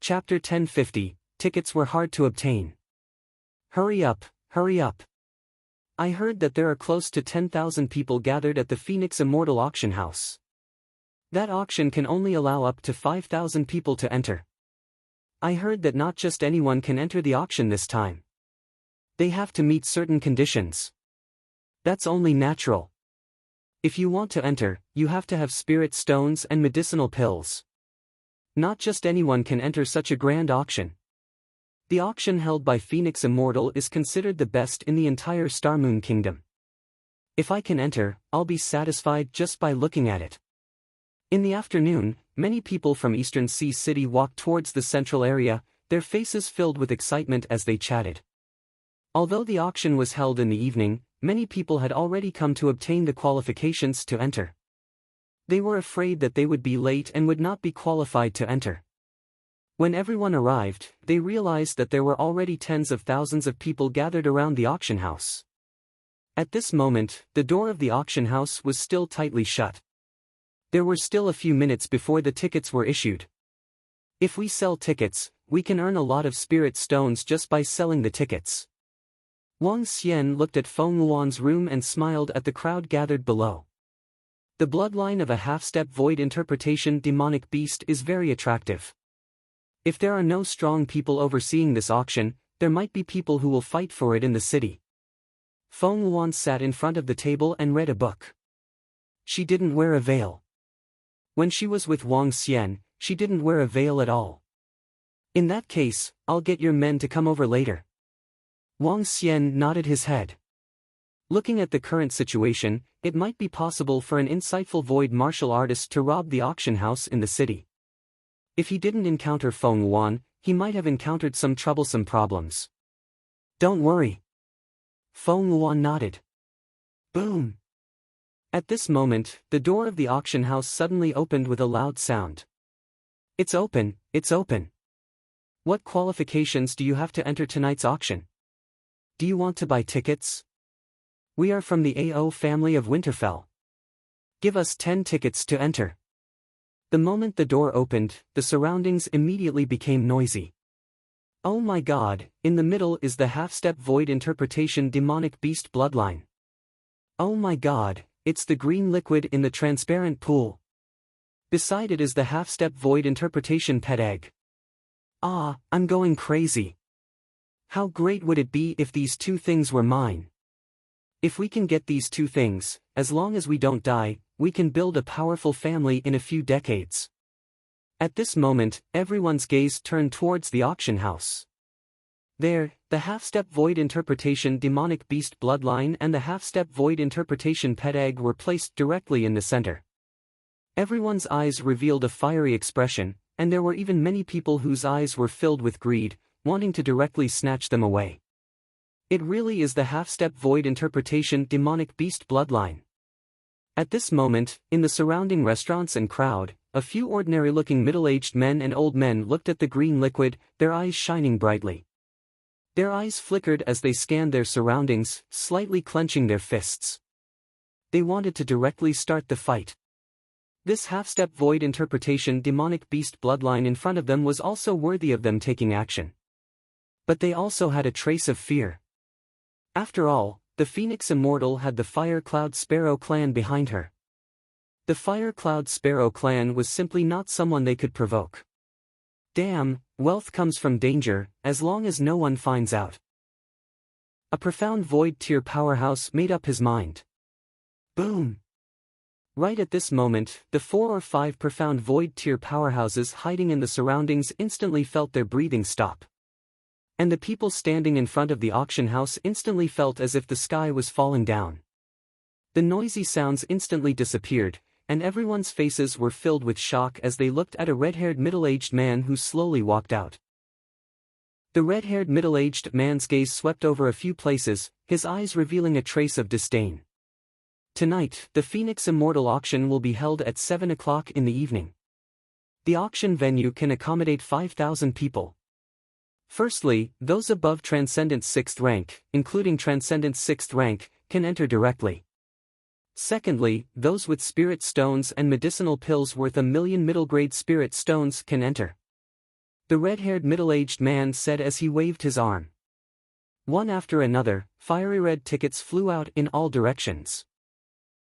Chapter 1050, Tickets were hard to obtain. Hurry up, hurry up. I heard that there are close to 10,000 people gathered at the Phoenix Immortal auction house. That auction can only allow up to 5,000 people to enter. I heard that not just anyone can enter the auction this time. They have to meet certain conditions. That's only natural. If you want to enter, you have to have spirit stones and medicinal pills. Not just anyone can enter such a grand auction. The auction held by Phoenix Immortal is considered the best in the entire Starmoon Kingdom. If I can enter, I'll be satisfied just by looking at it. In the afternoon, many people from Eastern Sea City walked towards the central area, their faces filled with excitement as they chatted. Although the auction was held in the evening, many people had already come to obtain the qualifications to enter. They were afraid that they would be late and would not be qualified to enter. When everyone arrived, they realized that there were already tens of thousands of people gathered around the auction house. At this moment, the door of the auction house was still tightly shut. There were still a few minutes before the tickets were issued. If we sell tickets, we can earn a lot of spirit stones just by selling the tickets. Wang Xian looked at Feng Luan's room and smiled at the crowd gathered below. The bloodline of a half-step void interpretation demonic beast is very attractive. If there are no strong people overseeing this auction, there might be people who will fight for it in the city. Feng Luan sat in front of the table and read a book. She didn't wear a veil. When she was with Wang Xian, she didn't wear a veil at all. In that case, I'll get your men to come over later. Wang Xian nodded his head. Looking at the current situation, it might be possible for an insightful void martial artist to rob the auction house in the city. If he didn't encounter Feng Luan, he might have encountered some troublesome problems. Don't worry. Feng Luan nodded. Boom. At this moment, the door of the auction house suddenly opened with a loud sound. It's open, it's open. What qualifications do you have to enter tonight's auction? Do you want to buy tickets? We are from the AO family of Winterfell. Give us 10 tickets to enter. The moment the door opened, the surroundings immediately became noisy. Oh my god, in the middle is the half-step void interpretation demonic beast bloodline. Oh my god, it's the green liquid in the transparent pool. Beside it is the half-step void interpretation pet egg. Ah, I'm going crazy. How great would it be if these two things were mine? If we can get these two things, as long as we don't die, we can build a powerful family in a few decades. At this moment, everyone's gaze turned towards the auction house. There, the half-step void interpretation demonic beast bloodline and the half-step void interpretation pet egg were placed directly in the center. Everyone's eyes revealed a fiery expression, and there were even many people whose eyes were filled with greed, wanting to directly snatch them away. It really is the half-step void interpretation demonic beast bloodline. At this moment, in the surrounding restaurants and crowd, a few ordinary-looking middle-aged men and old men looked at the green liquid, their eyes shining brightly. Their eyes flickered as they scanned their surroundings, slightly clenching their fists. They wanted to directly start the fight. This half-step void interpretation demonic beast bloodline in front of them was also worthy of them taking action. But they also had a trace of fear. After all, the Phoenix Immortal had the Fire Cloud Sparrow clan behind her. The Fire Cloud Sparrow clan was simply not someone they could provoke. Damn, wealth comes from danger, as long as no one finds out. A profound void tier powerhouse made up his mind. Boom! Right at this moment, the 4 or 5 profound void tier powerhouses hiding in the surroundings instantly felt their breathing stop. And the people standing in front of the auction house instantly felt as if the sky was falling down. The noisy sounds instantly disappeared, and everyone's faces were filled with shock as they looked at a red-haired middle-aged man who slowly walked out. The red-haired middle-aged man's gaze swept over a few places, his eyes revealing a trace of disdain. Tonight, the Phoenix Immortal auction will be held at 7 o'clock in the evening. The auction venue can accommodate 5,000 people. Firstly, those above Transcendent's 6th rank, including Transcendent's 6th rank, can enter directly. Secondly, those with spirit stones and medicinal pills worth 1,000,000 middle-grade spirit stones can enter. the red-haired middle-aged man said as he waved his arm. One after another, fiery red tickets flew out in all directions.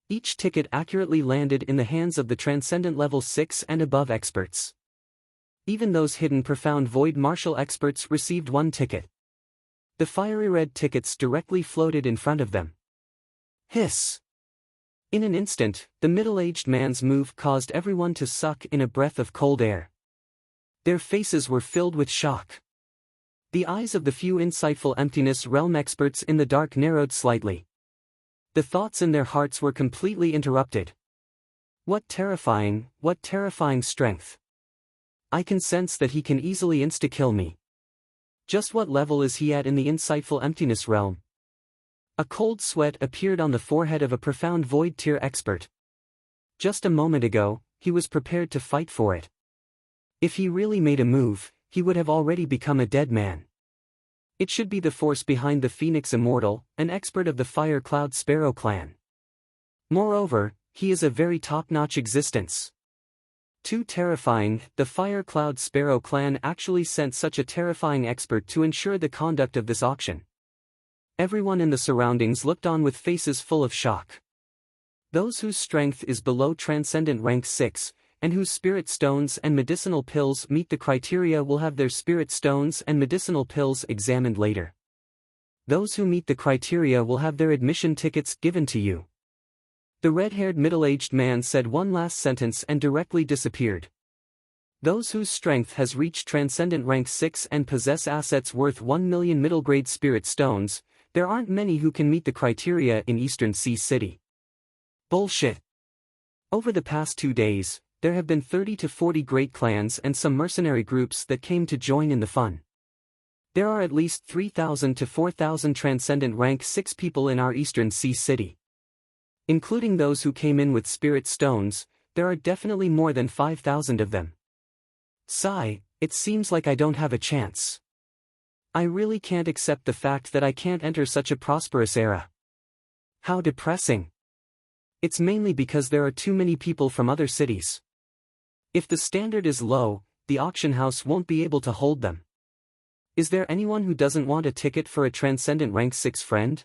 Each ticket accurately landed in the hands of the Transcendent Level 6 and above experts. Even those hidden Profound Void Martial experts received one ticket. The fiery red tickets directly floated in front of them. Hiss! In an instant, the middle-aged man's move caused everyone to suck in a breath of cold air. Their faces were filled with shock. The eyes of the few insightful Emptiness Realm experts in the dark narrowed slightly. The thoughts in their hearts were completely interrupted. What terrifying strength. I can sense that he can easily insta-kill me. Just what level is he at in the insightful Emptiness Realm? A cold sweat appeared on the forehead of a Profound Void tier expert. Just a moment ago, he was prepared to fight for it. If he really made a move, he would have already become a dead man. It should be the force behind the Phoenix Immortal, an expert of the Fire Cloud Sparrow clan. Moreover, he is a very top-notch existence. Too terrifying, the Fire Cloud Sparrow clan actually sent such a terrifying expert to ensure the conduct of this auction. Everyone in the surroundings looked on with faces full of shock. Those whose strength is below Transcendent Rank 6, and whose spirit stones and medicinal pills meet the criteria will have their spirit stones and medicinal pills examined later. Those who meet the criteria will have their admission tickets given to you. The red-haired middle-aged man said one last sentence and directly disappeared. Those whose strength has reached Transcendent Rank 6 and possess assets worth 1 million middle-grade spirit stones, there aren't many who can meet the criteria in Eastern Sea City. Bullshit. Over the past 2 days, there have been 30 to 40 great clans and some mercenary groups that came to join in the fun. There are at least 3,000 to 4,000 Transcendent Rank 6 people in our Eastern Sea City. Including those who came in with spirit stones, there are definitely more than 5,000 of them. Sigh, it seems like I don't have a chance. I really can't accept the fact that I can't enter such a prosperous era. How depressing. It's mainly because there are too many people from other cities. If the standard is low, the auction house won't be able to hold them. Is there anyone who doesn't want a ticket for a Transcendent Rank 6 friend?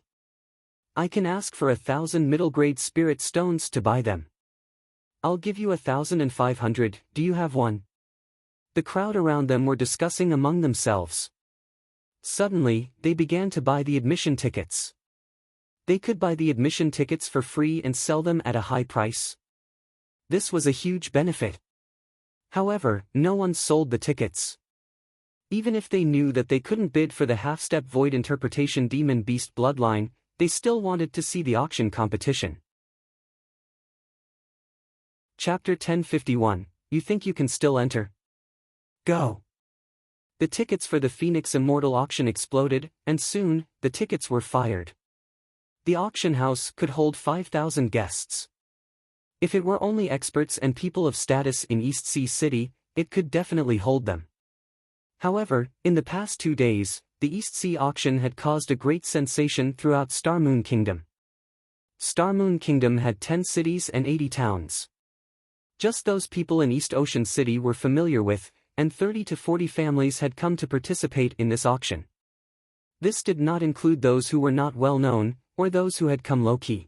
I can ask for 1,000 middle-grade spirit stones to buy them. I'll give you 1,500, do you have one? The crowd around them were discussing among themselves. Suddenly, they began to buy the admission tickets. They could buy the admission tickets for free and sell them at a high price. This was a huge benefit. However, no one sold the tickets. Even if they knew that they couldn't bid for the half-step Void Interpretation Demon Beast bloodline, they still wanted to see the auction competition. Chapter 1051, You think you can still enter? Go. The tickets for the Phoenix Immortal auction exploded, and soon, the tickets were fired. The auction house could hold 5,000 guests. If it were only experts and people of status in East Sea City, it could definitely hold them. However, in the past 2 days, the East Sea auction had caused a great sensation throughout Starmoon Kingdom. Starmoon Kingdom had 10 cities and 80 towns. Just those people in East Ocean City were familiar with, and 30 to 40 families had come to participate in this auction. This did not include those who were not well known, or those who had come low-key.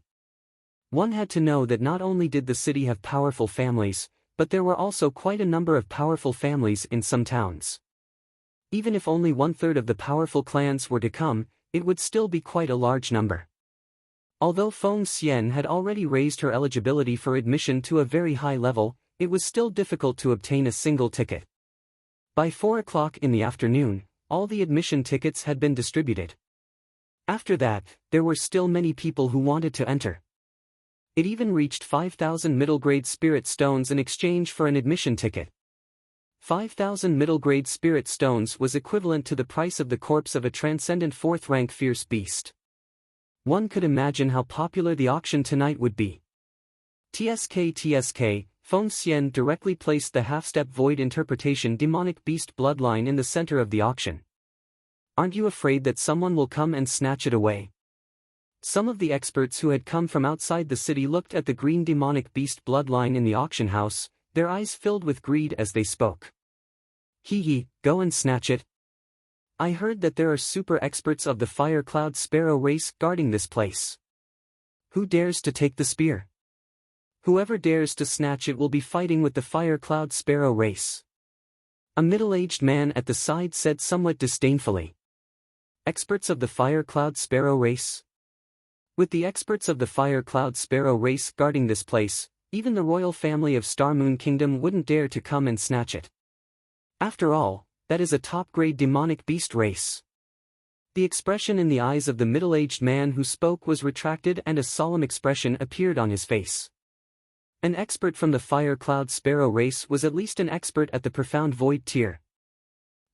One had to know that not only did the city have powerful families, but there were also quite a number of powerful families in some towns. Even if only 1/3 of the powerful clans were to come, it would still be quite a large number. Although Feng Xian had already raised her eligibility for admission to a very high level, it was still difficult to obtain a single ticket. By 4 o'clock in the afternoon, all the admission tickets had been distributed. After that, there were still many people who wanted to enter. It even reached 5,000 middle-grade spirit stones in exchange for an admission ticket. 5,000 middle-grade spirit stones was equivalent to the price of the corpse of a transcendent 4th-rank fierce beast. One could imagine how popular the auction tonight would be. TSK, Feng Xian directly placed the half-step Void Interpretation Demonic Beast bloodline in the center of the auction. Aren't you afraid that someone will come and snatch it away? Some of the experts who had come from outside the city looked at the green demonic beast bloodline in the auction house, their eyes filled with greed as they spoke. Hee hee, go and snatch it. I heard that there are super experts of the Fire Cloud Sparrow race guarding this place. Who dares to take the spear? Whoever dares to snatch it will be fighting with the Fire Cloud Sparrow race. A middle-aged man at the side said somewhat disdainfully. Experts of the Fire Cloud Sparrow race? With the experts of the Fire Cloud Sparrow race guarding this place, even the royal family of Star Moon Kingdom wouldn't dare to come and snatch it. After all, that is a top-grade demonic beast race. The expression in the eyes of the middle-aged man who spoke was retracted and a solemn expression appeared on his face. An expert from the Fire Cloud Sparrow race was at least an expert at the Profound Void tier.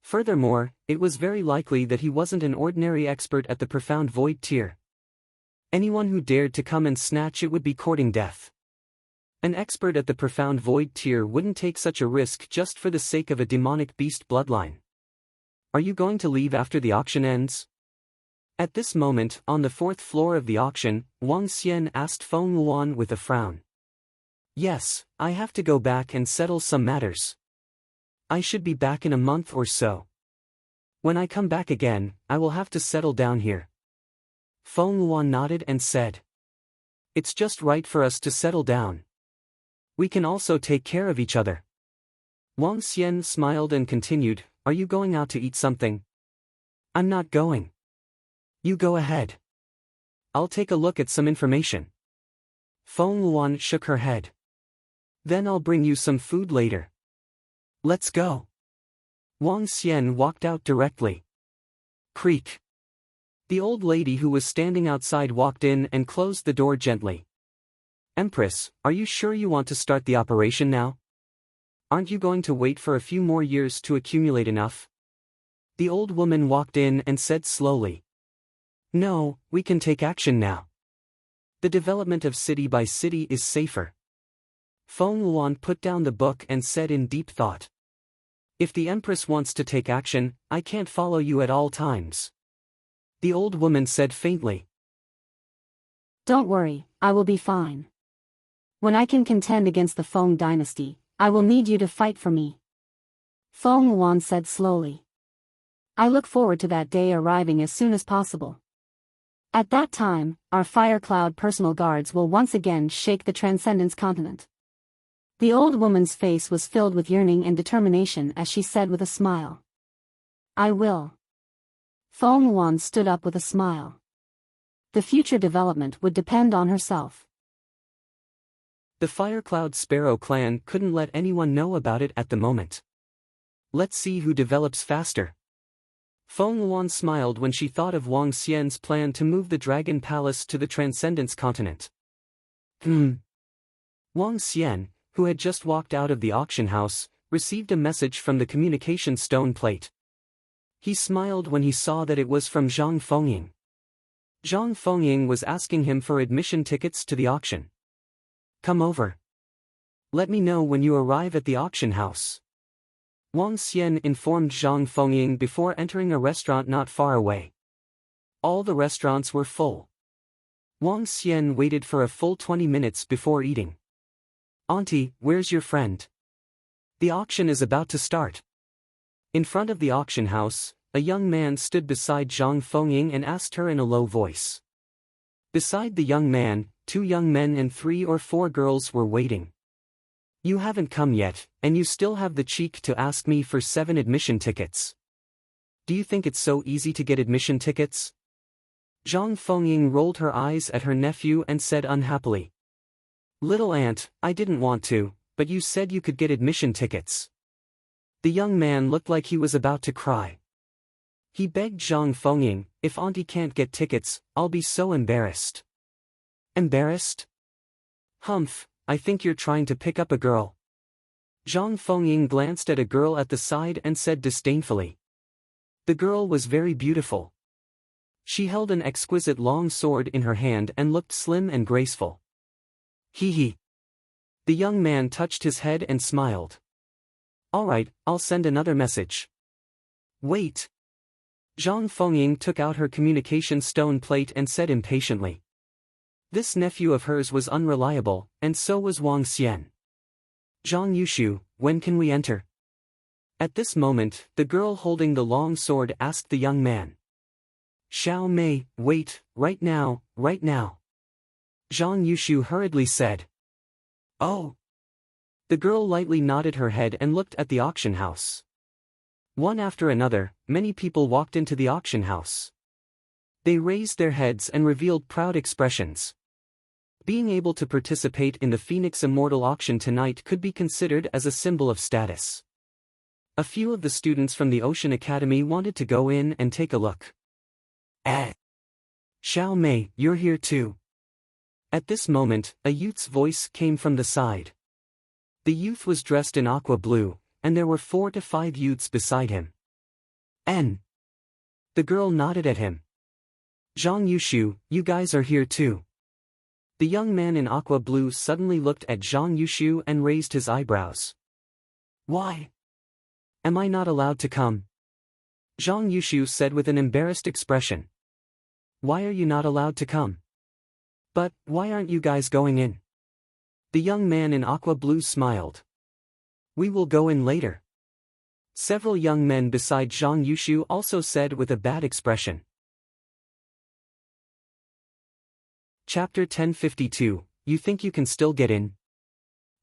Furthermore, it was very likely that he wasn't an ordinary expert at the Profound Void tier. Anyone who dared to come and snatch it would be courting death. An expert at the Profound Void tier wouldn't take such a risk just for the sake of a demonic beast bloodline. Are you going to leave after the auction ends? At this moment, on the 4th floor of the auction, Wang Xian asked Feng Luan with a frown. Yes, I have to go back and settle some matters. I should be back in a month or so. When I come back again, I will have to settle down here. Feng Luan nodded and said. It's just right for us to settle down. We can also take care of each other. Wang Xian smiled and continued, are you going out to eat something? I'm not going. You go ahead. I'll take a look at some information. Feng Luan shook her head. Then I'll bring you some food later. Let's go. Wang Xian walked out directly. Creak. The old lady who was standing outside walked in and closed the door gently. Empress, are you sure you want to start the operation now? Aren't you going to wait for a few more years to accumulate enough? The old woman walked in and said slowly. No, we can take action now. The development of city by city is safer. Feng Luan put down the book and said in deep thought. If the Empress wants to take action, I can't follow you at all times. The old woman said faintly. Don't worry, I will be fine. When I can contend against the Feng dynasty, I will need you to fight for me. Feng Luan said slowly. I look forward to that day arriving as soon as possible. At that time, our Fire Cloud personal guards will once again shake the Transcendence continent. The old woman's face was filled with yearning and determination as she said with a smile. I will. Feng Luan stood up with a smile. The future development would depend on herself. The Fire Cloud Sparrow clan couldn't let anyone know about it at the moment. Let's see who develops faster. Feng Luan smiled when she thought of Wang Xian's plan to move the Dragon Palace to the Transcendence continent. Wang Xian, who had just walked out of the auction house, received a message from the communication stone plate. He smiled when he saw that it was from Zhang Fengying. Zhang Fengying was asking him for admission tickets to the auction. Come over. Let me know when you arrive at the auction house. Wang Xian informed Zhang Fengying before entering a restaurant not far away. All the restaurants were full. Wang Xian waited for a full 20 minutes before eating. Auntie, where's your friend? The auction is about to start. In front of the auction house, a young man stood beside Zhang Fengying and asked her in a low voice. Beside the young man, 2 young men and 3 or 4 girls were waiting. You haven't come yet, and you still have the cheek to ask me for 7 admission tickets. Do you think it's so easy to get admission tickets? Zhang Fengying rolled her eyes at her nephew and said unhappily. Little aunt, I didn't want to, but you said you could get admission tickets. The young man looked like he was about to cry. He begged Zhang Fengying, if auntie can't get tickets, I'll be so embarrassed. Embarrassed? Humph, I think you're trying to pick up a girl. Zhang Fengying glanced at a girl at the side and said disdainfully. The girl was very beautiful. She held an exquisite long sword in her hand and looked slim and graceful. Hee hee. The young man touched his head and smiled. All right, I'll send another message. Wait. Zhang Fengying took out her communication stone plate and said impatiently. This nephew of hers was unreliable, and so was Wang Xian. Zhang Yushu, when can we enter? At this moment, the girl holding the long sword asked the young man. Xiao Mei, wait, right now, right now. Zhang Yushu hurriedly said. Oh. The girl lightly nodded her head and looked at the auction house. One after another, many people walked into the auction house. They raised their heads and revealed proud expressions. Being able to participate in the Phoenix Immortal auction tonight could be considered as a symbol of status. A few of the students from the Ocean Academy wanted to go in and take a look. Xiao Mei, you're here too. At this moment, a youth's voice came from the side. The youth was dressed in aqua blue, and there were 4 to 5 youths beside him. The girl nodded at him. Zhang Yushu, you guys are here too. The young man in aqua blue suddenly looked at Zhang Yushu and raised his eyebrows. Why? Am I not allowed to come? Zhang Yushu said with an embarrassed expression. Why are you not allowed to come? But, why aren't you guys going in? The young man in aqua blue smiled. We will go in later. Several young men beside Zhang Yushu also said with a bad expression. Chapter 1052, You think you can still get in?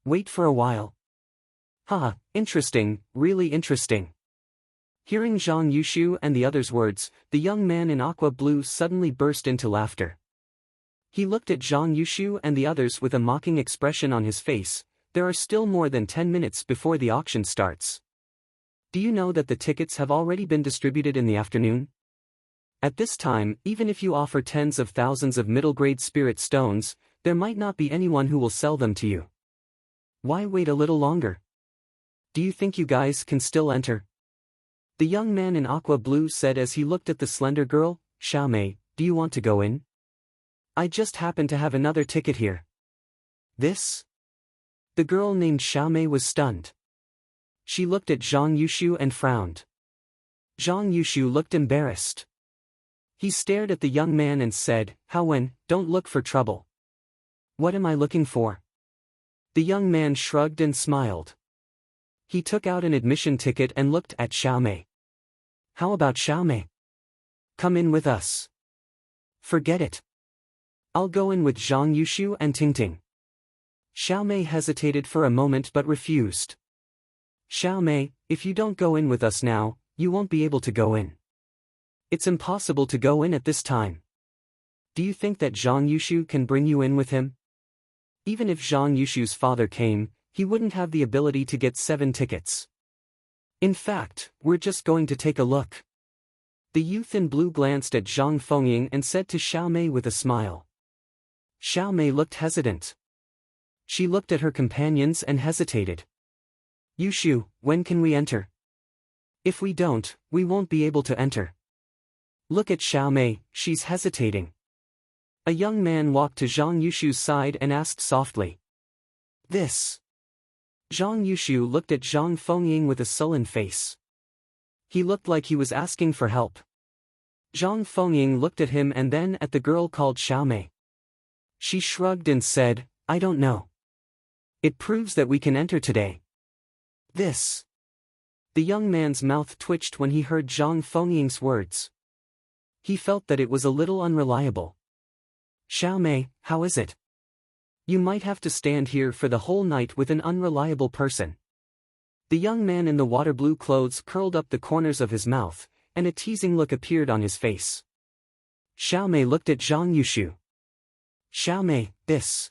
Wait for a while. Haha, interesting, really interesting. Hearing Zhang Yushu and the others' words, the young man in aqua blue suddenly burst into laughter. He looked at Zhang Yushu and the others with a mocking expression on his face. There are still more than 10 minutes before the auction starts. Do you know that the tickets have already been distributed in the afternoon? At this time, even if you offer tens of thousands of middle-grade spirit stones, there might not be anyone who will sell them to you. Why wait a little longer? Do you think you guys can still enter? The young man in aqua blue said as he looked at the slender girl. Xiao Mei, do you want to go in? I just happen to have another ticket here. This? The girl named Xiao Mei was stunned. She looked at Zhang Yushu and frowned. Zhang Yushu looked embarrassed. He stared at the young man and said, don't look for trouble. What am I looking for? The young man shrugged and smiled. He took out an admission ticket and looked at Xiao Mei. How about Xiao Mei? Come in with us. Forget it. I'll go in with Zhang Yushu and Tingting. Xiao Mei hesitated for a moment but refused. Xiao Mei, if you don't go in with us now, you won't be able to go in. It's impossible to go in at this time. Do you think that Zhang Yushu can bring you in with him? Even if Zhang Yushu's father came, he wouldn't have the ability to get 7 tickets. In fact, we're just going to take a look. The youth in blue glanced at Zhang Fengying and said to Xiao Mei with a smile. Xiao Mei looked hesitant. She looked at her companions and hesitated. Yushu, when can we enter? If we don't, we won't be able to enter. Look at Xiao Mei, she's hesitating. A young man walked to Zhang Yushu's side and asked softly. This. Zhang Yushu looked at Zhang Fengying with a sullen face. He looked like he was asking for help. Zhang Fengying looked at him and then at the girl called Xiao Mei. She shrugged and said, I don't know. It proves that we can enter today. This. The young man's mouth twitched when he heard Zhang Fengying's words. He felt that it was a little unreliable. Xiao Mei, how is it? You might have to stand here for the whole night with an unreliable person. The young man in the water blue clothes curled up the corners of his mouth, and a teasing look appeared on his face. Xiao Mei looked at Zhang Yushu. Xiao Mei, this.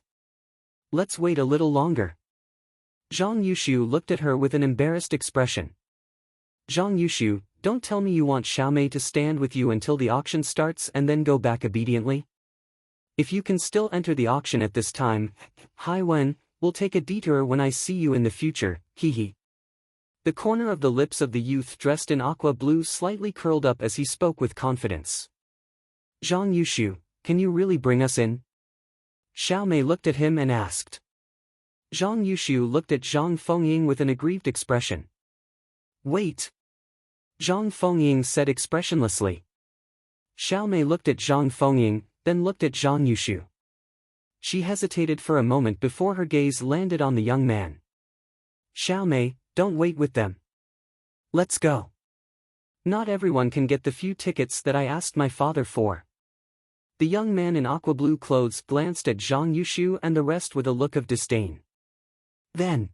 Let's wait a little longer. Zhang Yushu looked at her with an embarrassed expression. Zhang Yushu, don't tell me you want Xiao Mei to stand with you until the auction starts and then go back obediently? If you can still enter the auction at this time, Hai Wen, we'll take a detour when I see you in the future, hee. The corner of the lips of the youth dressed in aqua blue slightly curled up as he spoke with confidence. Zhang Yushu, can you really bring us in? Xiao Mei looked at him and asked. Zhang Yushu looked at Zhang Fengying with an aggrieved expression. Wait. Zhang Fengying said expressionlessly. Xiao Mei looked at Zhang Fengying, then looked at Zhang Yushu. She hesitated for a moment before her gaze landed on the young man. Xiao Mei, don't wait with them. Let's go. Not everyone can get the few tickets that I asked my father for. The young man in aqua blue clothes glanced at Zhang Yushu and the rest with a look of disdain. Then.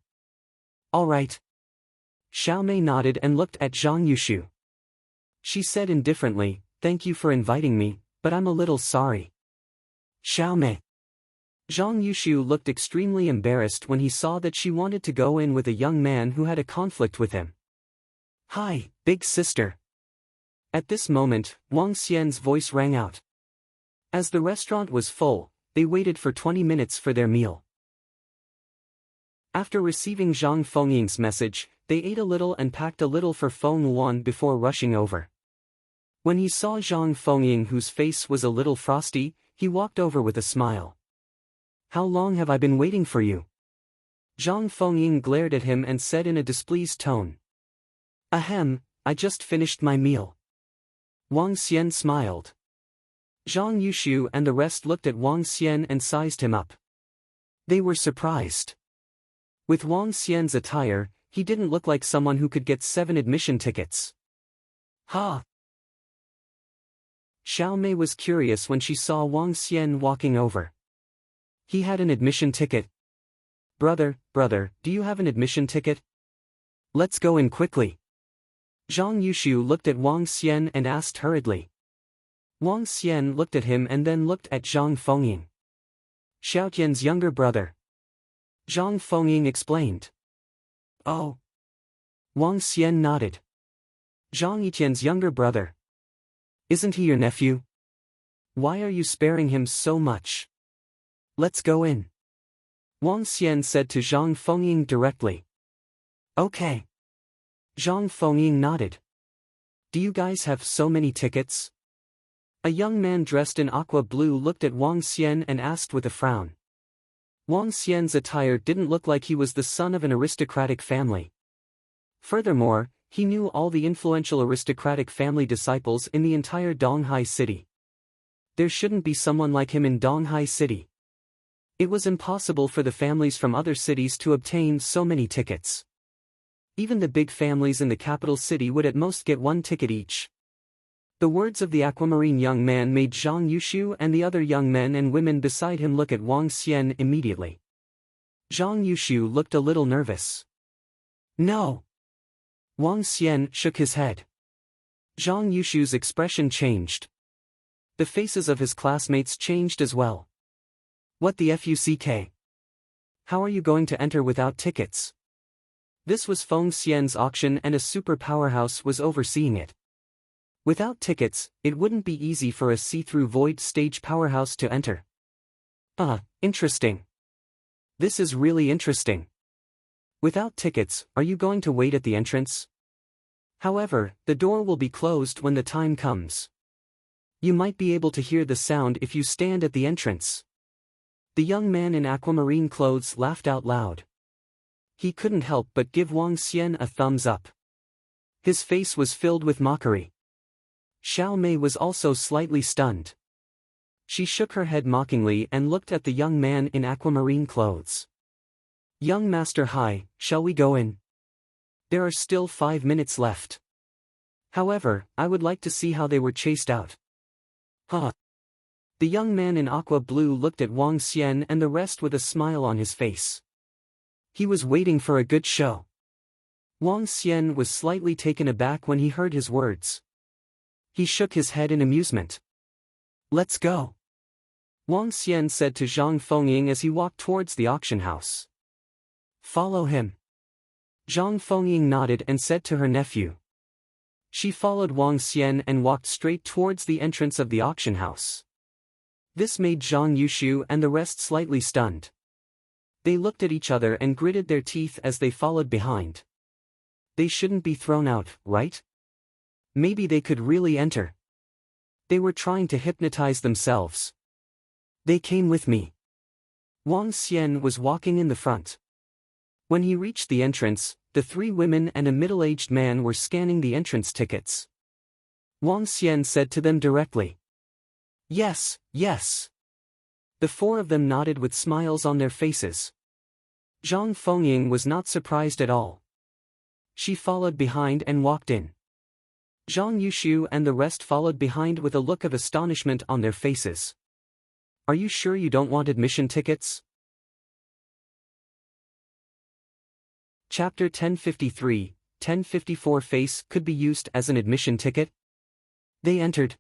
All right. Xiao Mei nodded and looked at Zhang Yushu. She said indifferently, "Thank you for inviting me, but I'm a little sorry." Xiao Mei. Zhang Yushu looked extremely embarrassed when he saw that she wanted to go in with a young man who had a conflict with him. "Hi, big sister." At this moment, Wang Xian's voice rang out. As the restaurant was full, they waited for 20 minutes for their meal. After receiving Zhang Fengying's message, they ate a little and packed a little for Feng Luan before rushing over. When he saw Zhang Fengying, whose face was a little frosty, he walked over with a smile. "How long have I been waiting for you?" Zhang Fengying glared at him and said in a displeased tone. "Ahem, I just finished my meal." Wang Xian smiled. Zhang Yushu and the rest looked at Wang Xian and sized him up. They were surprised. With Wang Xian's attire, he didn't look like someone who could get 7 admission tickets. Ha! Xiao Mei was curious when she saw Wang Xian walking over. He had an admission ticket. Brother, do you have an admission ticket? Let's go in quickly." Zhang Yushu looked at Wang Xian and asked hurriedly. Wang Xian looked at him and then looked at Zhang Fengying. "Xiaotian's younger brother." Zhang Fengying explained. "Oh." Wang Xian nodded. "Zhang Yitian's younger brother. Isn't he your nephew? Why are you sparing him so much? Let's go in." Wang Xian said to Zhang Fengying directly. "Okay." Zhang Fengying nodded. "Do you guys have so many tickets?" A young man dressed in aqua blue looked at Wang Xian and asked with a frown. Wang Xian's attire didn't look like he was the son of an aristocratic family. Furthermore, he knew all the influential aristocratic family disciples in the entire Donghai city. There shouldn't be someone like him in Donghai city. It was impossible for the families from other cities to obtain so many tickets. Even the big families in the capital city would at most get 1 ticket each. The words of the aquamarine young man made Zhang Yushu and the other young men and women beside him look at Wang Xian immediately. Zhang Yushu looked a little nervous. "No." Wang Xian shook his head. Zhang Yushu's expression changed. The faces of his classmates changed as well. "What the fuck? How are you going to enter without tickets?" This was Feng Xian's auction and a super powerhouse was overseeing it. Without tickets, it wouldn't be easy for a see-through void stage powerhouse to enter. Interesting. This is really interesting. Without tickets, are you going to wait at the entrance? However, the door will be closed when the time comes. You might be able to hear the sound if you stand at the entrance. The young man in aquamarine clothes laughed out loud. He couldn't help but give Wang Xian a thumbs up. His face was filled with mockery. Xiao Mei was also slightly stunned. She shook her head mockingly and looked at the young man in aquamarine clothes. "Young Master Hai, shall we go in? There are still 5 minutes left. However, I would like to see how they were chased out." "Huh." The young man in aqua blue looked at Wang Xian and the rest with a smile on his face. He was waiting for a good show. Wang Xian was slightly taken aback when he heard his words. He shook his head in amusement. "Let's go," Wang Xian said to Zhang Fengying as he walked towards the auction house. "Follow him." Zhang Fengying nodded and said to her nephew. She followed Wang Xian and walked straight towards the entrance of the auction house. This made Zhang Yushu and the rest slightly stunned. They looked at each other and gritted their teeth as they followed behind. They shouldn't be thrown out, right? Maybe they could really enter. They were trying to hypnotize themselves. They came with me. Wang Xian was walking in the front. When he reached the entrance, the 3 women and a middle-aged man were scanning the entrance tickets. Wang Xian said to them directly. Yes. The 4 of them nodded with smiles on their faces. Zhang Fengying was not surprised at all. She followed behind and walked in. Zhang Yushu and the rest followed behind with a look of astonishment on their faces. Are you sure you don't want admission tickets? Chapter 1053, 1054 Face could be used as an admission ticket? They entered.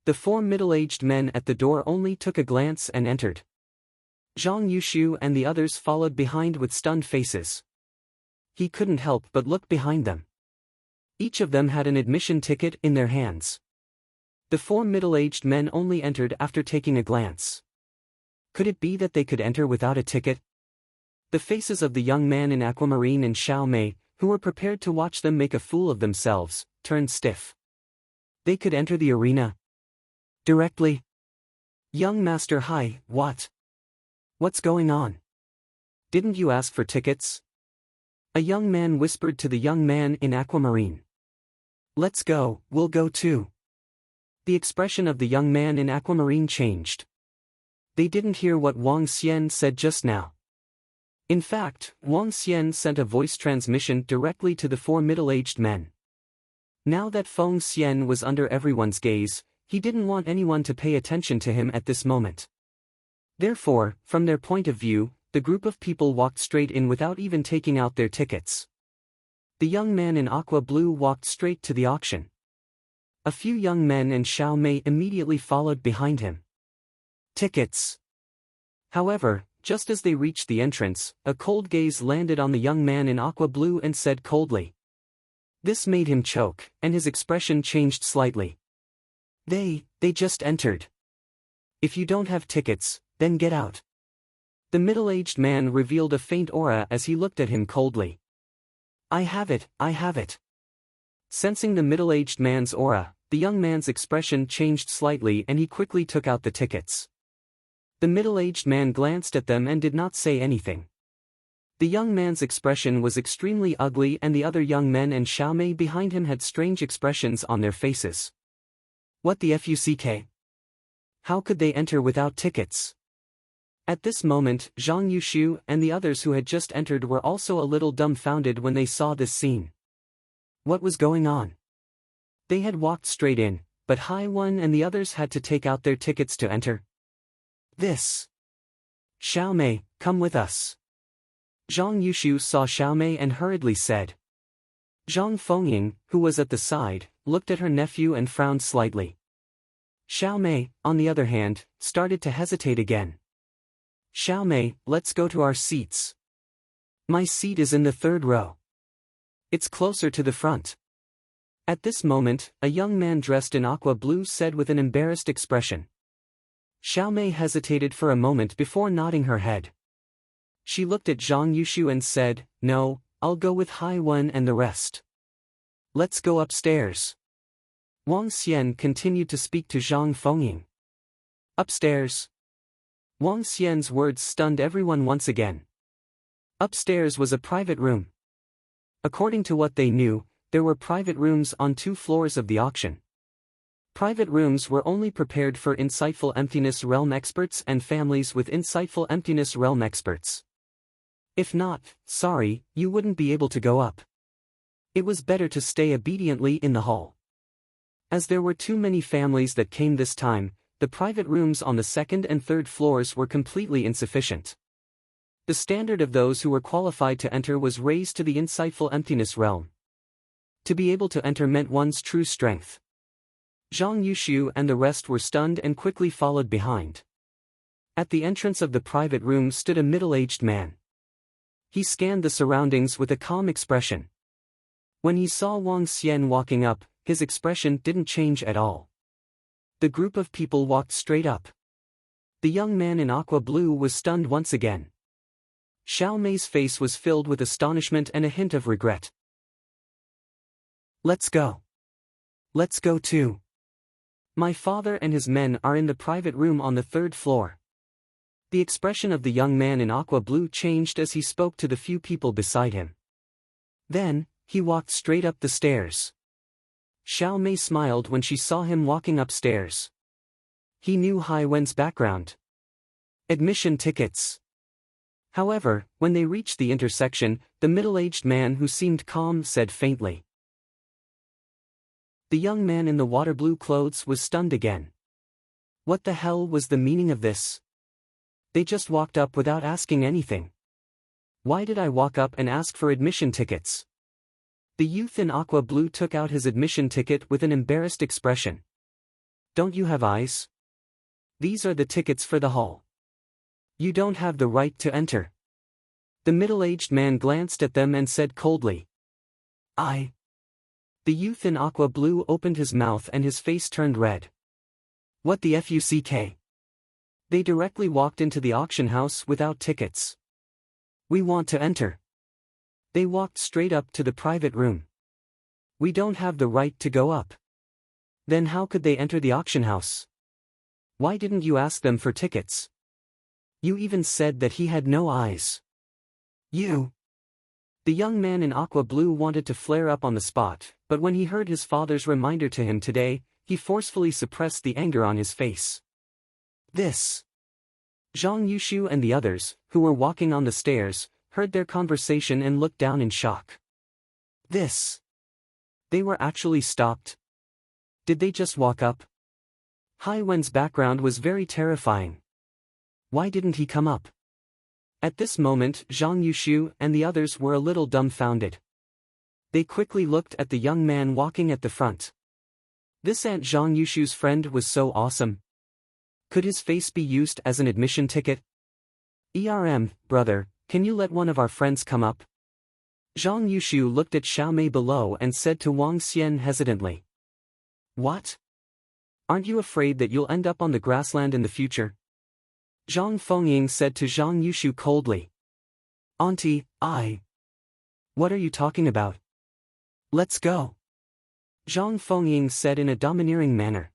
The four middle-aged men at the door only took a glance and entered. Zhang Yushu and the others followed behind with stunned faces. He couldn't help but look behind them. Each of them had an admission ticket in their hands. The four middle-aged men only entered after taking a glance. Could it be that they could enter without a ticket? The faces of the young man in aquamarine and Xiao Mei, who were prepared to watch them make a fool of themselves, turned stiff. They could enter the arena directly. Young Master Hai, what? What's going on? Didn't you ask for tickets? A young man whispered to the young man in aquamarine. Let's go, we'll go too. The expression of the young man in aquamarine changed. They didn't hear what Wang Xian said just now. In fact, Wang Xian sent a voice transmission directly to the four middle-aged men. Now that Feng Xian was under everyone's gaze, he didn't want anyone to pay attention to him at this moment. Therefore, from their point of view, the group of people walked straight in without even taking out their tickets. The young man in aqua blue walked straight to the auction. A few young men and Xiao Mei immediately followed behind him. Tickets. However, just as they reached the entrance, a cold gaze landed on the young man in aqua blue and said coldly. This made him choke, and his expression changed slightly. They just entered. If you don't have tickets, then get out. The middle-aged man revealed a faint aura as he looked at him coldly. I have it. Sensing the middle-aged man's aura, the young man's expression changed slightly and he quickly took out the tickets. The middle-aged man glanced at them and did not say anything. The young man's expression was extremely ugly and the other young men and Xiao Mei behind him had strange expressions on their faces. What the fuck? How could they enter without tickets? At this moment, Zhang Yushu and the others who had just entered were also a little dumbfounded when they saw this scene. What was going on? They had walked straight in, but Hai Wen and the others had to take out their tickets to enter. This. Xiao Mei, come with us. Zhang Yushu saw Xiao Mei and hurriedly said. Zhang Fengying, who was at the side, looked at her nephew and frowned slightly. Xiao Mei, on the other hand, started to hesitate again. Xiao Mei, let's go to our seats. My seat is in the third row. It's closer to the front. At this moment, a young man dressed in aqua blue said with an embarrassed expression. Xiao Mei hesitated for a moment before nodding her head. She looked at Zhang Yushu and said, No, I'll go with Hai Wen and the rest. Let's go upstairs. Wang Xian continued to speak to Zhang Fengying. Upstairs. Wang Xian's words stunned everyone once again. Upstairs was a private room. According to what they knew, there were private rooms on 2 floors of the auction. Private rooms were only prepared for insightful emptiness realm experts and families with insightful emptiness realm experts. If not, sorry, you wouldn't be able to go up. It was better to stay obediently in the hall. As there were too many families that came this time, the private rooms on the 2nd and 3rd floors were completely insufficient. The standard of those who were qualified to enter was raised to the insightful emptiness realm. To be able to enter meant one's true strength. Zhang Yushu and the rest were stunned and quickly followed behind. At the entrance of the private room stood a middle-aged man. He scanned the surroundings with a calm expression. When he saw Wang Xian walking up, his expression didn't change at all. The group of people walked straight up. The young man in aqua blue was stunned once again. Xiao Mei's face was filled with astonishment and a hint of regret. Let's go. Let's go too. My father and his men are in the private room on the 3rd floor. The expression of the young man in aqua blue changed as he spoke to the few people beside him. Then, he walked straight up the stairs. Xiao Mei smiled when she saw him walking upstairs. He knew Hai Wen's background. Admission tickets. However, when they reached the intersection, the middle-aged man who seemed calm said faintly. The young man in the water blue clothes was stunned again. What the hell was the meaning of this? They just walked up without asking anything. Why did I walk up and ask for admission tickets? The youth in aqua blue took out his admission ticket with an embarrassed expression. Don't you have eyes? These are the tickets for the hall. You don't have the right to enter. The middle-aged man glanced at them and said coldly. The youth in aqua blue opened his mouth and his face turned red. What the fuck? They directly walked into the auction house without tickets. We want to enter. They walked straight up to the private room. We don't have the right to go up. Then how could they enter the auction house? Why didn't you ask them for tickets? You even said that he had no eyes. You. The young man in aqua blue wanted to flare up on the spot, but when he heard his father's reminder to him today, he forcefully suppressed the anger on his face. This. Zhang Yushu and the others, who were walking on the stairs, heard their conversation and looked down in shock. This. They were actually stopped. Did they just walk up? Hai Wen's background was very terrifying. Why didn't he come up? At this moment, Zhang Yushu and the others were a little dumbfounded. They quickly looked at the young man walking at the front. This Aunt Zhang Yushu's friend was so awesome. Could his face be used as an admission ticket? Brother, can you let one of our friends come up? Zhang Yushu looked at Xiaomei below and said to Wang Xian hesitantly. What? Aren't you afraid that you'll end up on the grassland in the future? Zhang Fengying said to Zhang Yushu coldly. Auntie, what are you talking about? Let's go. Zhang Fengying said in a domineering manner.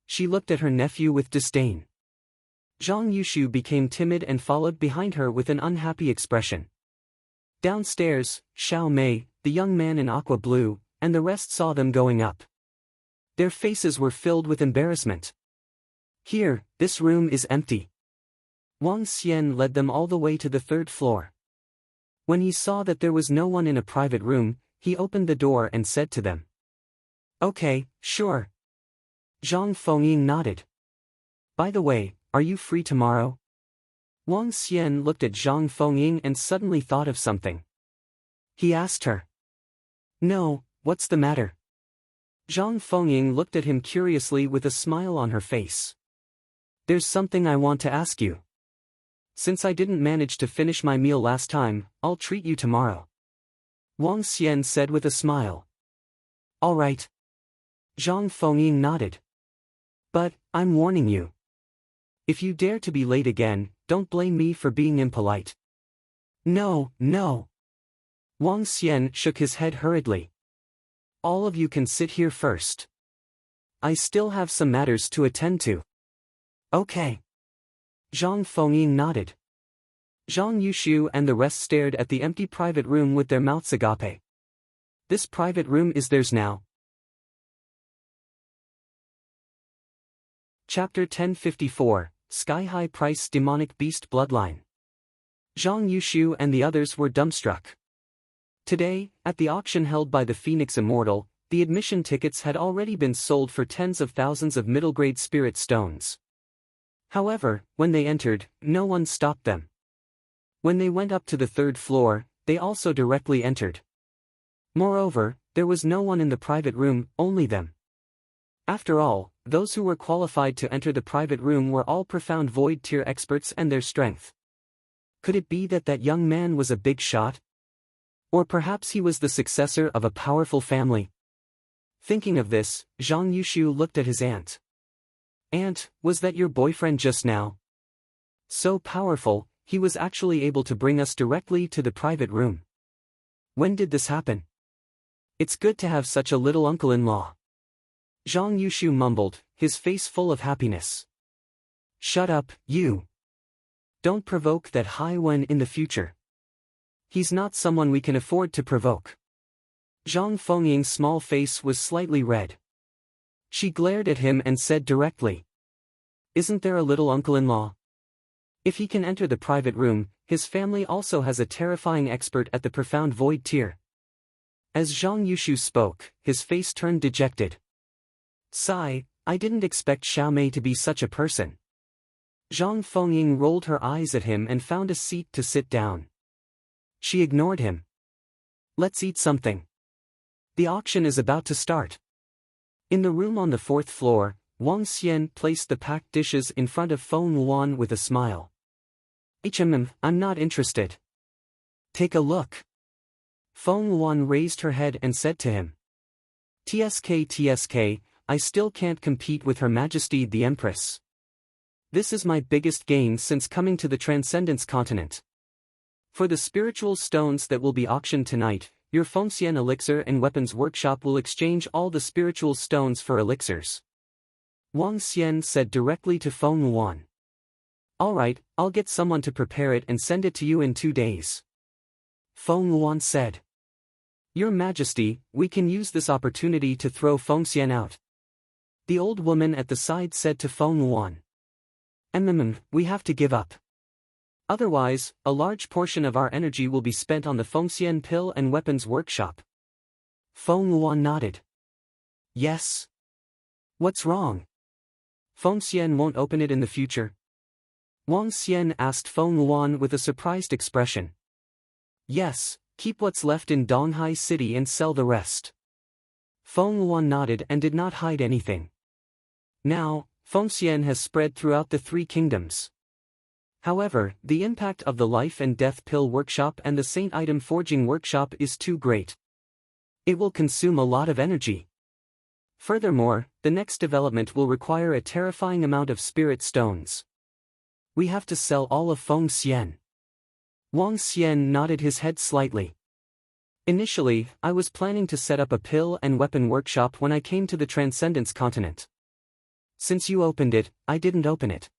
She looked at her nephew with disdain. Zhang Yushu became timid and followed behind her with an unhappy expression. Downstairs, Xiaomei, the young man in aqua blue, and the rest saw them going up. Their faces were filled with embarrassment. Here, this room is empty. Wang Xian led them all the way to the third floor. When he saw that there was no one in a private room, he opened the door and said to them. Okay, sure. Zhang Fengying nodded. By the way, are you free tomorrow? Wang Xian looked at Zhang Fengying and suddenly thought of something. He asked her. No, what's the matter? Zhang Fengying looked at him curiously with a smile on her face. There's something I want to ask you. Since I didn't manage to finish my meal last time, I'll treat you tomorrow. Wang Xian said with a smile. All right. Zhang Fengying nodded. But, I'm warning you. If you dare to be late again, don't blame me for being impolite. No. Wang Xian shook his head hurriedly. All of you can sit here first. I still have some matters to attend to. Okay. Zhang Fengying nodded. Zhang Yushu and the rest stared at the empty private room with their mouths agape. This private room is theirs now. Chapter 1054, Sky High Price Demonic Beast Bloodline. Zhang Yushu and the others were dumbstruck. Today, at the auction held by the Phoenix Immortal, the admission tickets had already been sold for tens of thousands of middle-grade spirit stones. However, when they entered, no one stopped them. When they went up to the third floor, they also directly entered. Moreover, there was no one in the private room, only them. After all, those who were qualified to enter the private room were all profound void tier experts and their strength. Could it be that that young man was a big shot? Or perhaps he was the successor of a powerful family? Thinking of this, Zhang Yushu looked at his aunt. Aunt, was that your boyfriend just now? So powerful, he was actually able to bring us directly to the private room. When did this happen? It's good to have such a little uncle-in-law. Zhang Yushu mumbled, his face full of happiness. Shut up, you. Don't provoke that Hai Wen in the future. He's not someone we can afford to provoke. Zhang Fengying's small face was slightly red. She glared at him and said directly. Isn't there a little uncle-in-law? If he can enter the private room, his family also has a terrifying expert at the profound void tier. As Zhang Yushu spoke, his face turned dejected. Sigh, I didn't expect Xiao Mei to be such a person. Zhang Fengying rolled her eyes at him and found a seat to sit down. She ignored him. Let's eat something. The auction is about to start. In the room on the 4th floor, Wang Xian placed the packed dishes in front of Feng Luan with a smile. I'm not interested. Take a look. Feng Luan raised her head and said to him. TSK, I still can't compete with Her Majesty the Empress. This is my biggest gain since coming to the Transcendence continent. For the spiritual stones that will be auctioned tonight, your Fengxian elixir and weapons workshop will exchange all the spiritual stones for elixirs. Wang Xian said directly to Feng Luan. Alright, I'll get someone to prepare it and send it to you in 2 days. Feng Luan said. Your Majesty, we can use this opportunity to throw Fengxian out. The old woman at the side said to Feng Luan. We have to give up. Otherwise, a large portion of our energy will be spent on the Fengxian pill and weapons workshop. Feng Luan nodded. Yes. What's wrong? Fengxian won't open it in the future? Wang Xian asked Feng Luan with a surprised expression. Yes, keep what's left in Donghai City and sell the rest. Feng Luan nodded and did not hide anything. Now, Fengxian has spread throughout the 3 kingdoms. However, the impact of the Life and Death Pill Workshop and the Saint Item Forging Workshop is too great. It will consume a lot of energy. Furthermore, the next development will require a terrifying amount of spirit stones. We have to sell all of Fengxian. Wang Xian nodded his head slightly. Initially, I was planning to set up a pill and weapon workshop when I came to the Transcendence continent. Since you opened it, I didn't open it.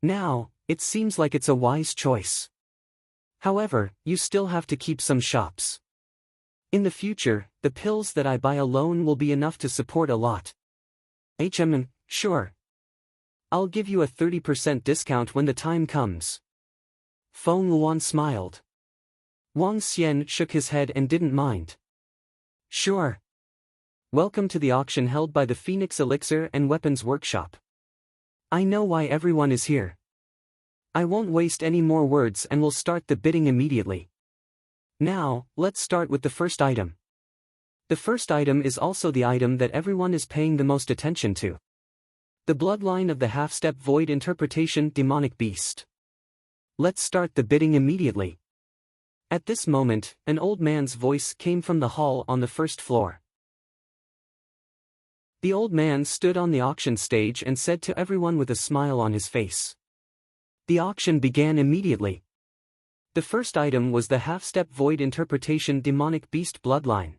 Now, it seems like it's a wise choice. However, you still have to keep some shops. In the future, the pills that I buy alone will be enough to support a lot. Sure. I'll give you a 30% discount when the time comes. Feng Luan smiled. Wang Xian shook his head and didn't mind. Sure. Welcome to the auction held by the Phoenix Elixir and Weapons Workshop. I know why everyone is here. I won't waste any more words and will start the bidding immediately. Now, let's start with the first item. The first item is also the item that everyone is paying the most attention to. The bloodline of the half-step void interpretation demonic beast. Let's start the bidding immediately. At this moment, an old man's voice came from the hall on the 1st floor. The old man stood on the auction stage and said to everyone with a smile on his face. The auction began immediately. The first item was the half-step void interpretation demonic beast bloodline.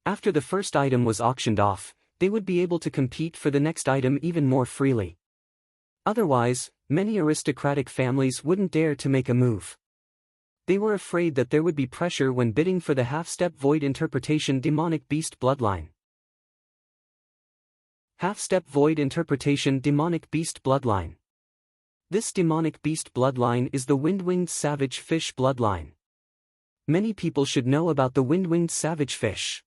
After the first item was auctioned off, they would be able to compete for the next item even more freely. Otherwise, many aristocratic families wouldn't dare to make a move. They were afraid that there would be pressure when bidding for the half-step void interpretation demonic beast bloodline. Half-step void interpretation demonic beast bloodline. This demonic beast bloodline is the wind-winged savage fish bloodline. Many people should know about the wind-winged savage fish.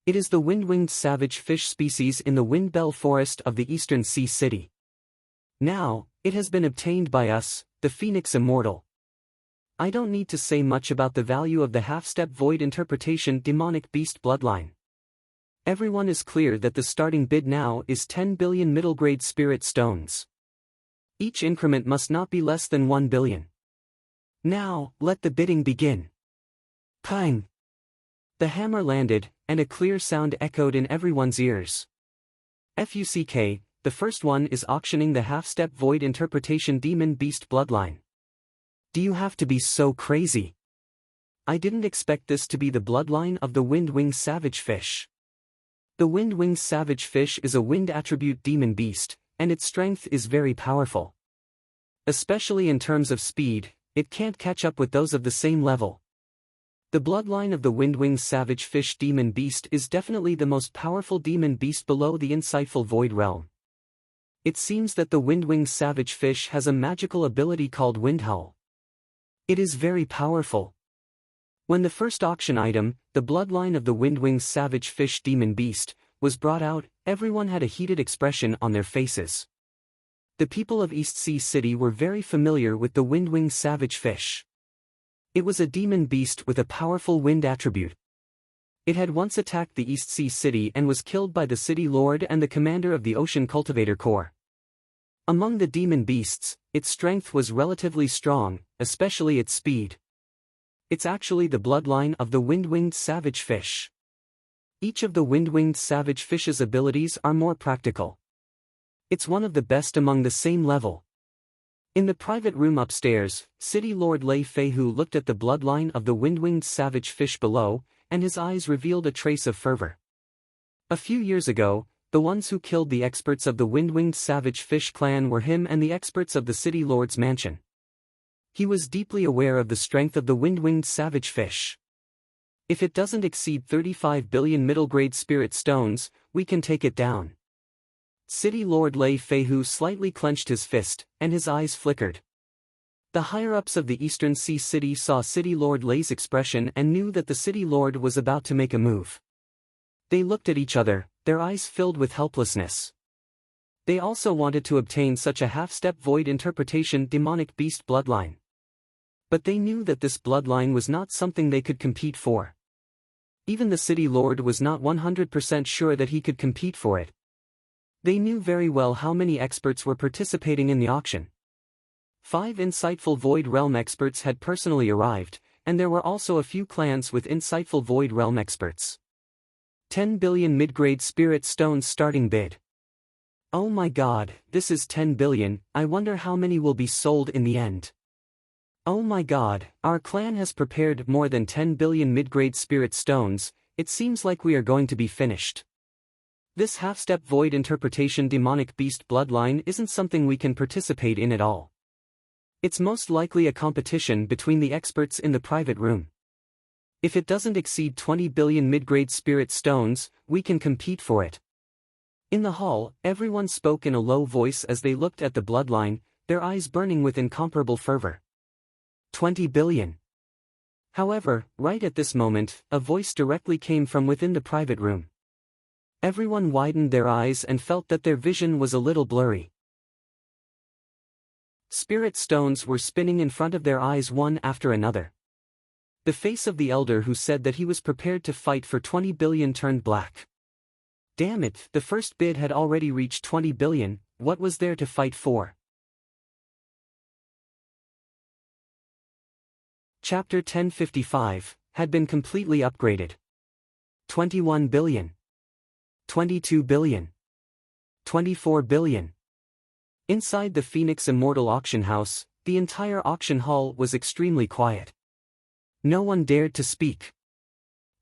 It is the wind-winged savage fish species in the Windbell Forest of the Eastern Sea City. Now, it has been obtained by us, the Phoenix Immortal. I don't need to say much about the value of the half-step void interpretation demonic beast bloodline. Everyone is clear that the starting bid now is 10 billion middle-grade spirit stones. Each increment must not be less than 1 billion. Now, let the bidding begin. Pang! The hammer landed, and a clear sound echoed in everyone's ears. FUCK, the first one is auctioning the half-step void interpretation demon beast bloodline. Do you have to be so crazy? I didn't expect this to be the bloodline of the wind-winged savage fish. The wind-winged savage fish is a wind attribute demon beast, and its strength is very powerful. Especially in terms of speed, it can't catch up with those of the same level. The bloodline of the wind-winged savage fish demon beast is definitely the most powerful demon beast below the insightful void realm. It seems that the wind-winged savage fish has a magical ability called Wind Hull. It is very powerful. When the first auction item, the bloodline of the Windwinged Savage Fish Demon Beast, was brought out, everyone had a heated expression on their faces. The people of East Sea City were very familiar with the Windwinged Savage Fish. It was a demon beast with a powerful wind attribute. It had once attacked the East Sea City and was killed by the city lord and the commander of the Ocean Cultivator Corps. Among the demon beasts, its strength was relatively strong, especially its speed. It's actually the bloodline of the Windwinged Savage Fish. Each of the Windwinged Savage Fish's abilities are more practical. It's one of the best among the same level. In the private room upstairs, City Lord Lei Feihu looked at the bloodline of the Windwinged Savage Fish below, and his eyes revealed a trace of fervor. A few years ago, the ones who killed the experts of the Windwinged Savage Fish clan were him and the experts of the City Lord's mansion. He was deeply aware of the strength of the Windwinged Savage Fish. If it doesn't exceed 35 billion middle-grade spirit stones, we can take it down. City Lord Lei Feihu slightly clenched his fist, and his eyes flickered. The higher-ups of the Eastern Sea City saw City Lord Lei's expression and knew that the City Lord was about to make a move. They looked at each other, their eyes filled with helplessness. They also wanted to obtain such a half-step void interpretation demonic beast bloodline. But they knew that this bloodline was not something they could compete for. Even the City Lord was not 100% sure that he could compete for it. They knew very well how many experts were participating in the auction. 5 insightful Void Realm experts had personally arrived, and there were also a few clans with insightful Void Realm experts. 10 billion mid-grade spirit stones starting bid. Oh my god, this is 10 billion, I wonder how many will be sold in the end. Oh my god, our clan has prepared more than 10 billion mid-grade spirit stones, it seems like we are going to be finished. This half-step void interpretation demonic beast bloodline isn't something we can participate in at all. It's most likely a competition between the experts in the private room. If it doesn't exceed 20 billion mid-grade spirit stones, we can compete for it. In the hall, everyone spoke in a low voice as they looked at the bloodline, their eyes burning with incomparable fervor. 20 billion. However, right at this moment, a voice directly came from within the private room. Everyone widened their eyes and felt that their vision was a little blurry. Spirit stones were spinning in front of their eyes one after another. The face of the elder who said that he was prepared to fight for 20 billion turned black. Damn it, the first bid had already reached 20 billion, what was there to fight for? Chapter 1055, had been completely upgraded. 21 billion. 22 billion. 24 billion. Inside the Phoenix Immortal Auction House, the entire auction hall was extremely quiet. No one dared to speak.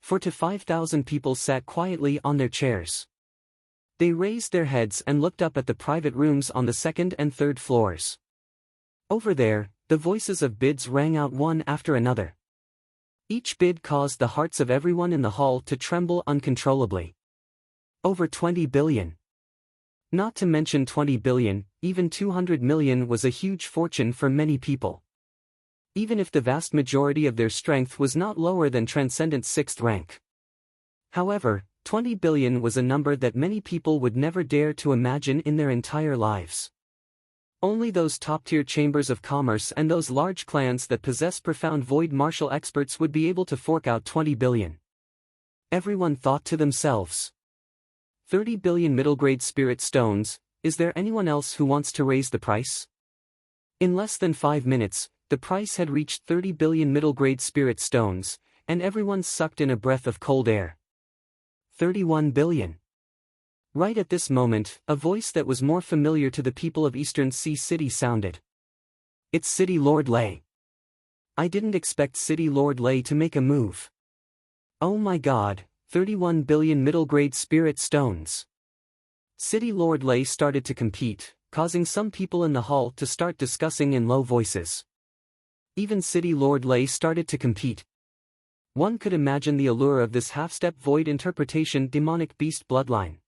4 to 5,000 people sat quietly on their chairs. They raised their heads and looked up at the private rooms on the second and third floors. Over there, the voices of bids rang out one after another. Each bid caused the hearts of everyone in the hall to tremble uncontrollably. Over 20 billion. Not to mention 20 billion, even 200 million was a huge fortune for many people. Even if the vast majority of their strength was not lower than Transcendent's 6th rank. However, 20 billion was a number that many people would never dare to imagine in their entire lives. Only those top-tier chambers of commerce and those large clans that possess profound void martial experts would be able to fork out 20 billion. Everyone thought to themselves. 30 billion middle-grade spirit stones, is there anyone else who wants to raise the price? In less than 5 minutes, the price had reached 30 billion middle-grade spirit stones, and everyone sucked in a breath of cold air. 31 billion. Right at this moment, a voice that was more familiar to the people of Eastern Sea City sounded. It's City Lord Lei. I didn't expect City Lord Lei to make a move. Oh my god, 31 billion middle-grade spirit stones. City Lord Lei started to compete, causing some people in the hall to start discussing in low voices. Even City Lord Lei started to compete. One could imagine the allure of this half-step void interpretation demonic beast bloodline.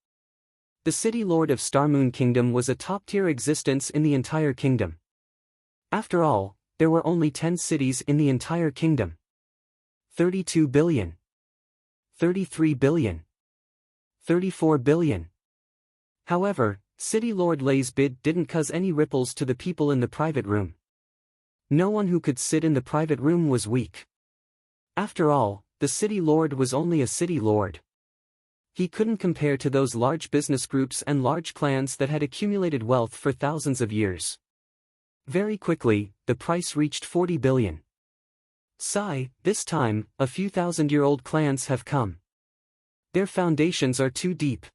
The City Lord of Starmoon Kingdom was a top-tier existence in the entire kingdom. After all, there were only 10 cities in the entire kingdom. 32 billion. 33 billion. 34 billion. However, City Lord Lei's bid didn't cause any ripples to the people in the private room. No one who could sit in the private room was weak. After all, the City Lord was only a City Lord. He couldn't compare to those large business groups and large clans that had accumulated wealth for thousands of years. Very quickly, the price reached 40 billion. Sigh, this time, a few thousand-year-old clans have come. Their foundations are too deep.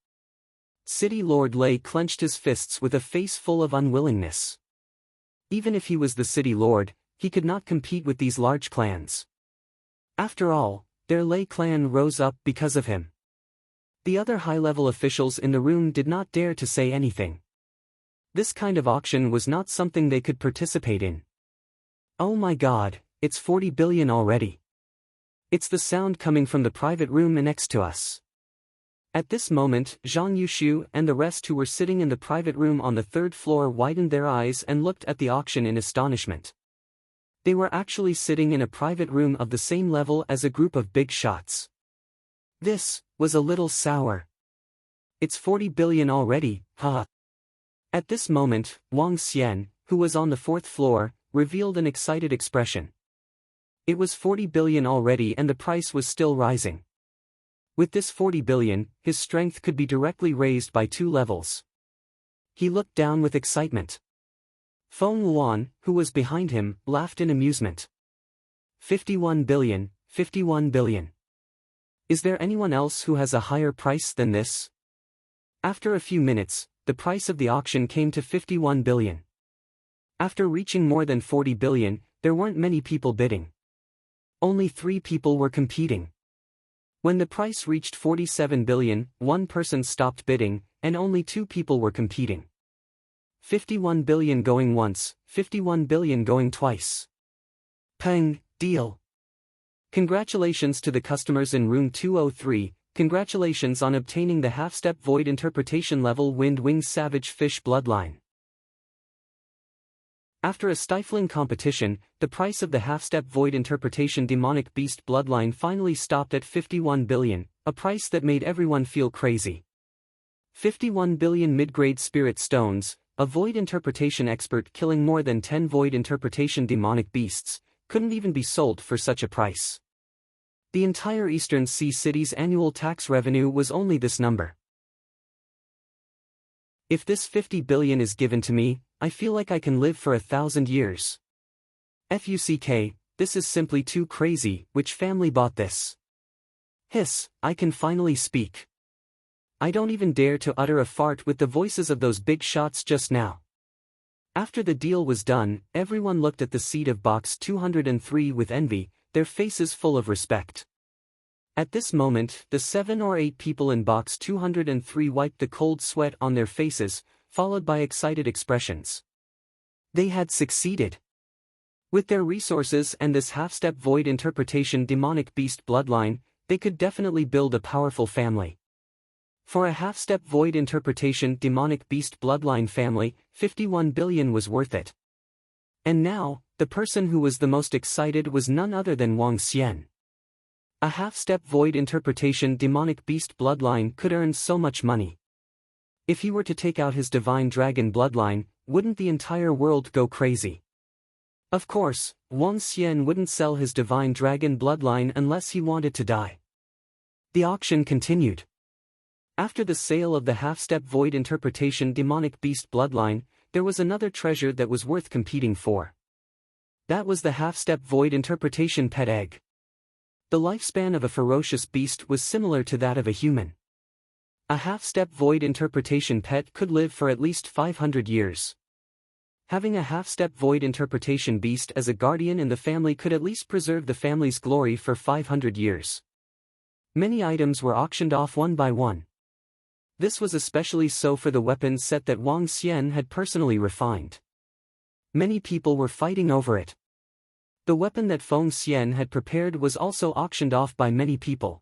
City Lord Lei clenched his fists with a face full of unwillingness. Even if he was the City Lord, he could not compete with these large clans. After all, their Lei clan rose up because of him. The other high-level officials in the room did not dare to say anything. This kind of auction was not something they could participate in. Oh my God, it's 40 billion already. It's the sound coming from the private room next to us. At this moment, Zhang Yushu and the rest who were sitting in the private room on the third floor widened their eyes and looked at the auction in astonishment. They were actually sitting in a private room of the same level as a group of big shots. This was a little sour. It's 40 billion already, huh? At this moment, Wang Xian, who was on the fourth floor, revealed an excited expression. It was 40 billion already and the price was still rising. With this 40 billion, his strength could be directly raised by 2 levels. He looked down with excitement. Feng Luan, who was behind him, laughed in amusement. 51 billion, 51 billion. Is there anyone else who has a higher price than this? After a few minutes, the price of the auction came to 51 billion. After reaching more than 40 billion, there weren't many people bidding. Only 3 people were competing. When the price reached 47 billion, 1 person stopped bidding, and only 2 people were competing. 51 billion going once, 51 billion going twice. Peng, deal. Congratulations to the customers in room 203, congratulations on obtaining the half-step void interpretation level Wind Wing Savage Fish bloodline. After a stifling competition, the price of the half-step void interpretation demonic beast bloodline finally stopped at 51 billion, a price that made everyone feel crazy. 51 billion mid-grade spirit stones, a void interpretation expert killing more than 10 void interpretation demonic beasts, couldn't even be sold for such a price. The entire Eastern Sea city's annual tax revenue was only this number. If this 50 billion is given to me, I feel like I can live for 1,000 years. FUCK, this is simply too crazy. Which family bought this? Hiss, I can finally speak. I don't even dare to utter a fart with the voices of those big shots just now. After the deal was done, everyone looked at the seat of box 203 with envy, their faces full of respect. At this moment, the 7 or 8 people in box 203 wiped the cold sweat on their faces, followed by excited expressions. They had succeeded. With their resources and this half-step void interpretation demonic beast bloodline, they could definitely build a powerful family. For a half-step void interpretation demonic beast bloodline family, 51 billion was worth it. And now, the person who was the most excited was none other than Wang Xian. A half-step void interpretation demonic beast bloodline could earn so much money. If he were to take out his divine dragon bloodline, wouldn't the entire world go crazy? Of course, Wang Xian wouldn't sell his divine dragon bloodline unless he wanted to die. The auction continued. After the sale of the half-step void interpretation demonic beast bloodline, there was another treasure that was worth competing for. That was the half-step void interpretation pet egg. The lifespan of a ferocious beast was similar to that of a human. A half-step void interpretation pet could live for at least 500 years. Having a half-step void interpretation beast as a guardian in the family could at least preserve the family's glory for 500 years. Many items were auctioned off one by one. This was especially so for the weapons set that Wang Xian had personally refined. Many people were fighting over it. The weapon that Feng Xian had prepared was also auctioned off by many people.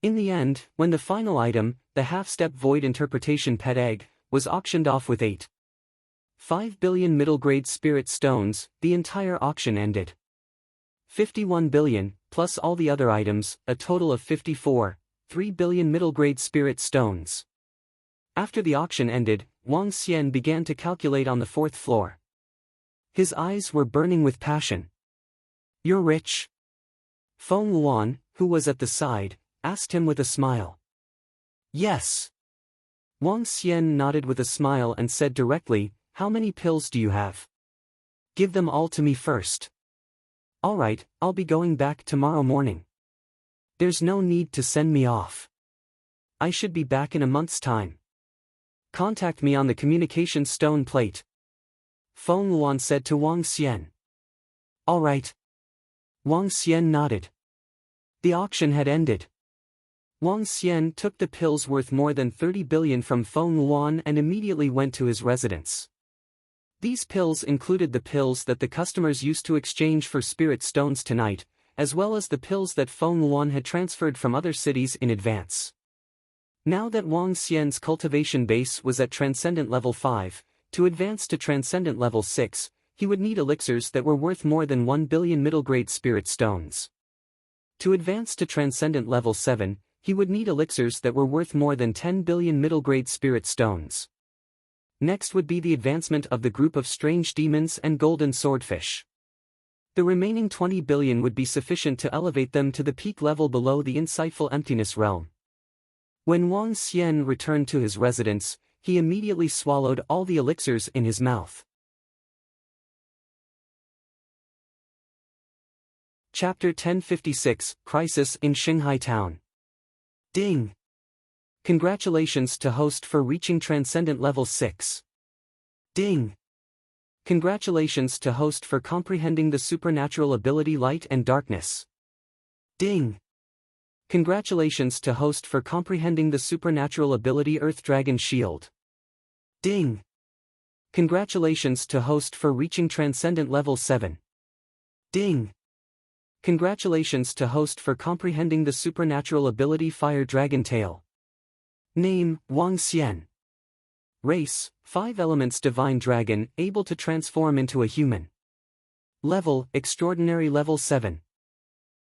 In the end, when the final item, the half-step void interpretation pet egg, was auctioned off with 8 5 billion middle-grade spirit stones, the entire auction ended. 51 billion, plus all the other items, a total of 3 billion middle-grade spirit stones. After the auction ended, Wang Xian began to calculate on the 4th floor. His eyes were burning with passion. "You're rich?" Feng Luan, who was at the side, asked him with a smile. "Yes." Wang Xian nodded with a smile and said directly, "How many pills do you have? Give them all to me first." "All right, I'll be going back tomorrow morning. There's no need to send me off. I should be back in a month's time. Contact me on the communication stone plate." Feng Luan said to Wang Xian. "All right." Wang Xian nodded. The auction had ended. Wang Xian took the pills worth more than 30 billion from Feng Luan and immediately went to his residence. These pills included the pills that the customers used to exchange for spirit stones tonight, as well as the pills that Feng Luan had transferred from other cities in advance. Now that Wang Xian's cultivation base was at Transcendent Level 5, to advance to Transcendent Level 6, he would need elixirs that were worth more than 1 billion middle-grade spirit stones. To advance to Transcendent Level 7, he would need elixirs that were worth more than 10 billion middle-grade spirit stones. Next would be the advancement of the group of strange demons and golden swordfish. The remaining 20 billion would be sufficient to elevate them to the peak level below the insightful emptiness realm. When Wang Xian returned to his residence, he immediately swallowed all the elixirs in his mouth. Chapter 1056, Crisis in Shanghai Town. Ding! Congratulations to host for reaching Transcendent Level 6. Ding! Congratulations to host for comprehending the supernatural ability Light and Darkness. Ding! Congratulations to host for comprehending the supernatural ability Earth Dragon Shield. Ding! Congratulations to host for reaching Transcendent Level 7. Ding! Congratulations to host for comprehending the supernatural ability Fire Dragon Tail. Name, Wang Xian. Race, 5 elements Divine Dragon, able to transform into a human. Level, Extraordinary Level 7.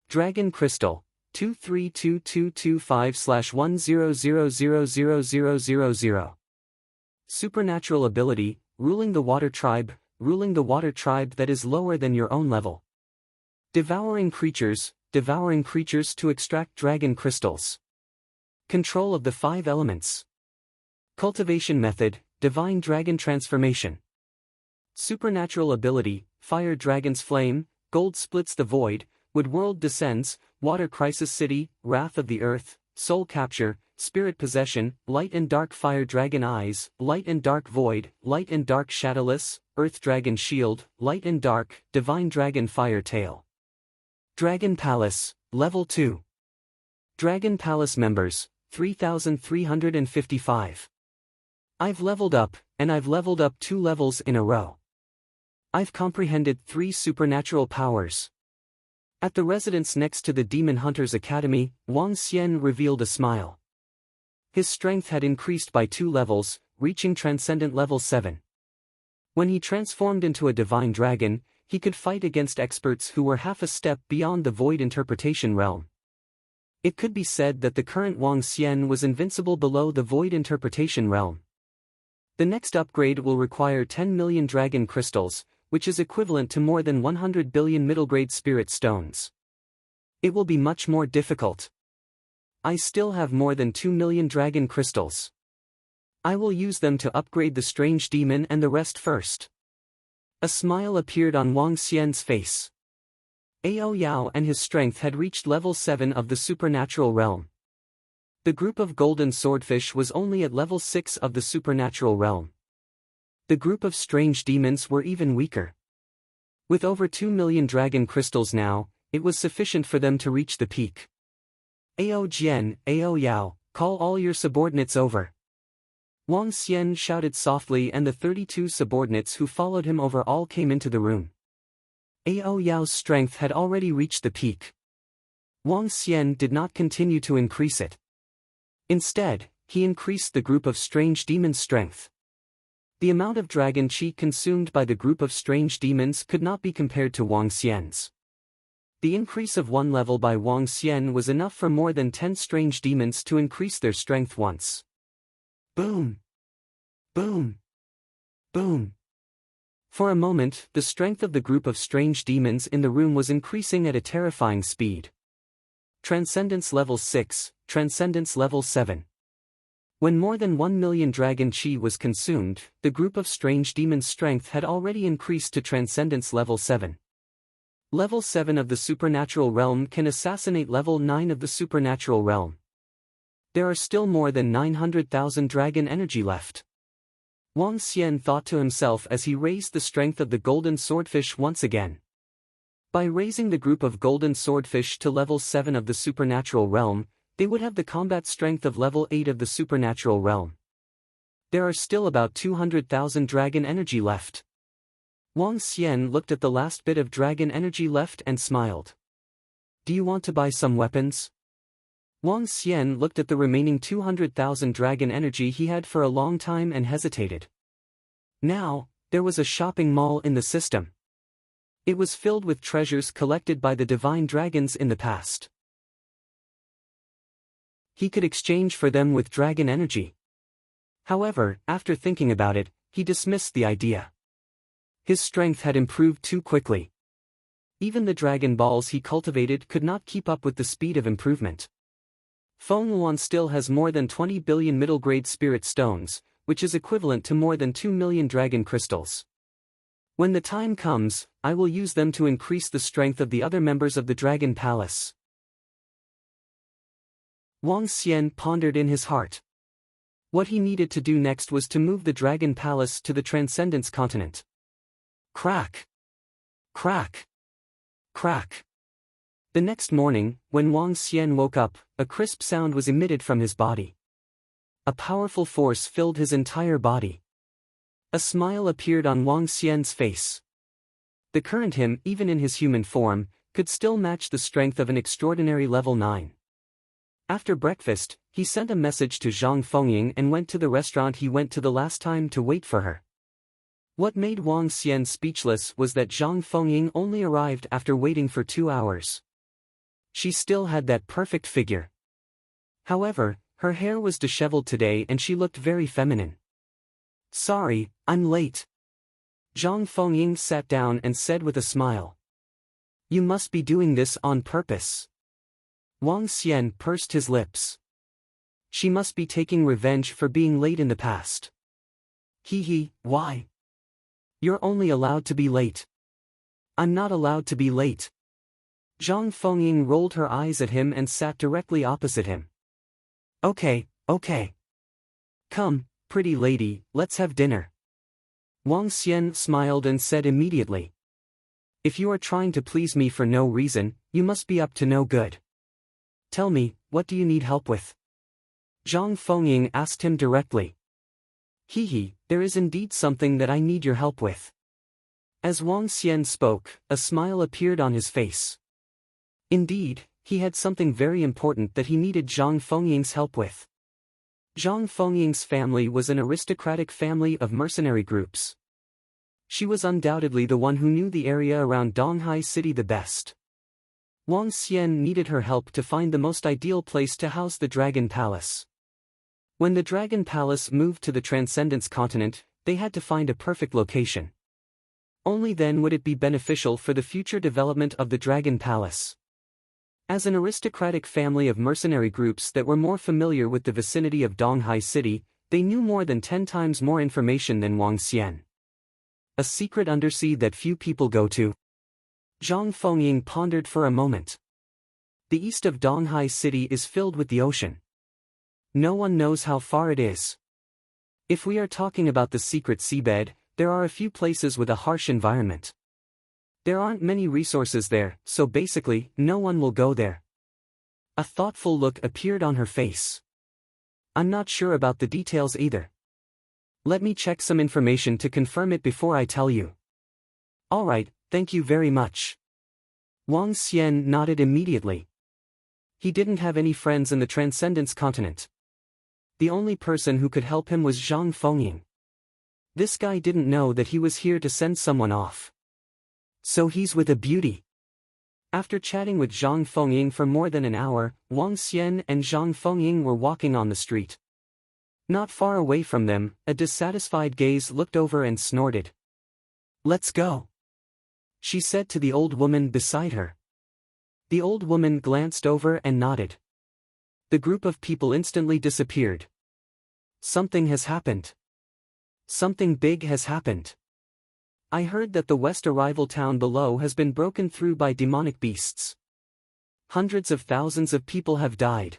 Dragon Crystal, 23225/100000000. Supernatural ability, Ruling the Water Tribe that is lower than your own level. Devouring creatures to extract dragon crystals. Control of the 5 elements. Cultivation method, Divine Dragon Transformation. Supernatural ability, Fire Dragon's Flame, Gold Splits the Void, Wood World Descends, Water Crisis City, Wrath of the Earth, Soul Capture, Spirit Possession, Light and Dark Fire Dragon Eyes, Light and Dark Void, Light and Dark Shadowless, Earth Dragon Shield, Light and Dark, Divine Dragon Fire Tail. Dragon Palace, Level 2. Dragon Palace members, 3,355. I've leveled up, and I've leveled up 2 levels in a row. I've comprehended 3 supernatural powers. At the residence next to the Demon Hunters Academy, Wang Xian revealed a smile. His strength had increased by 2 levels, reaching Transcendent Level 7. When he transformed into a Divine Dragon, he could fight against experts who were half a step beyond the Void Interpretation realm. It could be said that the current Wang Xian was invincible below the Void Interpretation realm. The next upgrade will require 10 million dragon crystals, which is equivalent to more than 100 billion middle-grade spirit stones. It will be much more difficult. I still have more than 2 million dragon crystals. I will use them to upgrade the strange demon and the rest first. A smile appeared on Wang Xian's face. Ao Yao and his strength had reached level 7 of the supernatural realm. The group of golden swordfish was only at level 6 of the supernatural realm. The group of strange demons were even weaker. With over 2 million dragon crystals now, it was sufficient for them to reach the peak. Ao Jian, Ao Yao, call all your subordinates over. Wang Xian shouted softly, and the 32 subordinates who followed him over all came into the room. Ao Yao's strength had already reached the peak. Wang Xian did not continue to increase it. Instead, he increased the group of strange demons' strength. The amount of dragon chi consumed by the group of strange demons could not be compared to Wang Xian's. The increase of one level by Wang Xian was enough for more than 10 strange demons to increase their strength once. Boom! Boom! Boom! For a moment, the strength of the group of strange demons in the room was increasing at a terrifying speed. Transcendence Level 6, Transcendence Level 7. When more than 1 million dragon chi was consumed, the group of strange demons' strength had already increased to Transcendence Level 7. Level 7 of the supernatural realm can assassinate Level 9 of the supernatural realm. There are still more than 900,000 dragon energy left. Wang Xian thought to himself as he raised the strength of the golden swordfish once again. By raising the group of golden swordfish to level 7 of the supernatural realm, they would have the combat strength of level 8 of the supernatural realm. There are still about 200,000 dragon energy left. Wang Xian looked at the last bit of dragon energy left and smiled. Do you want to buy some weapons? Wang Xian looked at the remaining 200,000 dragon energy he had for a long time and hesitated. Now, there was a shopping mall in the system. It was filled with treasures collected by the divine dragons in the past. He could exchange for them with dragon energy. However, after thinking about it, he dismissed the idea. His strength had improved too quickly. Even the dragon balls he cultivated could not keep up with the speed of improvement. Feng Yuan still has more than 20 billion middle-grade spirit stones, which is equivalent to more than 2 million dragon crystals. When the time comes, I will use them to increase the strength of the other members of the Dragon Palace. Wang Xian pondered in his heart. What he needed to do next was to move the Dragon Palace to the Transcendence continent. Crack! Crack! Crack! The next morning, when Wang Xian woke up, a crisp sound was emitted from his body. A powerful force filled his entire body. A smile appeared on Wang Xian's face. The current him, even in his human form, could still match the strength of an extraordinary level 9. After breakfast, he sent a message to Zhang Fengying and went to the restaurant he went to the last time to wait for her. What made Wang Xian speechless was that Zhang Fengying only arrived after waiting for 2 hours. She still had that perfect figure. However, her hair was disheveled today and she looked very feminine. Sorry, I'm late. Zhang Fengying sat down and said with a smile. You must be doing this on purpose. Wang Xian pursed his lips. She must be taking revenge for being late in the past. Why? You're only allowed to be late. I'm not allowed to be late. Zhang Fengying rolled her eyes at him and sat directly opposite him. Okay. Come, pretty lady, let's have dinner. Wang Xian smiled and said immediately. If you are trying to please me for no reason, you must be up to no good. Tell me, what do you need help with? Zhang Fengying asked him directly. There is indeed something that I need your help with. As Wang Xian spoke, a smile appeared on his face. Indeed, he had something very important that he needed Zhang Fengying's help with. Zhang Fengying's family was an aristocratic family of mercenary groups. She was undoubtedly the one who knew the area around Donghai City the best. Wang Xian needed her help to find the most ideal place to house the Dragon Palace. When the Dragon Palace moved to the Transcendence continent, they had to find a perfect location. Only then would it be beneficial for the future development of the Dragon Palace. As an aristocratic family of mercenary groups that were more familiar with the vicinity of Donghai City, they knew more than 10 times more information than Wang Xian. A secret undersea that few people go to. Zhang Fengying pondered for a moment. The east of Donghai City is filled with the ocean. No one knows how far it is. If we are talking about the secret seabed, there are a few places with a harsh environment. There aren't many resources there, so basically, no one will go there. A thoughtful look appeared on her face. I'm not sure about the details either. Let me check some information to confirm it before I tell you. Alright, thank you very much. Wang Xian nodded immediately. He didn't have any friends in the Transcendence continent. The only person who could help him was Zhang Fengying. This guy didn't know that he was here to send someone off. So he's with a beauty. After chatting with Zhang Fengying for more than an hour, Wang Xian and Zhang Fengying were walking on the street. Not far away from them, a dissatisfied gaze looked over and snorted. "Let's go," she said to the old woman beside her. The old woman glanced over and nodded. The group of people instantly disappeared. Something has happened. Something big has happened. I heard that the west arrival town below has been broken through by demonic beasts. Hundreds of thousands of people have died.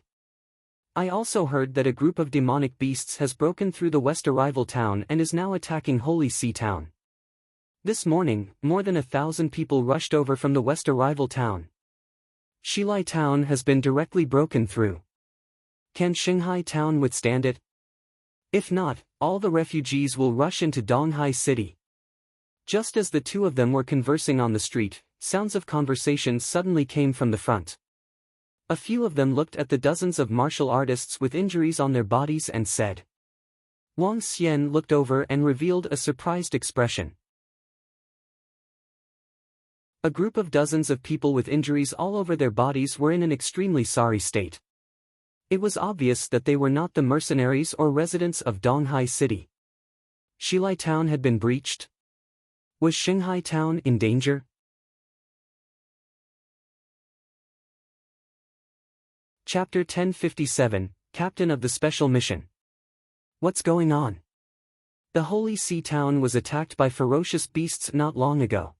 I also heard that a group of demonic beasts has broken through the west arrival town and is now attacking Holy Sea Town. This morning, more than 1,000 people rushed over from the west arrival town. Xilai Town has been directly broken through. Can Shanghai Town withstand it? If not, all the refugees will rush into Donghai City. Just as the two of them were conversing on the street, sounds of conversation suddenly came from the front. A few of them looked at the dozens of martial artists with injuries on their bodies and said. Wang Xian looked over and revealed a surprised expression. A group of dozens of people with injuries all over their bodies were in an extremely sorry state. It was obvious that they were not the mercenaries or residents of Donghai City. Xilai Town had been breached. Was Shanghai Town in danger? Chapter 1057, Captain of the Special Mission. What's going on? The Holy Sea Town was attacked by ferocious beasts not long ago.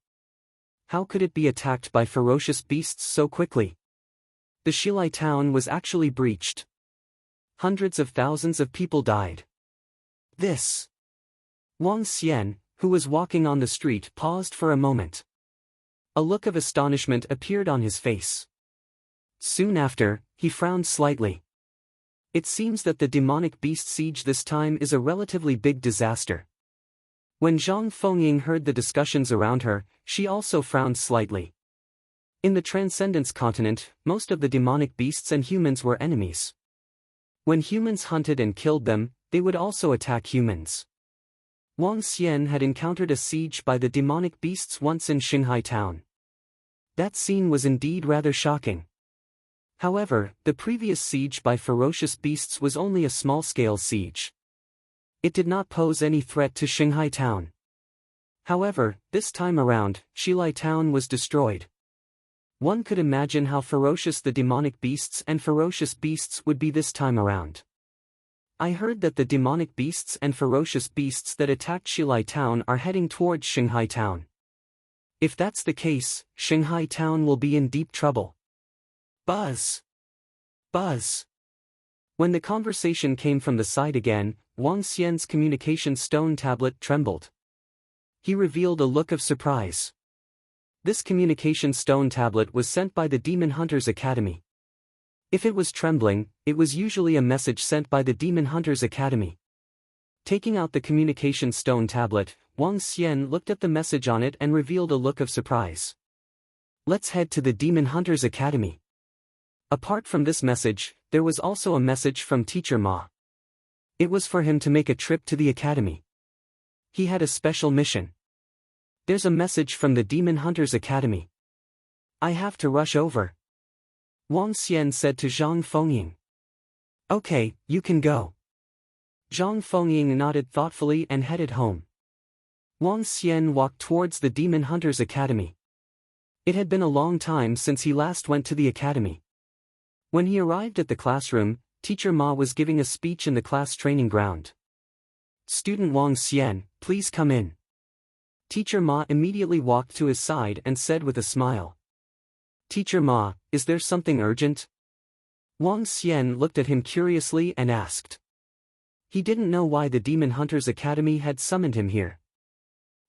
How could it be attacked by ferocious beasts so quickly? The Xilai Town was actually breached. Hundreds of thousands of people died. This. Wang Xian, who was walking on the street, paused for a moment. A look of astonishment appeared on his face. Soon after, he frowned slightly. It seems that the demonic beast siege this time is a relatively big disaster. When Zhang Fengying heard the discussions around her, she also frowned slightly. In the Transcendence continent, most of the demonic beasts and humans were enemies. When humans hunted and killed them, they would also attack humans. Wang Xian had encountered a siege by the demonic beasts once in Shanghai Town. That scene was indeed rather shocking. However, the previous siege by ferocious beasts was only a small-scale siege. It did not pose any threat to Shanghai Town. However, this time around, Xilai Town was destroyed. One could imagine how ferocious the demonic beasts and ferocious beasts would be this time around. I heard that the demonic beasts and ferocious beasts that attacked Xilai Town are heading towards Shanghai Town. If that's the case, Shanghai Town will be in deep trouble. Buzz! Buzz! When the conversation came from the side again, Wang Xian's communication stone tablet trembled. He revealed a look of surprise. This communication stone tablet was sent by the Demon Hunters Academy. If it was trembling, it was usually a message sent by the Demon Hunters Academy. Taking out the communication stone tablet, Wang Xian looked at the message on it and revealed a look of surprise. Let's head to the Demon Hunters Academy. Apart from this message, there was also a message from Teacher Ma. It was for him to make a trip to the academy. He had a special mission. There's a message from the Demon Hunters Academy. I have to rush over. Wang Xian said to Zhang Fengying. Okay, you can go. Zhang Fengying nodded thoughtfully and headed home. Wang Xian walked towards the Demon Hunters Academy. It had been a long time since he last went to the academy. When he arrived at the classroom, Teacher Ma was giving a speech in the class training ground. Student Wang Xian, please come in. Teacher Ma immediately walked to his side and said with a smile. Teacher Ma, is there something urgent? Wang Xian looked at him curiously and asked. He didn't know why the Demon Hunters Academy had summoned him here.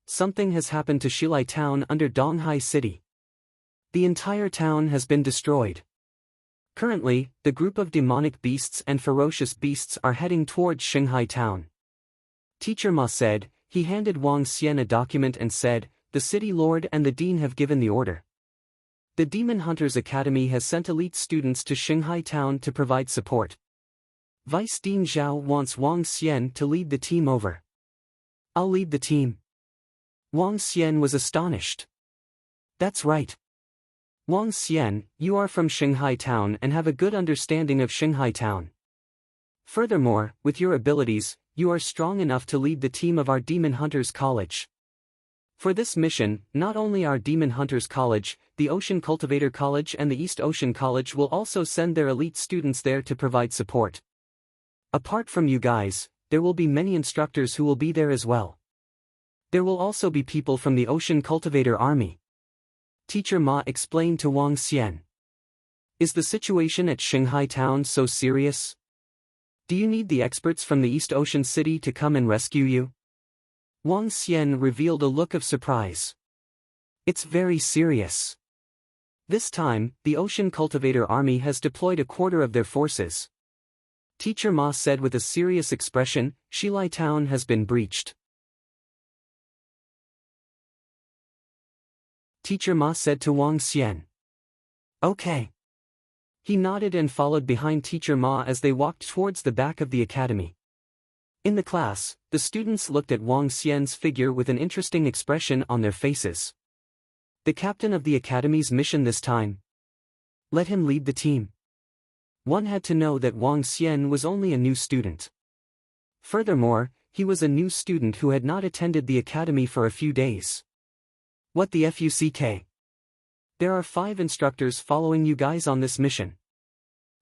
Something has happened to Xilai Town under Donghai City. The entire town has been destroyed. Currently, the group of demonic beasts and ferocious beasts are heading towards Shanghai Town. Teacher Ma said. He handed Wang Xian a document and said, the city lord and the dean have given the order. The Demon Hunters Academy has sent elite students to Shanghai Town to provide support. Vice Dean Zhao wants Wang Xian to lead the team over. I'll lead the team. Wang Xian was astonished. That's right. Wang Xian, you are from Shanghai Town and have a good understanding of Shanghai Town. Furthermore, with your abilities, you are strong enough to lead the team of our Demon Hunters College. For this mission, not only our Demon Hunters College, the Ocean Cultivator College and the East Ocean College will also send their elite students there to provide support. Apart from you guys, there will be many instructors who will be there as well. There will also be people from the Ocean Cultivator Army. Teacher Ma explained to Wang Xian. Is the situation at Shanghai Town so serious? Do you need the experts from the East Ocean City to come and rescue you? Wang Xian revealed a look of surprise. It's very serious. This time, the Ocean Cultivator Army has deployed a quarter of their forces. Teacher Ma said with a serious expression, Shilai Town has been breached. Teacher Ma said to Wang Xian. Okay. He nodded and followed behind Teacher Ma as they walked towards the back of the academy. In the class, the students looked at Wang Xian's figure with an interesting expression on their faces. The captain of the academy's mission this time. Let him lead the team. One had to know that Wang Xian was only a new student. Furthermore, he was a new student who had not attended the academy for a few days. What the fuck? There are 5 instructors following you guys on this mission.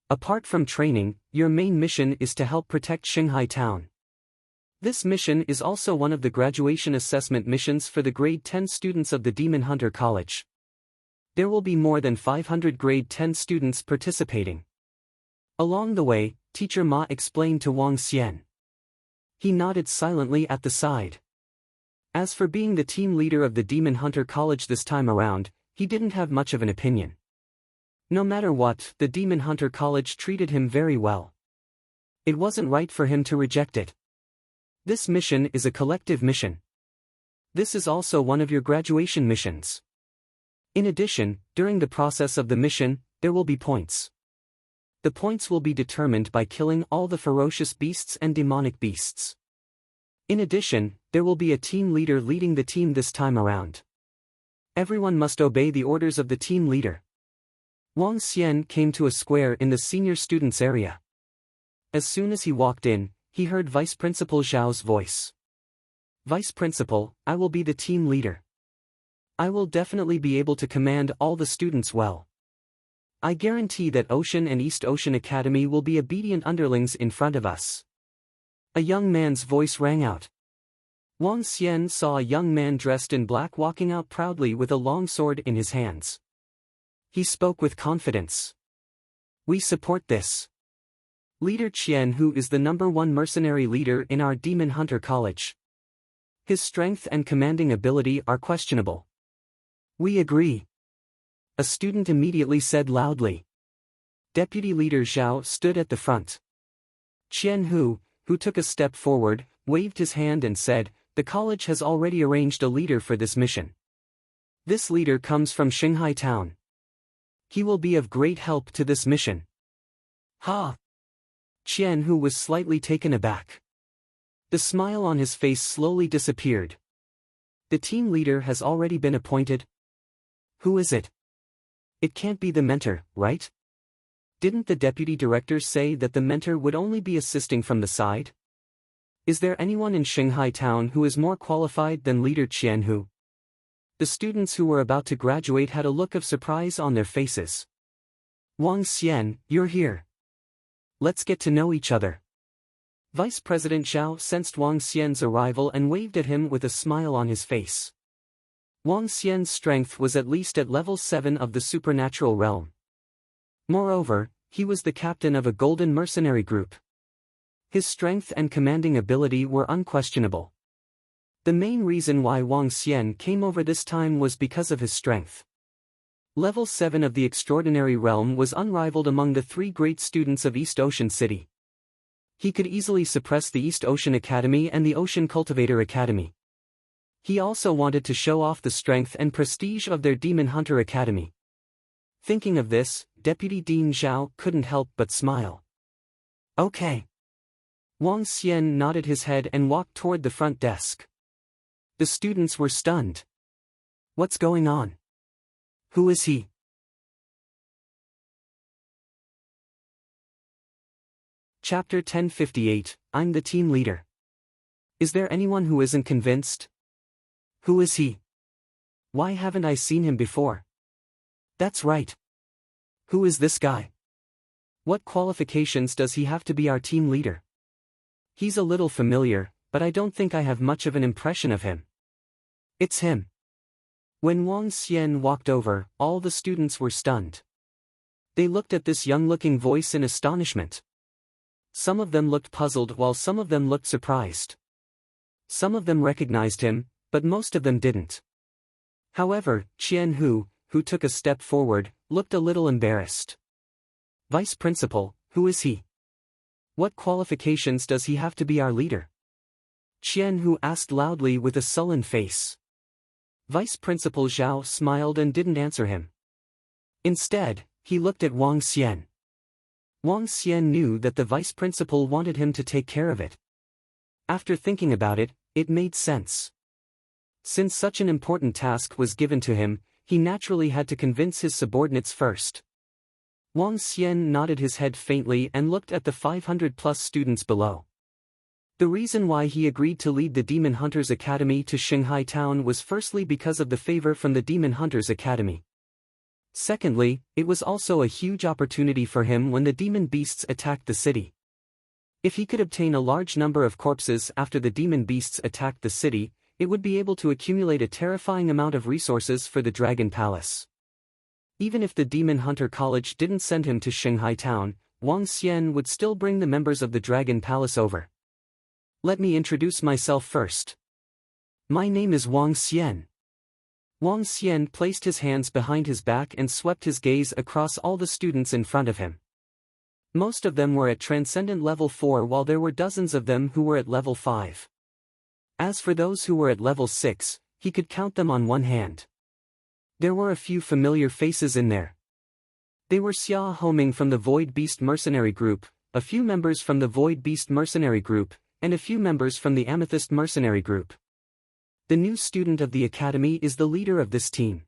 Apart from training, your main mission is to help protect Shanghai Town. This mission is also one of the graduation assessment missions for the grade 10 students of the Demon Hunter College. There will be more than 500 grade 10 students participating. Along the way, Teacher Ma explained to Wang Xian. He nodded silently at the side. As for being the team leader of the Demon Hunter College this time around, he didn't have much of an opinion. No matter what, the Demon Hunter College treated him very well. It wasn't right for him to reject it. This mission is a collective mission. This is also one of your graduation missions. In addition, during the process of the mission, there will be points. The points will be determined by killing all the ferocious beasts and demonic beasts. In addition, there will be a team leader leading the team this time around. Everyone must obey the orders of the team leader. Wang Xian came to a square in the senior students area. As soon as he walked in, he heard Vice Principal Zhao's voice. Vice Principal, I will be the team leader. I will definitely be able to command all the students well. I guarantee that Ocean and East Ocean Academy will be obedient underlings in front of us. A young man's voice rang out. Wang Xian saw a young man dressed in black walking out proudly with a long sword in his hands. He spoke with confidence. We support this. Leader Qian, who is the #1 mercenary leader in our Demon Hunter College. His strength and commanding ability are questionable. We agree. A student immediately said loudly. Deputy Leader Zhao stood at the front. Qian who took a step forward, waved his hand and said, the college has already arranged a leader for this mission. This leader comes from Shanghai Town. He will be of great help to this mission. Ha! Qian Hu was slightly taken aback. The smile on his face slowly disappeared. The team leader has already been appointed. Who is it? It can't be the mentor, right? Didn't the deputy director say that the mentor would only be assisting from the side? Is there anyone in Shanghai Town who is more qualified than leader Qian Hu? The students who were about to graduate had a look of surprise on their faces. Wang Xian, you're here. Let's get to know each other. Vice President Zhao sensed Wang Xian's arrival and waved at him with a smile on his face. Wang Xian's strength was at least at level 7 of the supernatural realm. Moreover, he was the captain of a golden mercenary group. His strength and commanding ability were unquestionable. The main reason why Wang Xian came over this time was because of his strength. Level 7 of the extraordinary realm was unrivaled among the 3 great students of East Ocean City. He could easily suppress the East Ocean Academy and the Ocean Cultivator Academy. He also wanted to show off the strength and prestige of their Demon Hunter Academy. Thinking of this, Deputy Dean Zhao couldn't help but smile. Okay. Wang Xian nodded his head and walked toward the front desk. The students were stunned. What's going on? Who is he? Chapter 1058, I'm the team leader. Is there anyone who isn't convinced? Who is he? Why haven't I seen him before? That's right. Who is this guy? What qualifications does he have to be our team leader? He's a little familiar, but I don't think I have much of an impression of him. It's him. When Wang Xian walked over, all the students were stunned. They looked at this young-looking voice in astonishment. Some of them looked puzzled while some of them looked surprised. Some of them recognized him, but most of them didn't. However, Qian Hu, who took a step forward, looked a little embarrassed. Vice Principal, who is he? What qualifications does he have to be our leader? Qian Hu asked loudly with a sullen face. Vice Principal Zhao smiled and didn't answer him. Instead, he looked at Wang Xian. Wang Xian knew that the vice principal wanted him to take care of it. After thinking about it, it made sense. Since such an important task was given to him, he naturally had to convince his subordinates first. Wang Xian nodded his head faintly and looked at the 500-plus students below. The reason why he agreed to lead the Demon Hunters Academy to Shanghai Town was firstly because of the favor from the Demon Hunters Academy. Secondly, it was also a huge opportunity for him when the demon beasts attacked the city. If he could obtain a large number of corpses after the demon beasts attacked the city, it would be able to accumulate a terrifying amount of resources for the Dragon Palace. Even if the Demon Hunter College didn't send him to Shanghai Town, Wang Xian would still bring the members of the Dragon Palace over. Let me introduce myself first. My name is Wang Xian. Wang Xian placed his hands behind his back and swept his gaze across all the students in front of him. Most of them were at Transcendent Level 4 while there were dozens of them who were at Level 5. As for those who were at Level 6, he could count them on one hand. There were a few familiar faces in there. They were Xia Homing from the Void Beast Mercenary Group, a few members from the Void Beast Mercenary Group, and a few members from the Amethyst Mercenary Group. The new student of the academy is the leader of this team.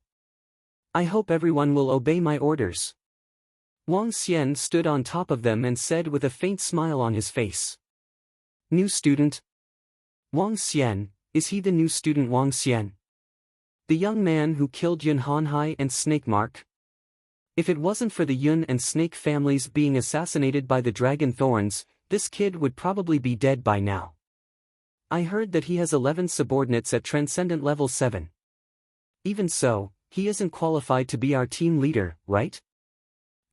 I hope everyone will obey my orders. Wang Xian stood on top of them and said with a faint smile on his face. New student? Wang Xian, is he the new student Wang Xian? The young man who killed Yun Hanhai and Snake Mark? If it wasn't for the Yun and Snake families being assassinated by the Dragon Thorns, this kid would probably be dead by now. I heard that he has 11 subordinates at Transcendent Level 7. Even so, he isn't qualified to be our team leader, right?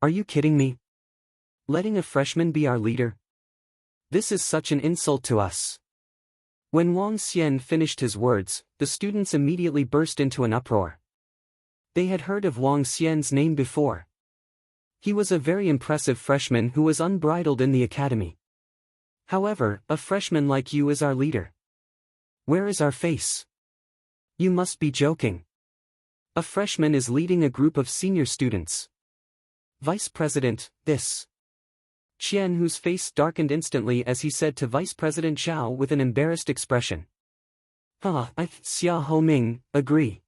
Are you kidding me? Letting a freshman be our leader? This is such an insult to us. When Wang Xian finished his words, the students immediately burst into an uproar. They had heard of Wang Xian's name before. He was a very impressive freshman who was unbridled in the academy. However, a freshman like you is our leader. Where is our face? You must be joking. A freshman is leading a group of senior students. Vice President, this. Qian Hu's face darkened instantly as he said to Vice President Zhao with an embarrassed expression. Xia Homing, agree.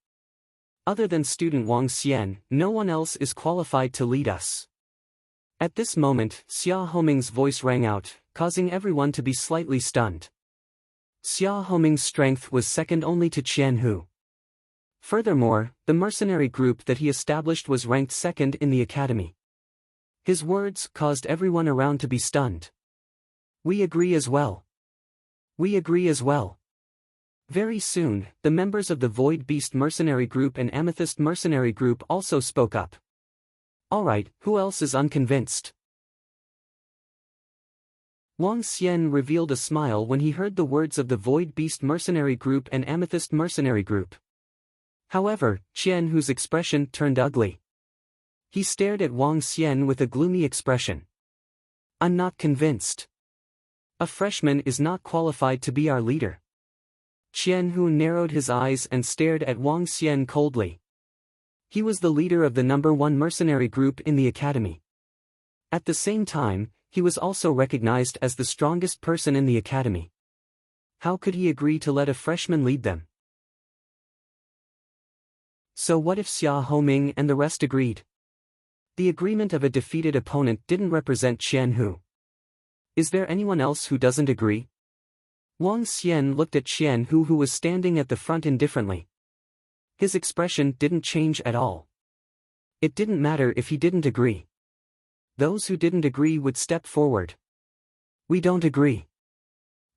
Other than student Wang Xian, no one else is qualified to lead us. At this moment, Xia Homing's voice rang out, causing everyone to be slightly stunned. Xia Homing's strength was second only to Qian Hu. Furthermore, the mercenary group that he established was ranked second in the academy. His words caused everyone around to be stunned. We agree as well. We agree as well. Very soon, the members of the Void Beast Mercenary Group and Amethyst Mercenary Group also spoke up. Alright, who else is unconvinced? Wang Xian revealed a smile when he heard the words of the Void Beast Mercenary Group and Amethyst Mercenary Group. However, Qian Hu's expression turned ugly. He stared at Wang Xian with a gloomy expression. I'm not convinced. A freshman is not qualified to be our leader. Qian Hu narrowed his eyes and stared at Wang Xian coldly. He was the leader of the number 1 mercenary group in the academy. At the same time, he was also recognized as the strongest person in the academy. How could he agree to let a freshman lead them? So what if Xia Homing and the rest agreed? The agreement of a defeated opponent didn't represent Qianhu. Is there anyone else who doesn't agree? Wang Xian looked at Qianhu, who was standing at the front indifferently. His expression didn't change at all. It didn't matter if he didn't agree. Those who didn't agree would step forward. We don't agree.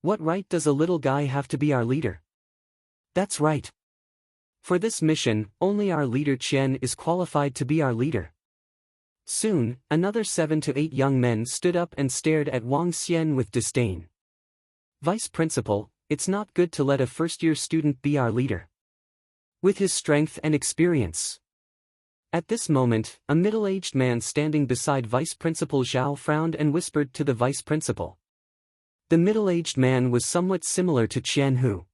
What right does a little guy have to be our leader? That's right. For this mission, only our leader Qian is qualified to be our leader. Soon, another 7 to 8 young men stood up and stared at Wang Xian with disdain. Vice Principal, it's not good to let a first-year student be our leader. With his strength and experience. At this moment, a middle-aged man standing beside Vice Principal Zhao frowned and whispered to the Vice Principal. The middle-aged man was somewhat similar to Qianhu.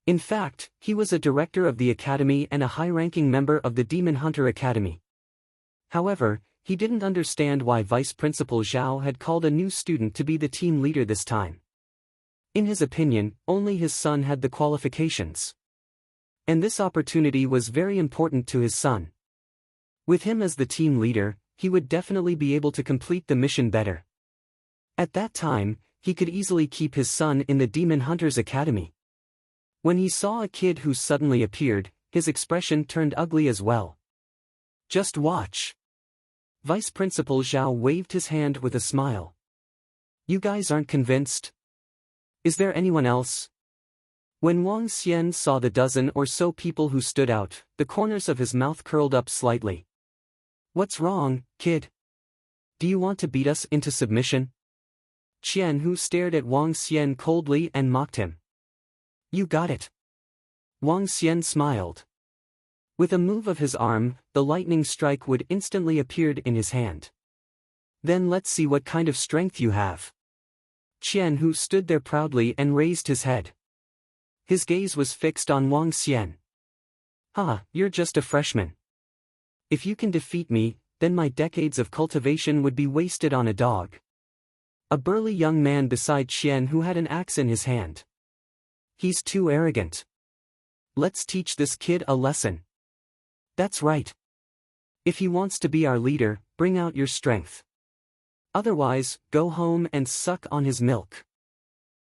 In fact, he was a director of the academy and a high-ranking member of the Demon Hunter Academy. However, he didn't understand why Vice Principal Zhao had called a new student to be the team leader this time. In his opinion, only his son had the qualifications. And this opportunity was very important to his son. With him as the team leader, he would definitely be able to complete the mission better. At that time, he could easily keep his son in the Demon Hunters Academy. When he saw a kid who suddenly appeared, his expression turned ugly as well. Just watch. Vice Principal Zhao waved his hand with a smile. You guys aren't convinced? Is there anyone else? When Wang Xian saw the dozen or so people who stood out, the corners of his mouth curled up slightly. What's wrong, kid? Do you want to beat us into submission? Qianhu stared at Wang Xian coldly and mocked him. You got it. Wang Xian smiled. With a move of his arm, the lightning strike would instantly appeared in his hand. Then let's see what kind of strength you have. Qianhu stood there proudly and raised his head. His gaze was fixed on Wang Xian. You're just a freshman. If you can defeat me, then my decades of cultivation would be wasted on a dog. A burly young man beside Qianhu had an axe in his hand. He's too arrogant. Let's teach this kid a lesson. That's right. If he wants to be our leader, bring out your strength. Otherwise, go home and suck on his milk.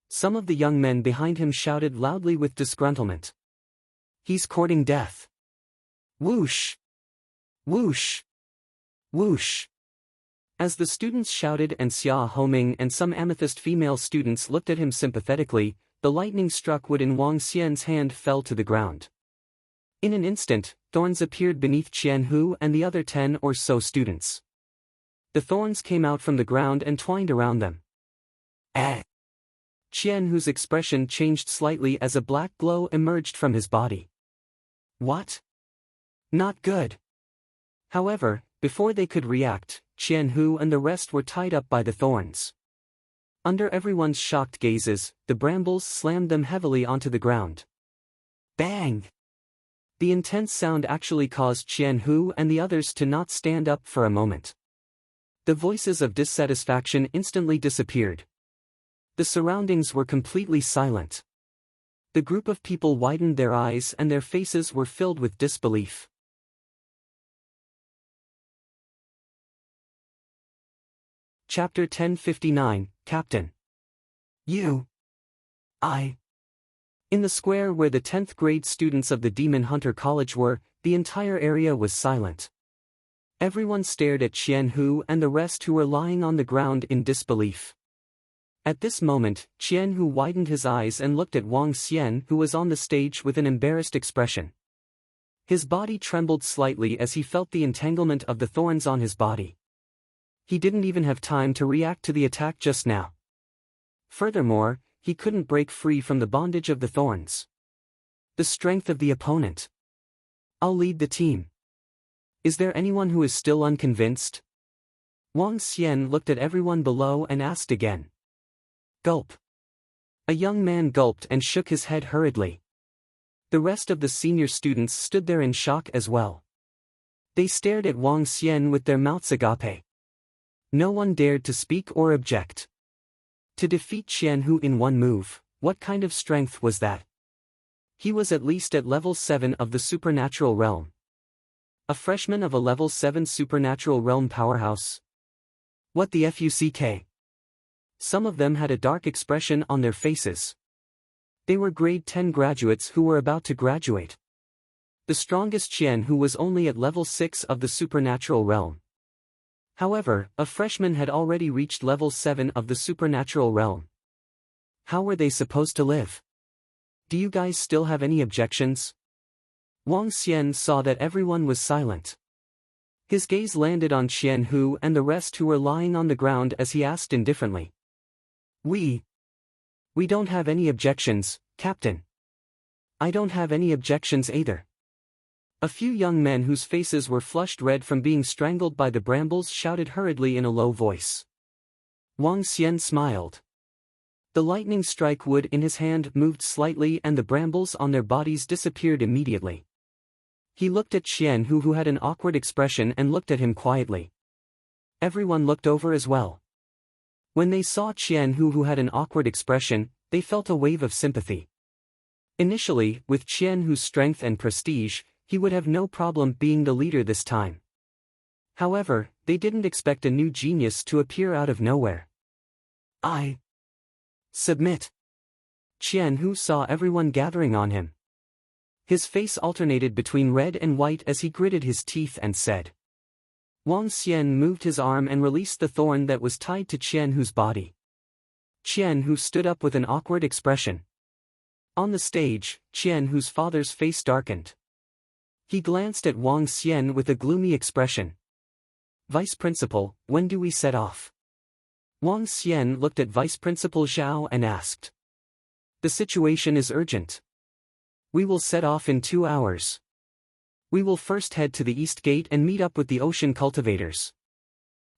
Some of the young men behind him shouted loudly with disgruntlement. He's courting death. Whoosh! Whoosh! Whoosh! As the students shouted and Xia Homing and some amethyst female students looked at him sympathetically, the lightning struck wood in Wang Xian's hand fell to the ground. In an instant, thorns appeared beneath Qianhu and the other 10 or so students. The thorns came out from the ground and twined around them. Qianhu's expression changed slightly as a black glow emerged from his body. What? Not good. However, before they could react, Qianhu and the rest were tied up by the thorns. Under everyone's shocked gazes, the brambles slammed them heavily onto the ground. Bang! The intense sound actually caused Qianhu and the others to not stand up for a moment. The voices of dissatisfaction instantly disappeared. The surroundings were completely silent. The group of people widened their eyes and their faces were filled with disbelief. Chapter 1059, Captain. In the square where the 10th grade students of the Demon Hunter College were, the entire area was silent. Everyone stared at Qianhu and the rest who were lying on the ground in disbelief. At this moment, Qianhu widened his eyes and looked at Wang Xian, who was on the stage with an embarrassed expression. His body trembled slightly as he felt the entanglement of the thorns on his body. He didn't even have time to react to the attack just now. Furthermore, he couldn't break free from the bondage of the thorns. The strength of the opponent. I'll lead the team. Is there anyone who is still unconvinced? Wang Xian looked at everyone below and asked again. Gulp. A young man gulped and shook his head hurriedly. The rest of the senior students stood there in shock as well. They stared at Wang Xian with their mouths agape. No one dared to speak or object. To defeat Qianhu in one move, what kind of strength was that? He was at least at level 7 of the supernatural realm. A freshman of a level 7 supernatural realm powerhouse? What the fuck? Some of them had a dark expression on their faces. They were grade 10 graduates who were about to graduate. The strongest Qian who was only at level 6 of the supernatural realm. However, a freshman had already reached level 7 of the supernatural realm. How were they supposed to live? Do you guys still have any objections? Wang Xian saw that everyone was silent. His gaze landed on Qian Hu and the rest who were lying on the ground as he asked indifferently. We don't have any objections, Captain. I don't have any objections either. A few young men whose faces were flushed red from being strangled by the brambles shouted hurriedly in a low voice. Wang Xian smiled. The lightning strike wood in his hand moved slightly and the brambles on their bodies disappeared immediately. He looked at Qian Hu who had an awkward expression and looked at him quietly. Everyone looked over as well. When they saw Qian Hu who had an awkward expression, they felt a wave of sympathy. Initially, with Qian Hu's strength and prestige, he would have no problem being the leader this time. However, they didn't expect a new genius to appear out of nowhere. I submit. Qian Hu saw everyone gathering on him. His face alternated between red and white as he gritted his teeth and said. Wang Xian moved his arm and released the thorn that was tied to Qian Hu's body. Qian Hu stood up with an awkward expression. On the stage, Qian Hu's father's face darkened. He glanced at Wang Xian with a gloomy expression. Vice Principal, when do we set off? Wang Xian looked at Vice Principal Zhao and asked. The situation is urgent. We will set off in 2 hours. We will first head to the East Gate and meet up with the ocean cultivators.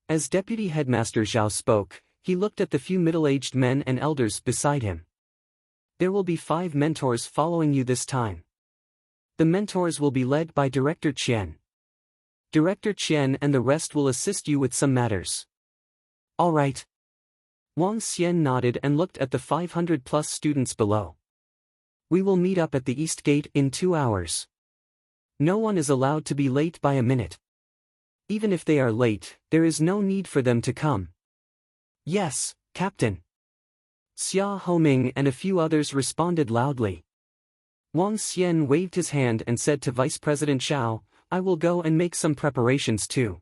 As Deputy Headmaster Zhao spoke, he looked at the few middle-aged men and elders beside him. There will be 5 mentors following you this time. The mentors will be led by Director Qian. Director Qian and the rest will assist you with some matters. All right. Wang Xian nodded and looked at the 500+ students below. We will meet up at the East Gate in 2 hours. No one is allowed to be late by a minute. Even if they are late, there is no need for them to come. Yes, Captain. Xia Homing and a few others responded loudly. Wang Xian waved his hand and said to Vice President Zhao, I will go and make some preparations too.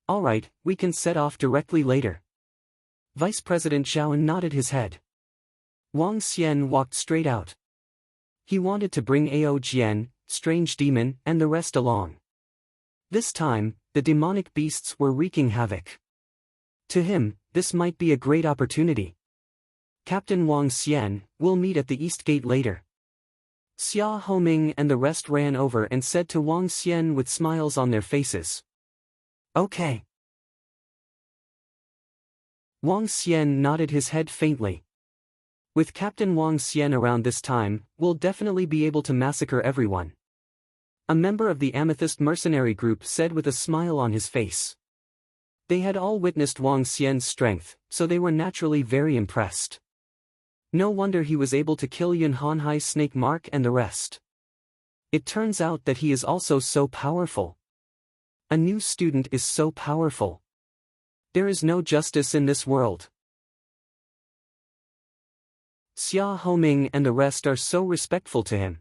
All right, we can set off directly later. Vice President Zhao nodded his head. Wang Xian walked straight out. He wanted to bring Ao Jian, Strange Demon, and the rest along. This time, the demonic beasts were wreaking havoc. To him, this might be a great opportunity. Captain Wang Xian, we'll meet at the East Gate later. Xia Homing and the rest ran over and said to Wang Xian with smiles on their faces. Okay. Wang Xian nodded his head faintly. With Captain Wang Xian around this time, we'll definitely be able to massacre everyone. A member of the Amethyst mercenary group said with a smile on his face. They had all witnessed Wang Xian's strength, so they were naturally very impressed. No wonder he was able to kill Yun Hanhai, Snake Mark and the rest. It turns out that he is also so powerful. A new student is so powerful. There is no justice in this world. Xia Homing and the rest are so respectful to him.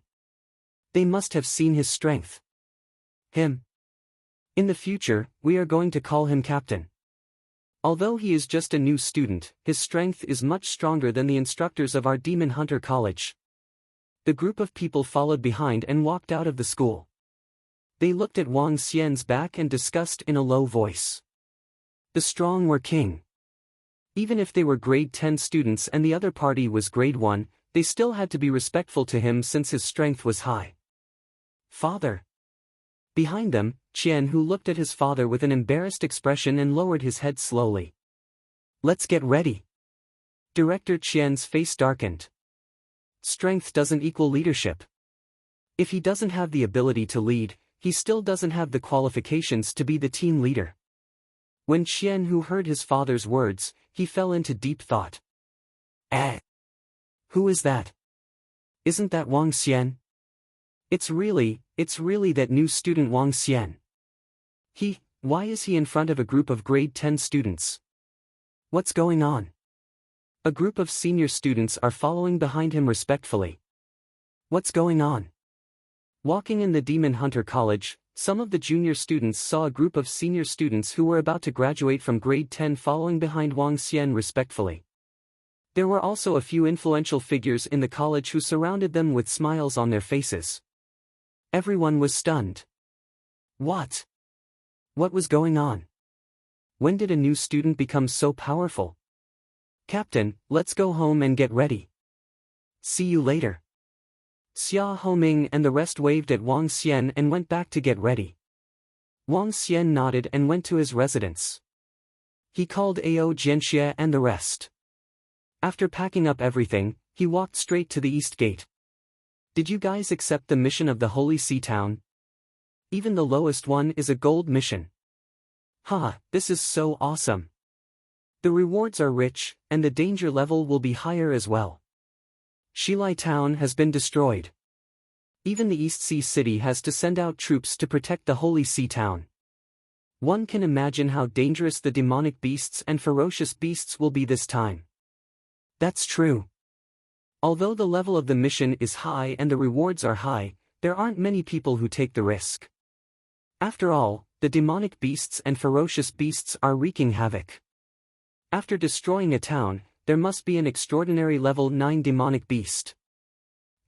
They must have seen his strength. Him. In the future, we are going to call him Captain. Although he is just a new student, his strength is much stronger than the instructors of our Demon Hunter College. The group of people followed behind and walked out of the school. They looked at Wang Xian's back and discussed in a low voice. The strong were king. Even if they were grade 10 students and the other party was grade 1, they still had to be respectful to him since his strength was high. Father. Behind them, Qian Hu looked at his father with an embarrassed expression and lowered his head slowly. Let's get ready. Director Qian's face darkened. Strength doesn't equal leadership. If he doesn't have the ability to lead, he still doesn't have the qualifications to be the team leader. When Qian Hu heard his father's words, he fell into deep thought. Who is that? Isn't that Wang Xian? It's really that new student Wang Xian. Why is he in front of a group of grade 10 students? What's going on? A group of senior students are following behind him respectfully. What's going on? Walking in the Demon Hunter College, some of the junior students saw a group of senior students who were about to graduate from grade 10 following behind Wang Xian respectfully. There were also a few influential figures in the college who surrounded them with smiles on their faces. Everyone was stunned. What? What was going on? When did a new student become so powerful? Captain, let's go home and get ready. See you later. Xia Homing and the rest waved at Wang Xian and went back to get ready. Wang Xian nodded and went to his residence. He called Ao Jianxia and the rest. After packing up everything, he walked straight to the East Gate. Did you guys accept the mission of the Holy Sea Town? Even the lowest one is a gold mission. This is so awesome. The rewards are rich, and the danger level will be higher as well. Shilai Town has been destroyed. Even the East Sea City has to send out troops to protect the Holy Sea Town. One can imagine how dangerous the demonic beasts and ferocious beasts will be this time. That's true. Although the level of the mission is high and the rewards are high, there aren't many people who take the risk. After all, the demonic beasts and ferocious beasts are wreaking havoc. After destroying a town, there must be an extraordinary level 9 demonic beast.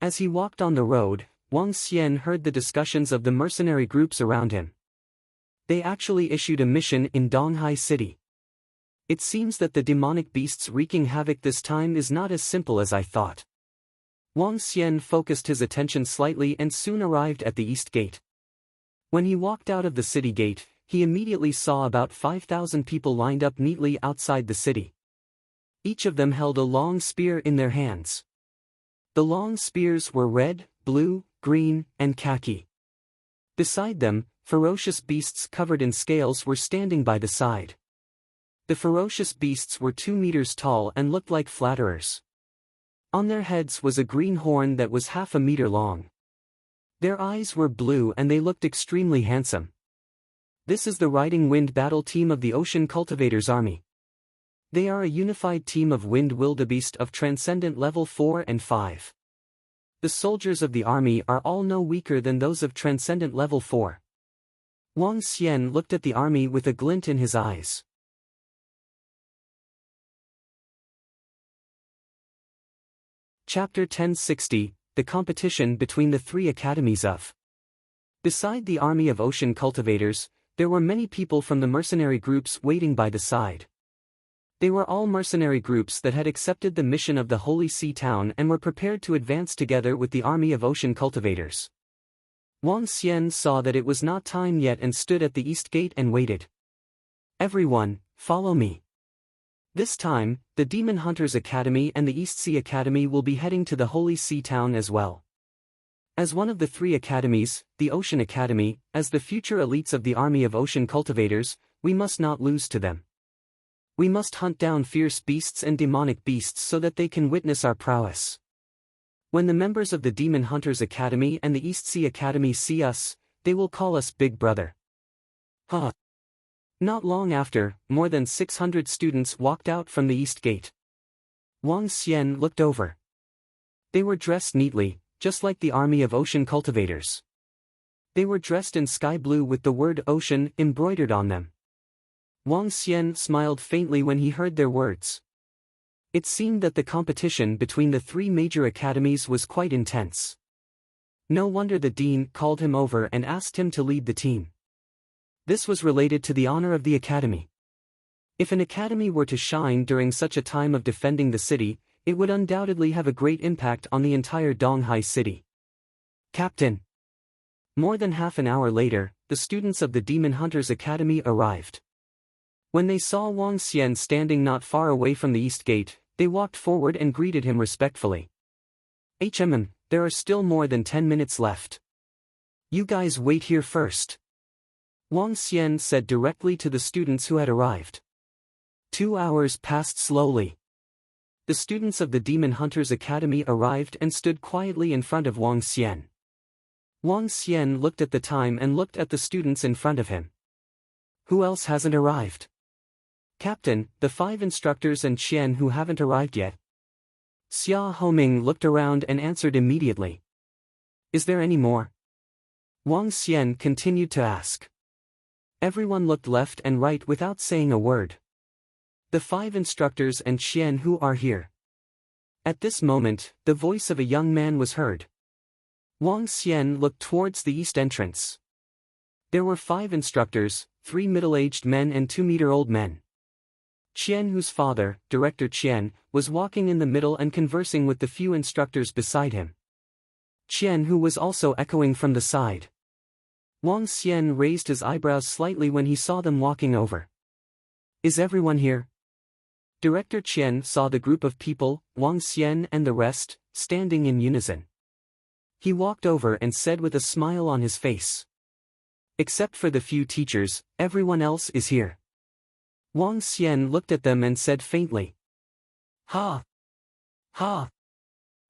As he walked on the road, Wang Xian heard the discussions of the mercenary groups around him. They actually issued a mission in Donghai City. It seems that the demonic beasts wreaking havoc this time is not as simple as I thought. Wang Xian focused his attention slightly and soon arrived at the East Gate. When he walked out of the city gate, he immediately saw about 5,000 people lined up neatly outside the city. Each of them held a long spear in their hands. The long spears were red, blue, green, and khaki. Beside them, ferocious beasts covered in scales were standing by the side. The ferocious beasts were 2 meters tall and looked like flatterers. On their heads was a green horn that was half a meter long. Their eyes were blue and they looked extremely handsome. This is the Riding Wind battle team of the Ocean Cultivators Army. They are a unified team of Wind Wildebeest of Transcendent Level 4 and 5. The soldiers of the army are all no weaker than those of Transcendent Level 4. Wang Xian looked at the army with a glint in his eyes. Chapter 1060, The Competition Between the Three Academies of. Beside the army of ocean cultivators, there were many people from the mercenary groups waiting by the side. They were all mercenary groups that had accepted the mission of the Holy Sea Town and were prepared to advance together with the army of ocean cultivators. Wang Xian saw that it was not time yet and stood at the East Gate and waited. Everyone, follow me. This time, the Demon Hunters Academy and the East Sea Academy will be heading to the Holy Sea Town as well. As one of the 3 academies, the Ocean Academy, as the future elites of the army of ocean cultivators, we must not lose to them. We must hunt down fierce beasts and demonic beasts so that they can witness our prowess. When the members of the Demon Hunters Academy and the East Sea Academy see us, they will call us Big Brother. Not long after, more than 600 students walked out from the East Gate. Wang Xian looked over. They were dressed neatly, just like the army of ocean cultivators. They were dressed in sky blue with the word ocean embroidered on them. Wang Xian smiled faintly when he heard their words. It seemed that the competition between the 3 major academies was quite intense. No wonder the dean called him over and asked him to lead the team. This was related to the honor of the academy. If an academy were to shine during such a time of defending the city, it would undoubtedly have a great impact on the entire Donghai city. Captain. More than half an hour later, the students of the Demon Hunters Academy arrived. When they saw Wang Xian standing not far away from the East Gate, they walked forward and greeted him respectfully. There are still more than 10 minutes left. You guys wait here first. Wang Xian said directly to the students who had arrived. 2 hours passed slowly. The students of the Demon Hunters Academy arrived and stood quietly in front of Wang Xian. Wang Xian looked at the time and looked at the students in front of him. Who else hasn't arrived? Captain, the 5 instructors and Qian who haven't arrived yet. Xia Homing looked around and answered immediately. Is there any more? Wang Xian continued to ask. Everyone looked left and right without saying a word. The 5 instructors and Qian who are here. At this moment, the voice of a young man was heard. Wang Xian looked towards the east entrance. There were 5 instructors, 3 middle-aged men and 2-meter-old men. Qian, whose father, Director Qian, was walking in the middle and conversing with the few instructors beside him. Qian, who was also echoing from the side. Wang Xian raised his eyebrows slightly when he saw them walking over. Is everyone here? Director Qian saw the group of people, Wang Xian and the rest, standing in unison. He walked over and said with a smile on his face. Except for the few teachers, everyone else is here. Wang Xian looked at them and said faintly. Ha! Ha!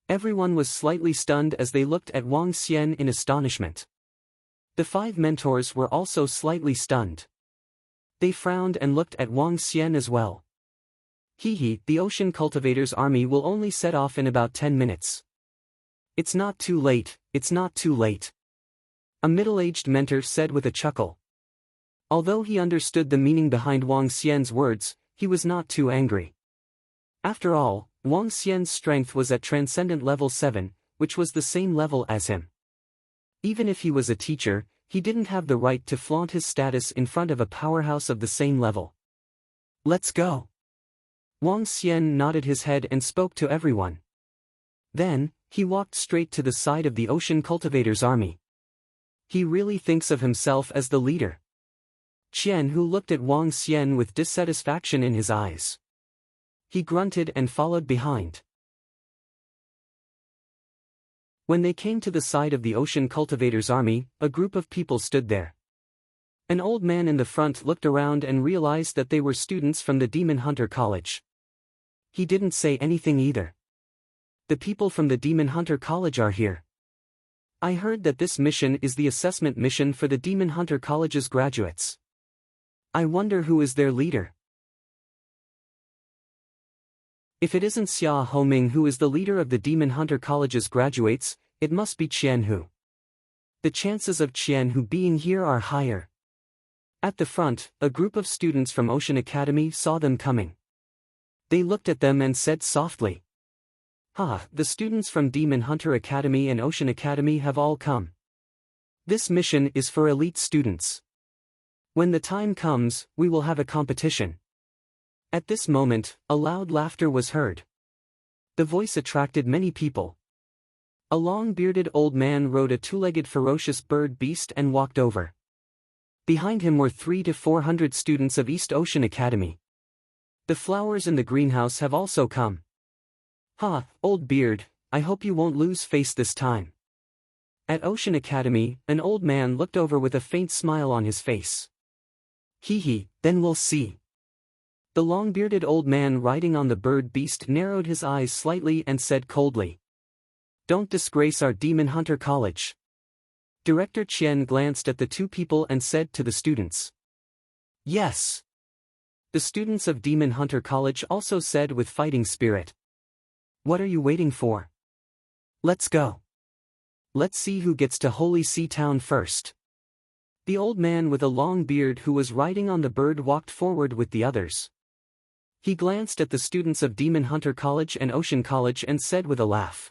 Everyone was slightly stunned as they looked at Wang Xian in astonishment. The 5 mentors were also slightly stunned. They frowned and looked at Wang Xian as well. Hee, the Ocean Cultivators army will only set off in about 10 minutes. It's not too late, it's not too late. A middle-aged mentor said with a chuckle. Although he understood the meaning behind Wang Xian's words, he was not too angry. After all, Wang Xian's strength was at Transcendent Level 7, which was the same level as him. Even if he was a teacher, he didn't have the right to flaunt his status in front of a powerhouse of the same level. Let's go. Wang Xian nodded his head and spoke to everyone. Then, he walked straight to the side of the Ocean Cultivators army. He really thinks of himself as the leader. Qian, who looked at Wang Xian with dissatisfaction in his eyes. He grunted and followed behind. When they came to the side of the Ocean Cultivators army, a group of people stood there. An old man in the front looked around and realized that they were students from the Demon Hunter College. He didn't say anything either. The people from the Demon Hunter College are here. I heard that this mission is the assessment mission for the Demon Hunter College's graduates. I wonder who is their leader. If it isn't Xia Homing who is the leader of the Demon Hunter College's graduates, it must be Qian Hu. The chances of Qian Hu being here are higher. At the front, a group of students from Ocean Academy saw them coming. They looked at them and said softly. The students from Demon Hunter Academy and Ocean Academy have all come. This mission is for elite students. When the time comes, we will have a competition. At this moment, a loud laughter was heard. The voice attracted many people. A long-bearded old man rode a 2-legged ferocious bird beast and walked over. Behind him were 300 to 400 students of East Ocean Academy. The flowers in the greenhouse have also come. Old beard, I hope you won't lose face this time. At Ocean Academy, an old man looked over with a faint smile on his face. Then we'll see. The long-bearded old man riding on the bird beast narrowed his eyes slightly and said coldly. Don't disgrace our Demon Hunter College. Director Qian glanced at the 2 people and said to the students. Yes. The students of Demon Hunter College also said with fighting spirit. What are you waiting for? Let's go. Let's see who gets to Holy Sea Town first. The old man with a long beard who was riding on the bird walked forward with the others. He glanced at the students of Demon Hunter College and Ocean College and said with a laugh.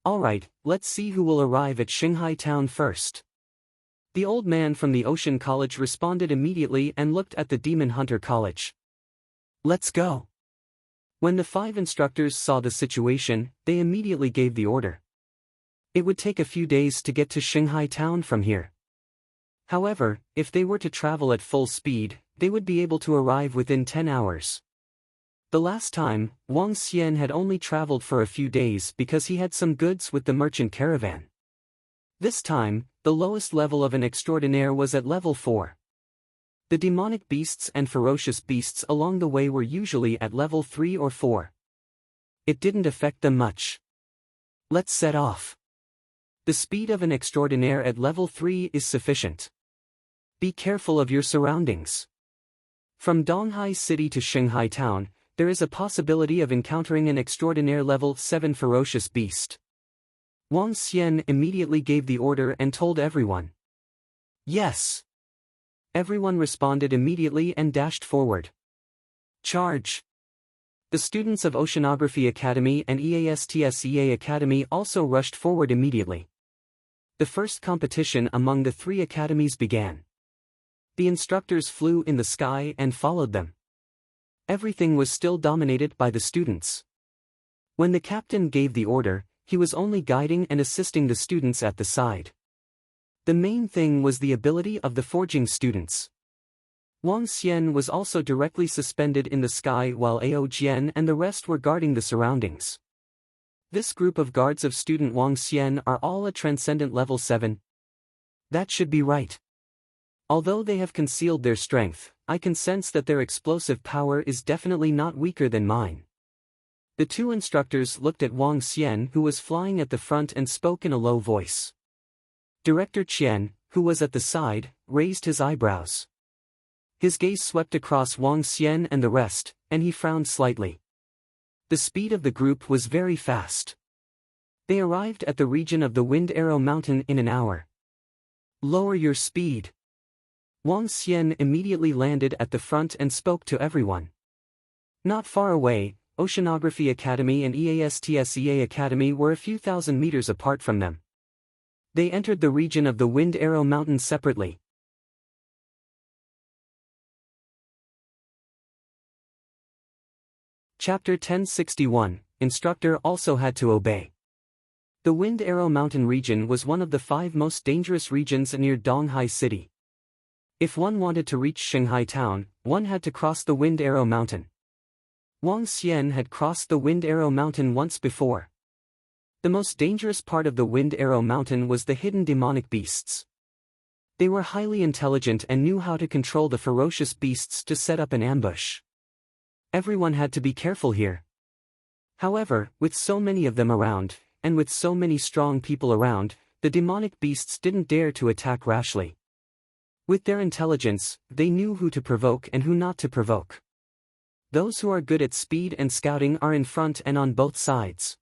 Alright, let's see who will arrive at Shanghai Town first. The old man from the Ocean College responded immediately and looked at the Demon Hunter College. Let's go. When the 5 instructors saw the situation, they immediately gave the order. It would take a few days to get to Shanghai Town from here. However, if they were to travel at full speed, they would be able to arrive within 10 hours. The last time, Wang Xian had only traveled for a few days because he had some goods with the merchant caravan. This time, the lowest level of an extraordinaire was at level 4. The demonic beasts and ferocious beasts along the way were usually at level 3 or 4. It didn't affect them much. Let's set off. The speed of an extraordinaire at level 3 is sufficient. Be careful of your surroundings. From Donghai City to Shanghai Town, there is a possibility of encountering an extraordinaire level 7 ferocious beast. Wang Xian immediately gave the order and told everyone. Yes. Everyone responded immediately and dashed forward. Charge! The students of Oceanography Academy and EASTSEA Academy also rushed forward immediately. The first competition among the three academies began. The instructors flew in the sky and followed them. Everything was still dominated by the students. When the captain gave the order, he was only guiding and assisting the students at the side. The main thing was the ability of the forging students. Wang Xian was also directly suspended in the sky while Ao Jian and the rest were guarding the surroundings. This group of guards of student Wang Xian are all at Transcendent Level 7. That should be right. Although they have concealed their strength, I can sense that their explosive power is definitely not weaker than mine. The two instructors looked at Wang Xian, who was flying at the front, and spoke in a low voice. Director Qian, who was at the side, raised his eyebrows. His gaze swept across Wang Xian and the rest, and he frowned slightly. The speed of the group was very fast. They arrived at the region of the Wind Arrow Mountain in an hour. Lower your speed. Wang Xian immediately landed at the front and spoke to everyone. Not far away, Oceanography Academy and EASTSEA Academy were a few thousand meters apart from them. They entered the region of the Wind Arrow Mountain separately. Chapter 1061, Instructor also had to obey. The Wind Arrow Mountain region was one of the 5 most dangerous regions near Donghai City. If one wanted to reach Shanghai Town, one had to cross the Wind Arrow Mountain. Wang Xian had crossed the Wind Arrow Mountain once before. The most dangerous part of the Wind Arrow Mountain was the hidden demonic beasts. They were highly intelligent and knew how to control the ferocious beasts to set up an ambush. Everyone had to be careful here. However, with so many of them around, and with so many strong people around, the demonic beasts didn't dare to attack rashly. With their intelligence, they knew who to provoke and who not to provoke. Those who are good at speed and scouting are in front and on both sides.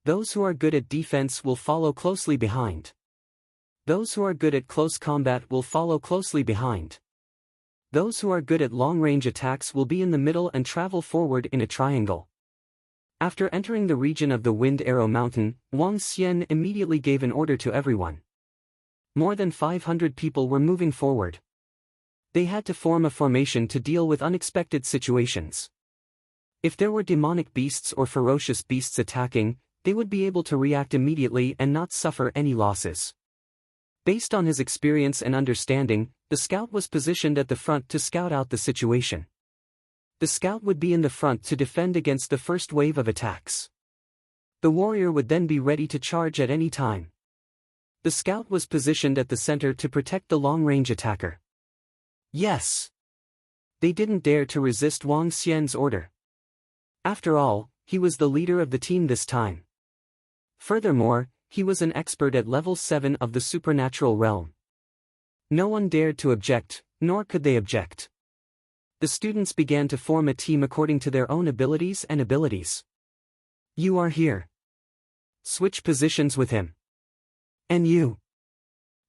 Those who are good at defense will follow closely behind. Those who are good at close combat will follow closely behind. Those who are good at long-range attacks will be in the middle and travel forward in a triangle. After entering the region of the Wind Arrow Mountain, Wang Xian immediately gave an order to everyone. More than 500 people were moving forward. They had to form a formation to deal with unexpected situations. If there were demonic beasts or ferocious beasts attacking, they would be able to react immediately and not suffer any losses. Based on his experience and understanding, the scout was positioned at the front to scout out the situation. The scout would be in the front to defend against the first wave of attacks. The warrior would then be ready to charge at any time. The scout was positioned at the center to protect the long-range attacker. Yes. They didn't dare to resist Wang Xian's order. After all, he was the leader of the team this time. Furthermore, he was an expert at level 7 of the supernatural realm. No one dared to object, nor could they object. The students began to form a team according to their own abilities and abilities. You are here. Switch positions with him. And you.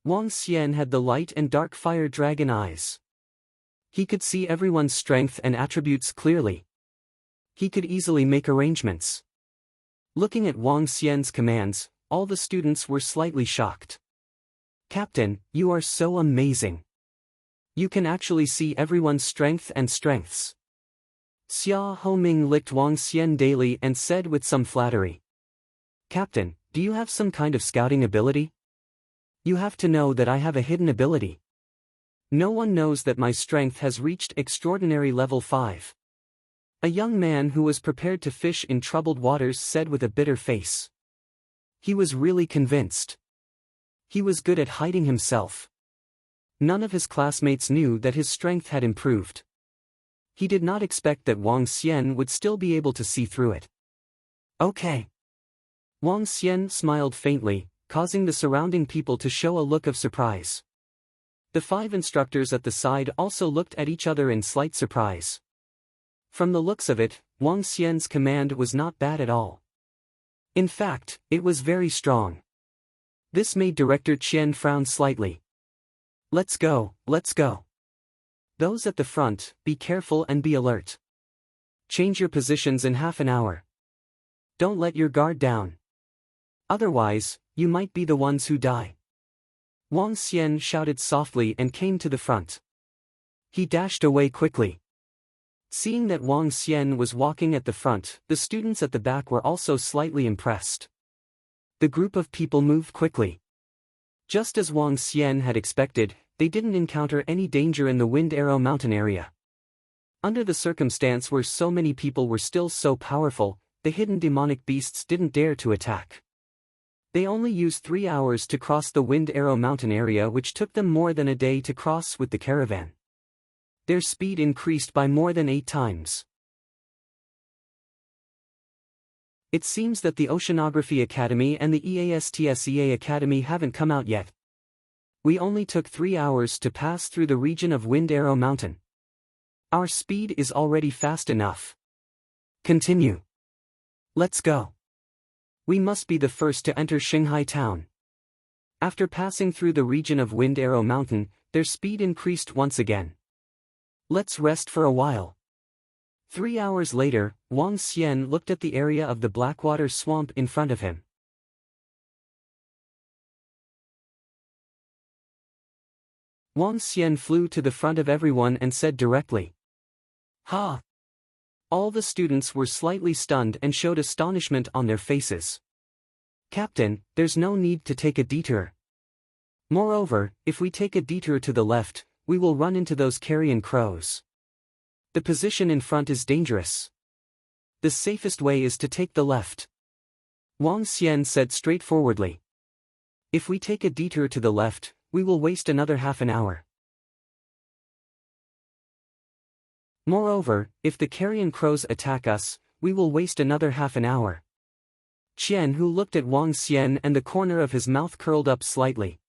Wang Xian had the light and dark fire dragon eyes. He could see everyone's strength and attributes clearly. He could easily make arrangements. Looking at Wang Xian's commands, all the students were slightly shocked. Captain, you are so amazing. You can actually see everyone's strength and strengths. Xia Homing licked Wang Xian daily and said with some flattery. Captain, do you have some kind of scouting ability? You have to know that I have a hidden ability. No one knows that my strength has reached extraordinary level 5. A young man who was prepared to fish in troubled waters said with a bitter face. He was really convinced. He was good at hiding himself. None of his classmates knew that his strength had improved. He did not expect that Wang Xian would still be able to see through it. Okay. Wang Xian smiled faintly, causing the surrounding people to show a look of surprise. The 5 instructors at the side also looked at each other in slight surprise. From the looks of it, Wang Xian's command was not bad at all. In fact, it was very strong. This made Director Qian frown slightly. Let's go, let's go. Those at the front, be careful and be alert. Change your positions in half an hour. Don't let your guard down. Otherwise, you might be the ones who die. Wang Xian shouted softly and came to the front. He dashed away quickly. Seeing that Wang Xian was walking at the front, the students at the back were also slightly impressed. The group of people moved quickly. Just as Wang Xian had expected, they didn't encounter any danger in the Wind Arrow Mountain area. Under the circumstance where so many people were still so powerful, the hidden demonic beasts didn't dare to attack. They only used 3 hours to cross the Wind Arrow Mountain area, which took them more than a day to cross with the caravan. Their speed increased by more than 8 times. It seems that the Oceanography Academy and the EASTSEA Academy haven't come out yet. We only took 3 hours to pass through the region of Wind Arrow Mountain. Our speed is already fast enough. Continue. Let's go. We must be the first to enter Shanghai town. After passing through the region of Wind Arrow Mountain, their speed increased once again. Let's rest for a while. 3 hours later, Wang Xian looked at the area of the Blackwater swamp in front of him. Wang Xian flew to the front of everyone and said directly, "Ha!" All the students were slightly stunned and showed astonishment on their faces. "Captain, there's no need to take a detour. Moreover, if we take a detour to the left, we will run into those carrion crows. The position in front is dangerous. The safest way is to take the left." Wang Xian said straightforwardly. "If we take a detour to the left, we will waste another half an hour. Moreover, if the carrion crows attack us, we will waste another half an hour." Qian Hu looked at Wang Xian and the corner of his mouth curled up slightly.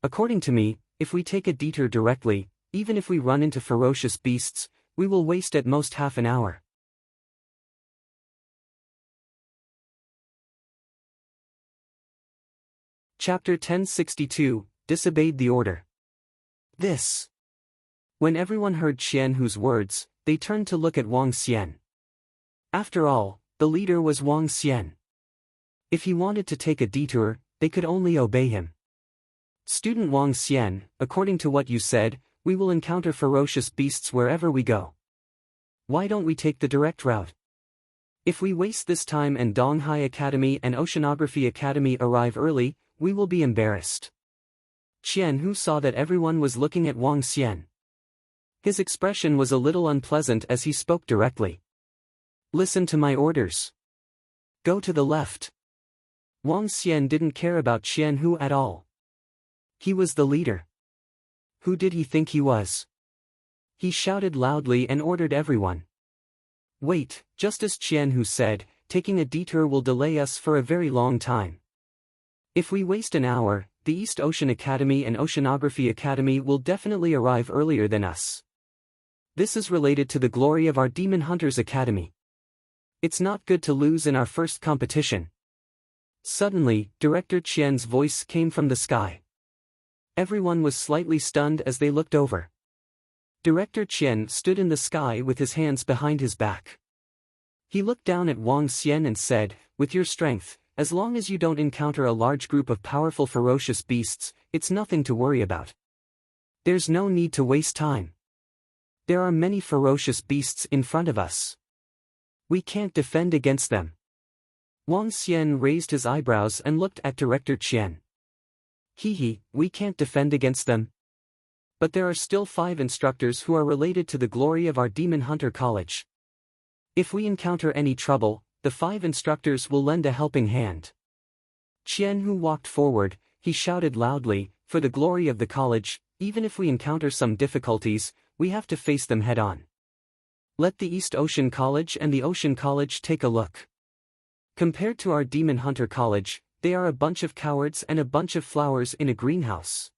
"According to me, if we take a detour directly, even if we run into ferocious beasts, we will waste at most half an hour." Chapter 1062, Disobeyed the Order. This. When everyone heard Qian Hu's words, they turned to look at Wang Xian. After all, the leader was Wang Xian. If he wanted to take a detour, they could only obey him. "Student Wang Xian, according to what you said, we will encounter ferocious beasts wherever we go. Why don't we take the direct route? If we waste this time and Donghai Academy and Oceanography Academy arrive early, we will be embarrassed." Qian Hu saw that everyone was looking at Wang Xian. His expression was a little unpleasant as he spoke directly. "Listen to my orders. Go to the left." Wang Xian didn't care about Qian Hu at all. He was the leader. Who did he think he was? He shouted loudly and ordered everyone. "Wait," just as Qian Hu said, "taking a detour will delay us for a very long time. If we waste an hour, the East Ocean Academy and Oceanography Academy will definitely arrive earlier than us. This is related to the glory of our Demon Hunters Academy. It's not good to lose in our first competition." Suddenly, Director Qian's voice came from the sky. Everyone was slightly stunned as they looked over. Director Qian stood in the sky with his hands behind his back. He looked down at Wang Xian and said, "With your strength, as long as you don't encounter a large group of powerful ferocious beasts, it's nothing to worry about. There's no need to waste time. There are many ferocious beasts in front of us. We can't defend against them." Wang Xian raised his eyebrows and looked at Director Qian. We can't defend against them. But there are still 5 instructors who are related to the glory of our Demon Hunter College. If we encounter any trouble, the 5 instructors will lend a helping hand." Qian Hu walked forward, he shouted loudly, "For the glory of the college, even if we encounter some difficulties, we have to face them head-on. Let the East Ocean College and the Ocean College take a look." Compared to our Demon Hunter College, they are a bunch of cowards and a bunch of flowers in a greenhouse.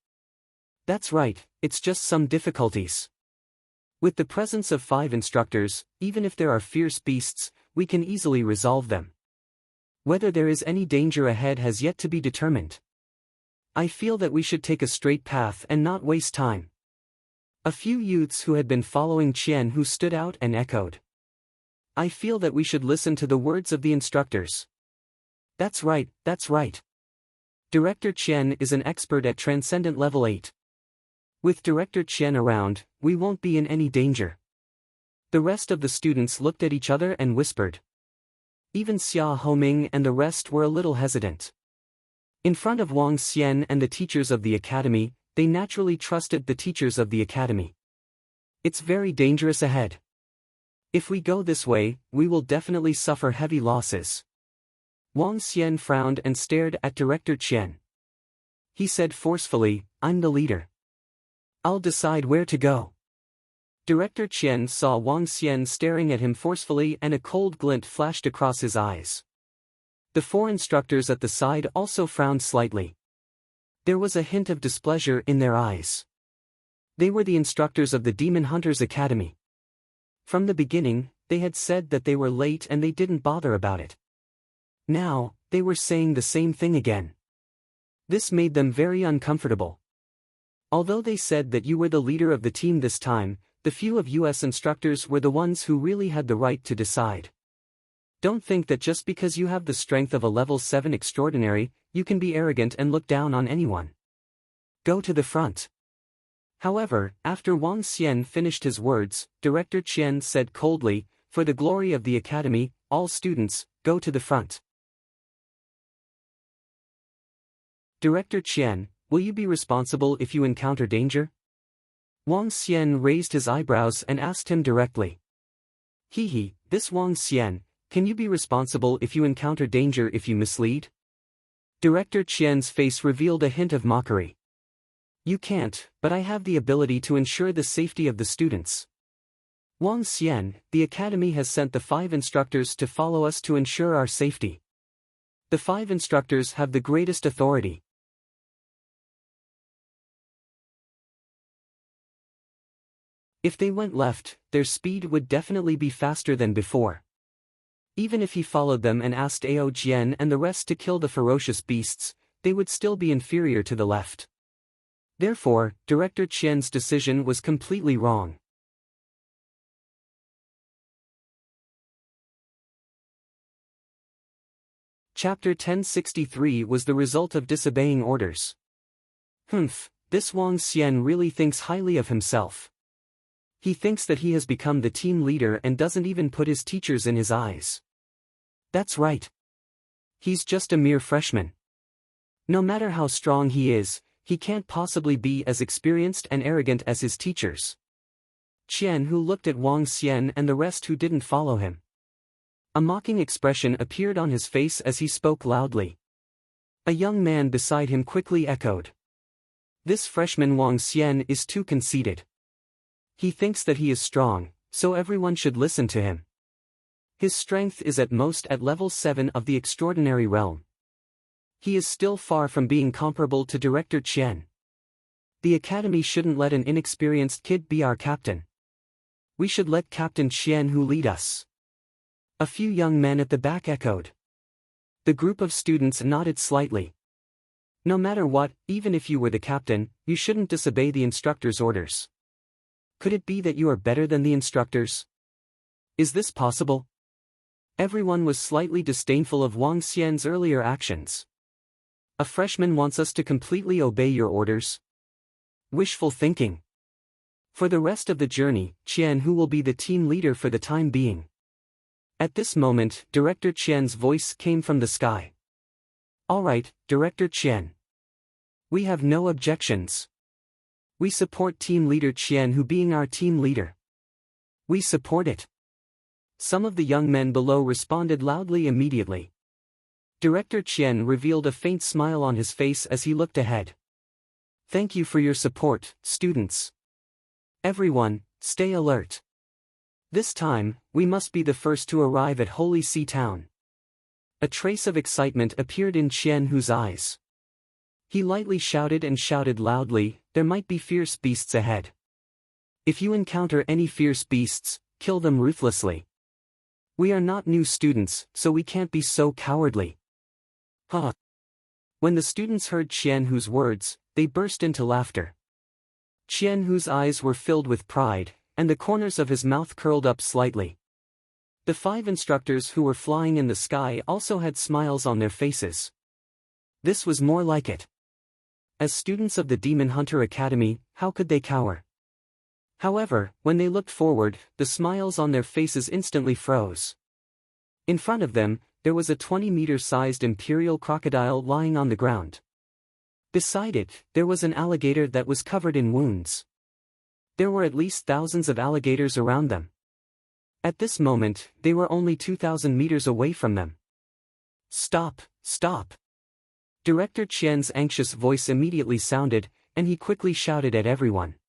That's right, it's just some difficulties. With the presence of 5 instructors, even if there are fierce beasts, we can easily resolve them. Whether there is any danger ahead has yet to be determined. I feel that we should take a straight path and not waste time. A few youths who had been following Qian Hu stood out and echoed. I feel that we should listen to the words of the instructors. That's right, that's right. Director Qian is an expert at Transcendent Level 8. With Director Qian around, we won't be in any danger. The rest of the students looked at each other and whispered. Even Xia Homing and the rest were a little hesitant. In front of Wang Xian and the teachers of the academy, they naturally trusted the teachers of the academy. It's very dangerous ahead. If we go this way, we will definitely suffer heavy losses. Wang Xian frowned and stared at Director Qian. He said forcefully, I'm the leader. I'll decide where to go. Director Qian saw Wang Xian staring at him forcefully and a cold glint flashed across his eyes. The 4 instructors at the side also frowned slightly. There was a hint of displeasure in their eyes. They were the instructors of the Demon Hunters Academy. From the beginning, they had said that they were late and they didn't bother about it. Now, they were saying the same thing again. This made them very uncomfortable. Although they said that you were the leader of the team this time, the few of US instructors were the ones who really had the right to decide. Don't think that just because you have the strength of a level 7 extraordinary, you can be arrogant and look down on anyone. Go to the front. However, after Wang Xian finished his words, Director Qian said coldly, for the glory of the academy, all students, go to the front. Director Qian, will you be responsible if you encounter danger? Wang Xian raised his eyebrows and asked him directly. This Wang Xian, can you be responsible if you encounter danger if you mislead? Director Qian's face revealed a hint of mockery. You can't, but I have the ability to ensure the safety of the students. Wang Xian, the academy has sent the 5 instructors to follow us to ensure our safety. The 5 instructors have the greatest authority. If they went left, their speed would definitely be faster than before. Even if he followed them and asked Ao Jian and the rest to kill the ferocious beasts, they would still be inferior to the left. Therefore, Director Qian's decision was completely wrong. Chapter 1063 was the result of disobeying orders. This Wang Xian really thinks highly of himself. He thinks that he has become the team leader and doesn't even put his teachers in his eyes. That's right. He's just a mere freshman. No matter how strong he is, he can't possibly be as experienced and arrogant as his teachers. Qian Hu looked at Wang Xian and the rest who didn't follow him. A mocking expression appeared on his face as he spoke loudly. A young man beside him quickly echoed. This freshman Wang Xian is too conceited. He thinks that he is strong, so everyone should listen to him. His strength is at most at level 7 of the extraordinary realm. He is still far from being comparable to Director Qian. The academy shouldn't let an inexperienced kid be our captain. We should let Captain Qian Hu lead us. A few young men at the back echoed. The group of students nodded slightly. No matter what, even if you were the captain, you shouldn't disobey the instructor's orders. Could it be that you are better than the instructors? Is this possible? Everyone was slightly disdainful of Wang Xian's earlier actions. A freshman wants us to completely obey your orders? Wishful thinking. For the rest of the journey, Qian Hu will be the team leader for the time being. At this moment, Director Qian's voice came from the sky. All right, Director Qian. We have no objections. We support team leader Qian Hu being our team leader. We support it. Some of the young men below responded loudly immediately. Director Qian revealed a faint smile on his face as he looked ahead. Thank you for your support, students. Everyone, stay alert. This time, we must be the first to arrive at Holy Sea Town. A trace of excitement appeared in Qian Hu's eyes. He lightly shouted and shouted loudly, "There might be fierce beasts ahead. If you encounter any fierce beasts, kill them ruthlessly. We are not new students, so we can't be so cowardly." Huh. When the students heard Qian Hu's words, they burst into laughter. Qian Hu's eyes were filled with pride, and the corners of his mouth curled up slightly. The 5 instructors who were flying in the sky also had smiles on their faces. This was more like it. As students of the Demon Hunter Academy, how could they cower? However, when they looked forward, the smiles on their faces instantly froze. In front of them, there was a 20-meter-sized imperial crocodile lying on the ground. Beside it, there was an alligator that was covered in wounds. There were at least thousands of alligators around them. At this moment, they were only 2,000 meters away from them. "Stop, stop!" Director Qian's anxious voice immediately sounded, and he quickly shouted at everyone.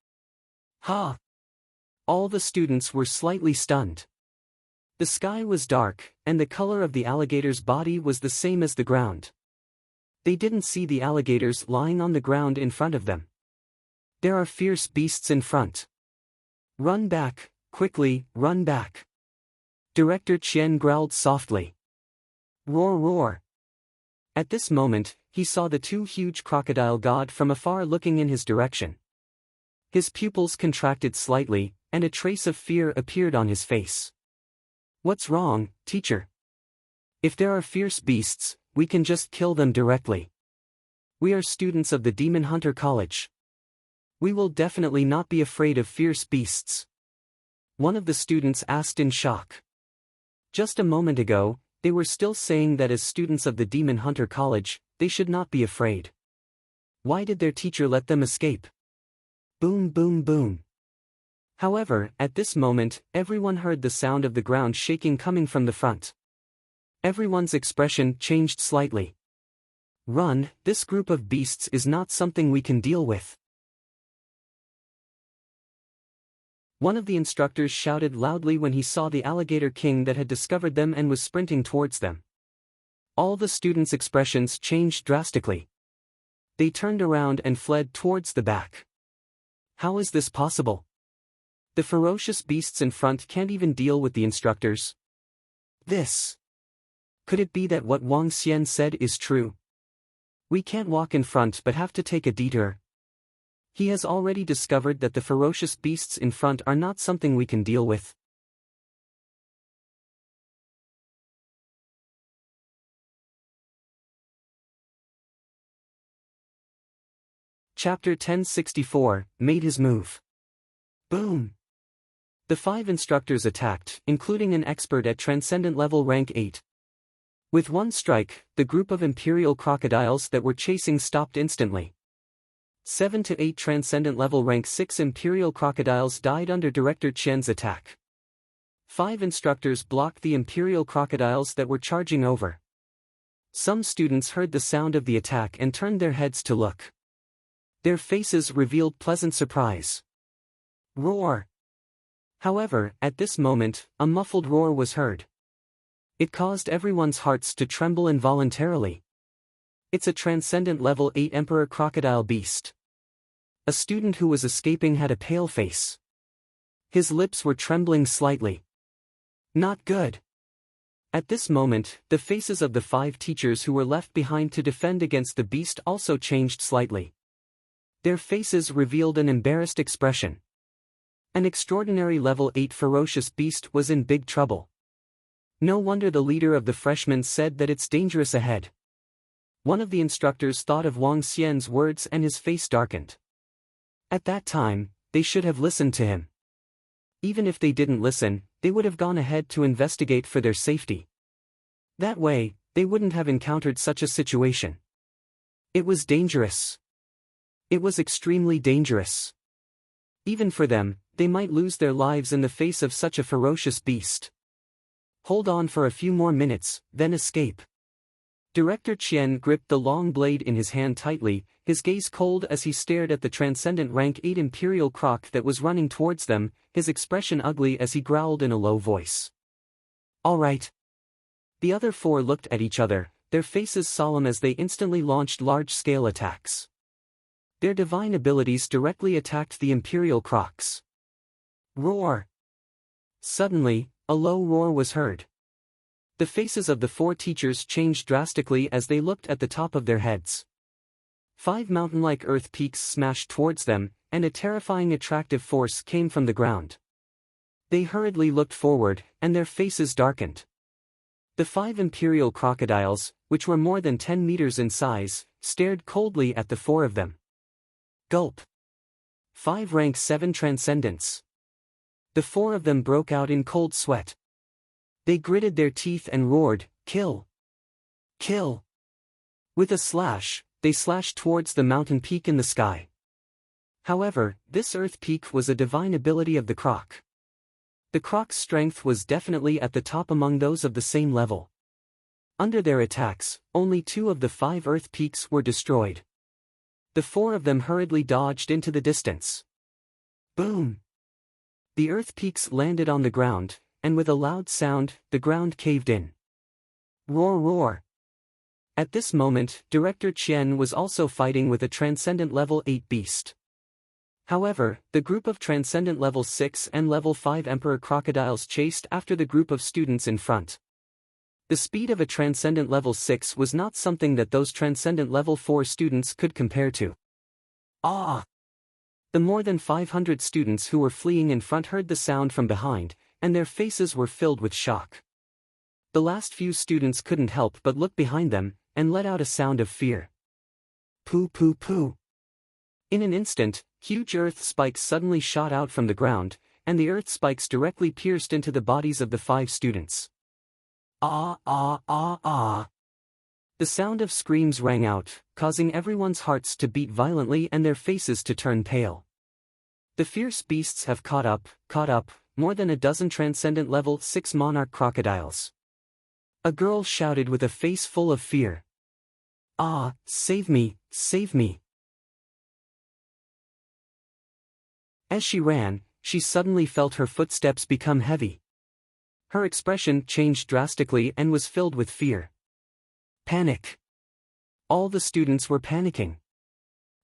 "Ha!" All the students were slightly stunned. The sky was dark, and the color of the alligator's body was the same as the ground. They didn't see the alligators lying on the ground in front of them. "There are fierce beasts in front. Run back, quickly, run back." Director Qian growled softly. "Roar, roar." At this moment, he saw the 2 huge crocodile god from afar looking in his direction. His pupils contracted slightly, and a trace of fear appeared on his face. "What's wrong, teacher? If there are fierce beasts, we can just kill them directly. We are students of the Demon Hunter College. We will definitely not be afraid of fierce beasts." One of the students asked in shock. Just a moment ago, they were still saying that as students of the Demon Hunter College, they should not be afraid. Why did their teacher let them escape? Boom, boom, boom. However, at this moment, everyone heard the sound of the ground shaking coming from the front. Everyone's expression changed slightly. "Run, this group of beasts is not something we can deal with." One of the instructors shouted loudly when he saw the alligator king that had discovered them and was sprinting towards them. All the students' expressions changed drastically. They turned around and fled towards the back. How is this possible? The ferocious beasts in front can't even deal with the instructors. Could it be that what Wang Xian said is true? We can't walk in front but have to take a detour. He has already discovered that the ferocious beasts in front are not something we can deal with. Chapter 1064, made his move. Boom! The 5 instructors attacked, including an expert at Transcendent level rank 8. With one strike, the group of imperial crocodiles that were chasing stopped instantly. 7 to 8 Transcendent level rank 6 imperial crocodiles died under Director Qian's attack. 5 instructors blocked the imperial crocodiles that were charging over. Some students heard the sound of the attack and turned their heads to look. Their faces revealed pleasant surprise. Roar! However, at this moment, a muffled roar was heard. It caused everyone's hearts to tremble involuntarily. It's a Transcendent level 8 Emperor Crocodile Beast. A student who was escaping had a pale face. His lips were trembling slightly. Not good. At this moment, the faces of the 5 teachers who were left behind to defend against the beast also changed slightly. Their faces revealed an embarrassed expression. An extraordinary level 8 ferocious beast was in big trouble. No wonder the leader of the freshmen said that it's dangerous ahead. One of the instructors thought of Wang Xian's words and his face darkened. At that time, they should have listened to him. Even if they didn't listen, they would have gone ahead to investigate for their safety. That way, they wouldn't have encountered such a situation. It was dangerous. It was extremely dangerous. Even for them, they might lose their lives in the face of such a ferocious beast. Hold on for a few more minutes, then escape. Director Qian gripped the long blade in his hand tightly, his gaze cold as he stared at the Transcendent rank 8 Imperial Croc that was running towards them, his expression ugly as he growled in a low voice. "All right. The other four looked at each other, their faces solemn as they instantly launched large-scale attacks. Their divine abilities directly attacked the Imperial Crocs. Roar! Suddenly, a low roar was heard. The faces of the four teachers changed drastically as they looked at the top of their heads. 5 mountain-like earth peaks smashed towards them, and a terrifying attractive force came from the ground. They hurriedly looked forward, and their faces darkened. The 5 imperial crocodiles, which were more than 10 meters in size, stared coldly at the 4 of them. Gulp. 5 rank 7 transcendence. The 4 of them broke out in cold sweat. They gritted their teeth and roared, "Kill! Kill!" With a slash, they slashed towards the mountain peak in the sky. However, this earth peak was a divine ability of the croc. The croc's strength was definitely at the top among those of the same level. Under their attacks, only 2 of the 5 earth peaks were destroyed. The 4 of them hurriedly dodged into the distance. Boom! The earth peaks landed on the ground, and with a loud sound, the ground caved in. Roar roar! At this moment, Director Qian was also fighting with a Transcendent Level 8 beast. However, the group of Transcendent Level 6 and Level 5 Emperor Crocodiles chased after the group of students in front. The speed of a Transcendent Level 6 was not something that those Transcendent Level 4 students could compare to. Ah! The more than 500 students who were fleeing in front heard the sound from behind, and their faces were filled with shock. The last few students couldn't help but look behind them, and let out a sound of fear. Poo poo poo. In an instant, huge earth spikes suddenly shot out from the ground, and the earth spikes directly pierced into the bodies of the 5 students. Ah ah ah ah. The sound of screams rang out, causing everyone's hearts to beat violently and their faces to turn pale. The fierce beasts have caught up, more than a dozen Transcendent Level 6 monarch crocodiles. A girl shouted with a face full of fear. Ah, save me, save me. As she ran, she suddenly felt her footsteps become heavy. Her expression changed drastically and was filled with fear. Panic. All the students were panicking.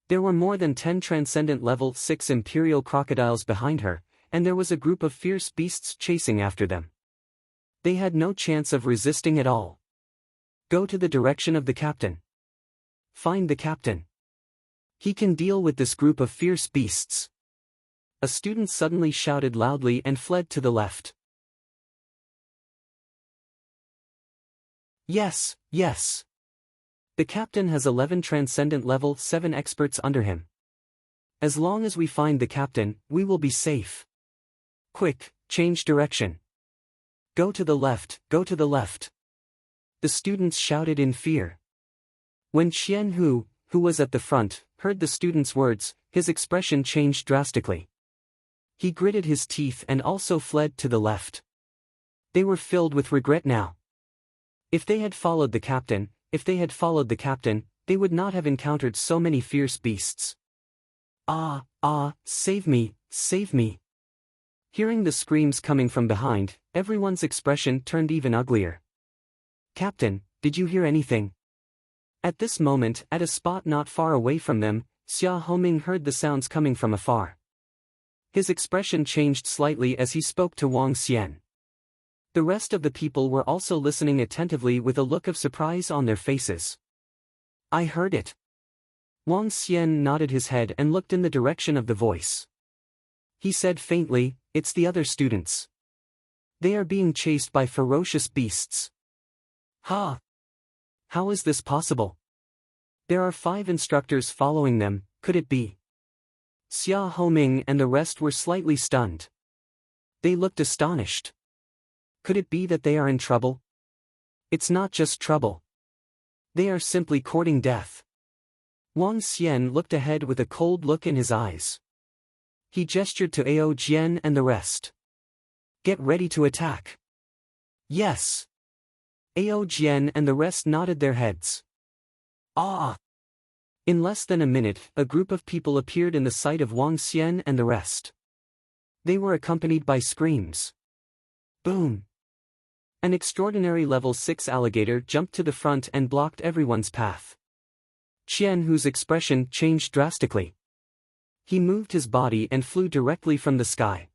There were more than 10 Transcendent Level 6 Imperial Crocodiles behind her, and there was a group of fierce beasts chasing after them. They had no chance of resisting at all. Go to the direction of the captain. Find the captain. He can deal with this group of fierce beasts. A student suddenly shouted loudly and fled to the left. Yes, yes. The captain has 11 Transcendent Level 7 experts under him. As long as we find the captain, we will be safe. Quick, change direction. Go to the left, go to the left. The students shouted in fear. When Qian Hu, who was at the front, heard the students' words, his expression changed drastically. He gritted his teeth and also fled to the left. They were filled with regret now. If they had followed the captain, they would not have encountered so many fierce beasts. Ah, ah, save me, save me. Hearing the screams coming from behind, everyone's expression turned even uglier. Captain, did you hear anything? At this moment, at a spot not far away from them, Xia Homing heard the sounds coming from afar. His expression changed slightly as he spoke to Wang Xian. The rest of the people were also listening attentively with a look of surprise on their faces. I heard it. Wang Xian nodded his head and looked in the direction of the voice. He said faintly, it's the other students. They are being chased by ferocious beasts. Ha! How is this possible? There are 5 instructors following them, could it be? Xia Homing and the rest were slightly stunned. They looked astonished. Could it be that they are in trouble? It's not just trouble. They are simply courting death. Wang Xian looked ahead with a cold look in his eyes. He gestured to Ao Jian and the rest. Get ready to attack. Yes. Ao Jian and the rest nodded their heads. Ah! In less than a minute, a group of people appeared in the sight of Wang Xian and the rest. They were accompanied by screams. Boom! An extraordinary level 6 alligator jumped to the front and blocked everyone's path. Qianhu's expression changed drastically. He moved his body and flew directly from the sky.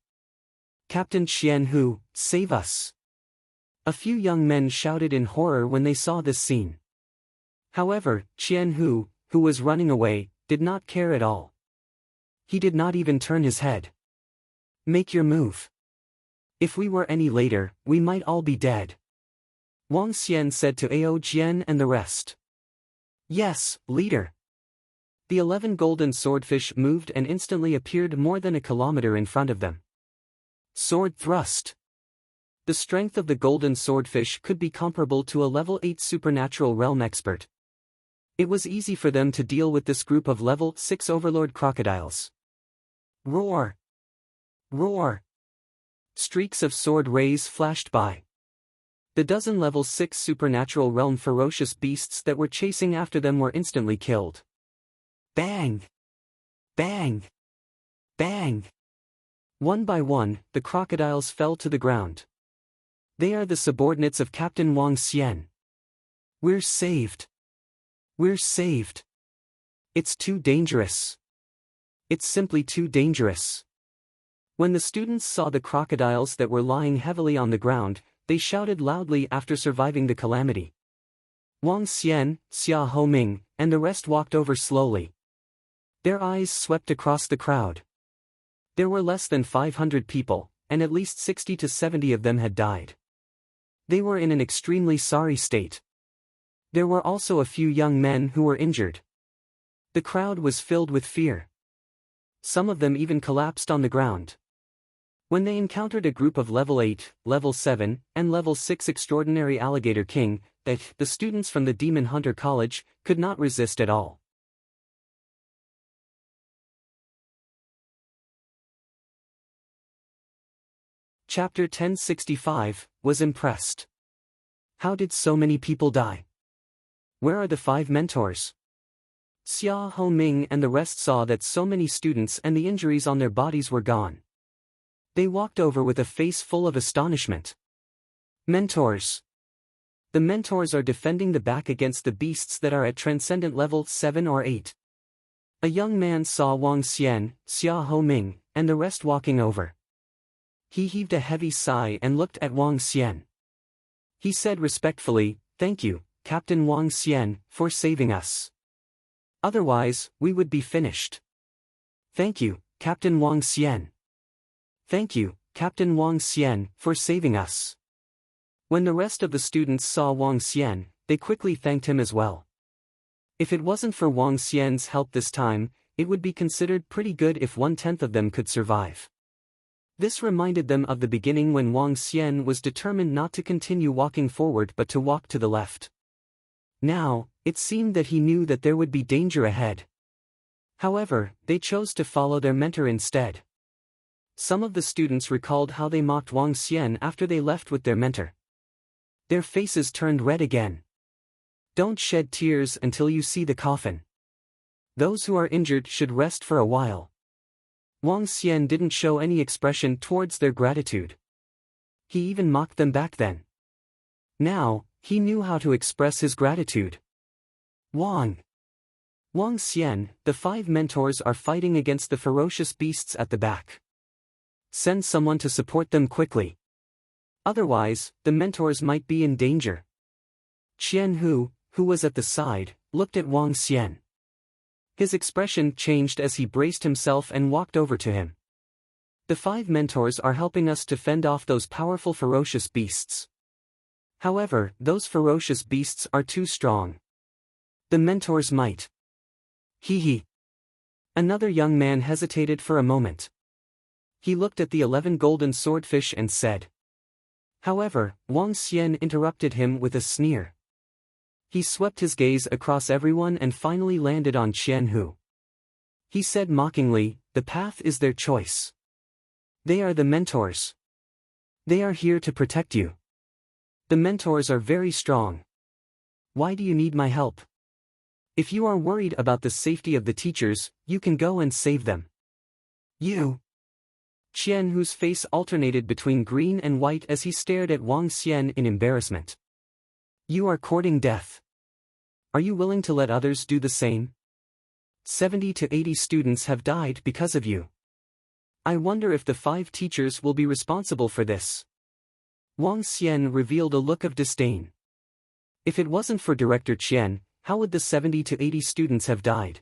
"Captain Qianhu, save us!" A few young men shouted in horror when they saw this scene. However, Qianhu, who was running away, did not care at all. He did not even turn his head. "Make your move. If we were any later, we might all be dead," Wang Xian said to Ao Jian and the rest. "Yes, leader." The 11 golden swordfish moved and instantly appeared more than a kilometer in front of them. Sword thrust. The strength of the golden swordfish could be comparable to a level 8 supernatural realm expert. It was easy for them to deal with this group of level 6 overlord crocodiles. Roar! Roar! Streaks of sword rays flashed by. The dozen level 6 supernatural realm ferocious beasts that were chasing after them were instantly killed. Bang! Bang! Bang! One by one, the crocodiles fell to the ground. They are the subordinates of Captain Wang Xian. We're saved. We're saved. It's too dangerous. It's simply too dangerous. When the students saw the crocodiles that were lying heavily on the ground, they shouted loudly after surviving the calamity. Wang Xian, Xia Homing, and the rest walked over slowly. Their eyes swept across the crowd. There were less than 500 people, and at least 60 to 70 of them had died. They were in an extremely sorry state. There were also a few young men who were injured. The crowd was filled with fear. Some of them even collapsed on the ground. When they encountered a group of level 8, level 7, and level 6 extraordinary alligator king, the students from the Demon Hunter College could not resist at all. Chapter 1065, was impressed. How did so many people die? Where are the 5 mentors? Xia Homing and the rest saw that so many students and the injuries on their bodies were gone. They walked over with a face full of astonishment. Mentors. The mentors are defending the back against the beasts that are at transcendent level 7 or 8. A young man saw Wang Xian, Xia Homing, and the rest walking over. He heaved a heavy sigh and looked at Wang Xian. He said respectfully, "Thank you, Captain Wang Xian, for saving us. Otherwise, we would be finished." "Thank you, Captain Wang Xian. Thank you, Captain Wang Xian, for saving us." When the rest of the students saw Wang Xian, they quickly thanked him as well. If it wasn't for Wang Xian's help this time, it would be considered pretty good if 1/10 of them could survive. This reminded them of the beginning when Wang Xian was determined not to continue walking forward but to walk to the left. Now, it seemed that he knew that there would be danger ahead. However, they chose to follow their mentor instead. Some of the students recalled how they mocked Wang Xian after they left with their mentor. Their faces turned red again. Don't shed tears until you see the coffin. Those who are injured should rest for a while. Wang Xian didn't show any expression towards their gratitude. He even mocked them back then. Now, he knew how to express his gratitude. Wang Xian, the 5 mentors are fighting against the ferocious beasts at the back. Send someone to support them quickly. Otherwise, the mentors might be in danger. Qianhu, who was at the side, looked at Wang Xian. His expression changed as he braced himself and walked over to him. The 5 mentors are helping us to fend off those powerful ferocious beasts. However, those ferocious beasts are too strong. The mentors might. Hee. Another young man hesitated for a moment. He looked at the 11 golden swordfish and said. However, Wang Xian interrupted him with a sneer. He swept his gaze across everyone and finally landed on Qianhu. He said mockingly, "The path is their choice. They are the mentors. They are here to protect you. The mentors are very strong. Why do you need my help? If you are worried about the safety of the teachers, you can go and save them." Qian Hu's face alternated between green and white as he stared at Wang Xian in embarrassment. You are courting death. Are you willing to let others do the same? 70 to 80 students have died because of you. I wonder if the 5 teachers will be responsible for this. Wang Xian revealed a look of disdain. If it wasn't for Director Qian, how would the 70 to 80 students have died?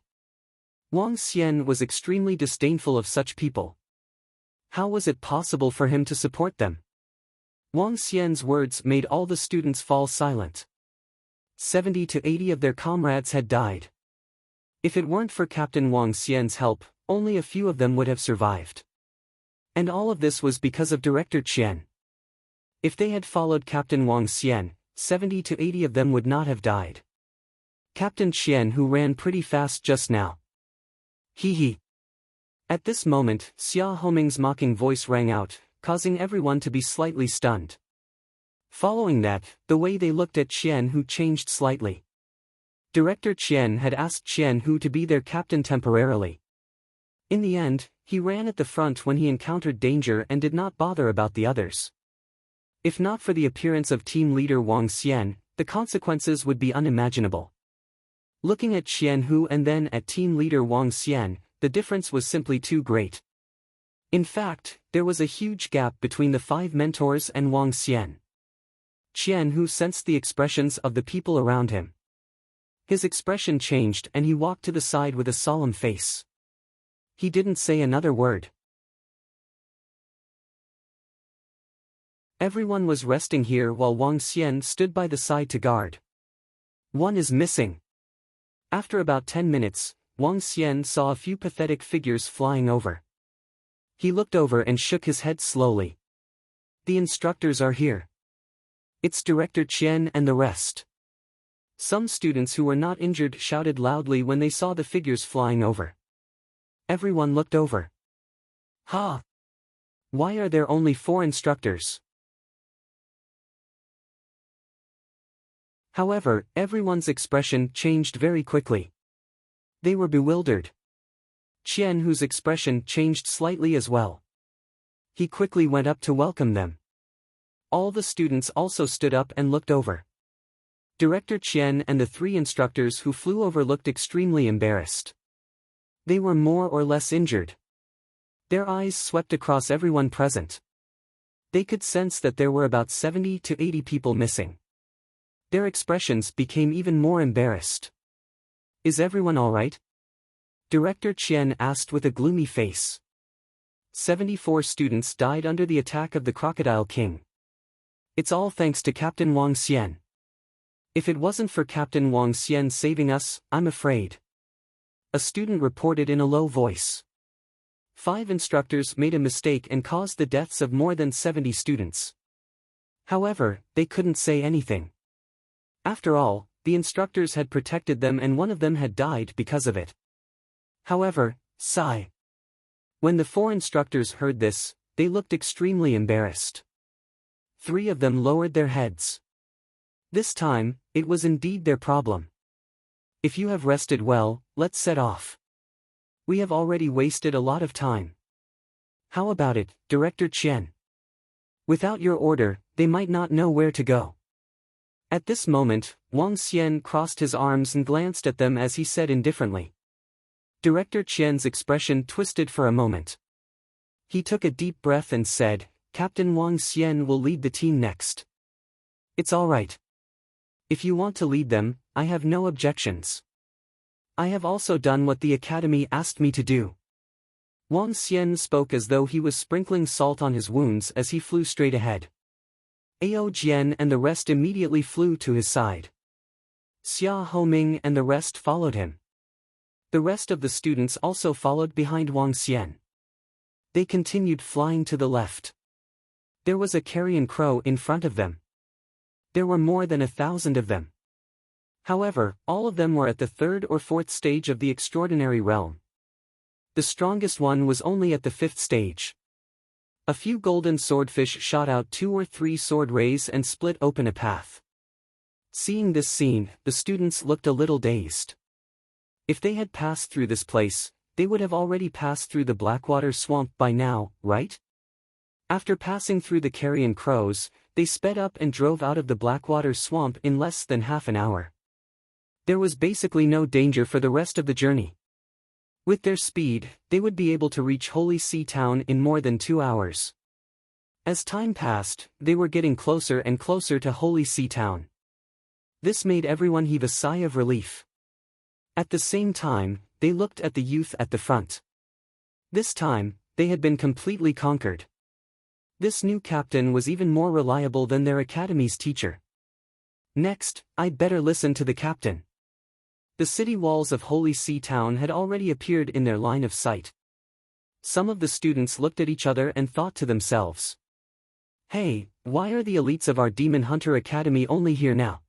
Wang Xian was extremely disdainful of such people. How was it possible for him to support them? Wang Xian's words made all the students fall silent. 70 to 80 of their comrades had died. If it weren't for Captain Wang Xian's help, only a few of them would have survived. And all of this was because of Director Qian. If they had followed Captain Wang Xian, 70 to 80 of them would not have died. Captain Qian who ran pretty fast just now. Hee hee. At this moment, Xia Homing's mocking voice rang out, causing everyone to be slightly stunned. Following that, the way they looked at Qian Hu changed slightly. Director Qian had asked Qian Hu to be their captain temporarily. In the end, he ran at the front when he encountered danger and did not bother about the others. If not for the appearance of team leader Wang Xian, the consequences would be unimaginable. Looking at Qian Hu and then at team leader Wang Xian, the difference was simply too great. In fact, there was a huge gap between the 5 mentors and Wang Xian. Qian Hu sensed the expressions of the people around him. His expression changed and he walked to the side with a solemn face. He didn't say another word. Everyone was resting here while Wang Xian stood by the side to guard. One is missing. After about 10 minutes, Wang Xian saw a few pathetic figures flying over. He looked over and shook his head slowly. The instructors are here. It's Director Qian and the rest. Some students who were not injured shouted loudly when they saw the figures flying over. Everyone looked over. Ha! Why are there only 4 instructors? However, everyone's expression changed very quickly. They were bewildered. Qian Hu's expression changed slightly as well. He quickly went up to welcome them. All the students also stood up and looked over. Director Qian and the 3 instructors who flew over looked extremely embarrassed. They were more or less injured. Their eyes swept across everyone present. They could sense that there were about 70 to 80 people missing. Their expressions became even more embarrassed. Is everyone all right? Director Qian asked with a gloomy face. 74 students died under the attack of the Crocodile King. It's all thanks to Captain Wang Xian. If it wasn't for Captain Wang Xian saving us, I'm afraid. A student reported in a low voice. 5 instructors made a mistake and caused the deaths of more than 70 students. However, they couldn't say anything. After all, the instructors had protected them and one of them had died because of it. However, sigh. When the 4 instructors heard this, they looked extremely embarrassed. 3 of them lowered their heads. This time, it was indeed their problem. If you have rested well, let's set off. We have already wasted a lot of time. How about it, Director Qian? Without your order, they might not know where to go. At this moment, Wang Xian crossed his arms and glanced at them as he said indifferently. Director Qian's expression twisted for a moment. He took a deep breath and said, Captain Wang Xian will lead the team next. It's all right. If you want to lead them, I have no objections. I have also done what the academy asked me to do. Wang Xian spoke as though he was sprinkling salt on his wounds as he flew straight ahead. Ao Jian and the rest immediately flew to his side. Xia Homing and the rest followed him. The rest of the students also followed behind Wang Xian. They continued flying to the left. There was a carrion crow in front of them. There were more than 1,000 of them. However, all of them were at the 3rd or 4th stage of the extraordinary realm. The strongest one was only at the 5th stage. A few golden swordfish shot out 2 or 3 sword rays and split open a path. Seeing this scene, the students looked a little dazed. If they had passed through this place, they would have already passed through the Blackwater swamp by now, right? After passing through the carrion crows, they sped up and drove out of the Blackwater swamp in less than half an hour. There was basically no danger for the rest of the journey. With their speed, they would be able to reach Holy See Town in more than 2 hours. As time passed, they were getting closer and closer to Holy See Town. This made everyone heave a sigh of relief. At the same time, they looked at the youth at the front. This time, they had been completely conquered. This new captain was even more reliable than their academy's teacher. Next, I'd better listen to the captain. The city walls of Holy See Town had already appeared in their line of sight. Some of the students looked at each other and thought to themselves, "Hey, why are the elites of our Demon Hunter Academy only here now?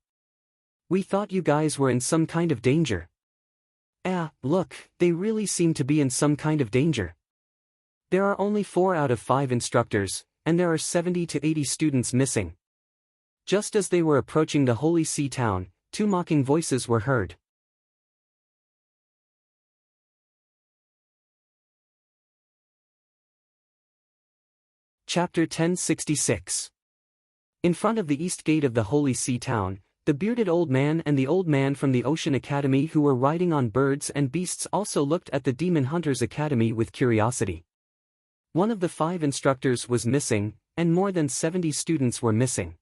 We thought you guys were in some kind of danger." Look, they really seem to be in some kind of danger. There are only 4 out of 5 instructors, and there are 70 to 80 students missing. Just as they were approaching the Holy See Town, 2 mocking voices were heard. Chapter 1066. In front of the east gate of the Holy See Town, the bearded old man and the old man from the Ocean Academy who were riding on birds and beasts also looked at the Demon Hunters Academy with curiosity. One of the 5 instructors was missing, and more than 70 students were missing.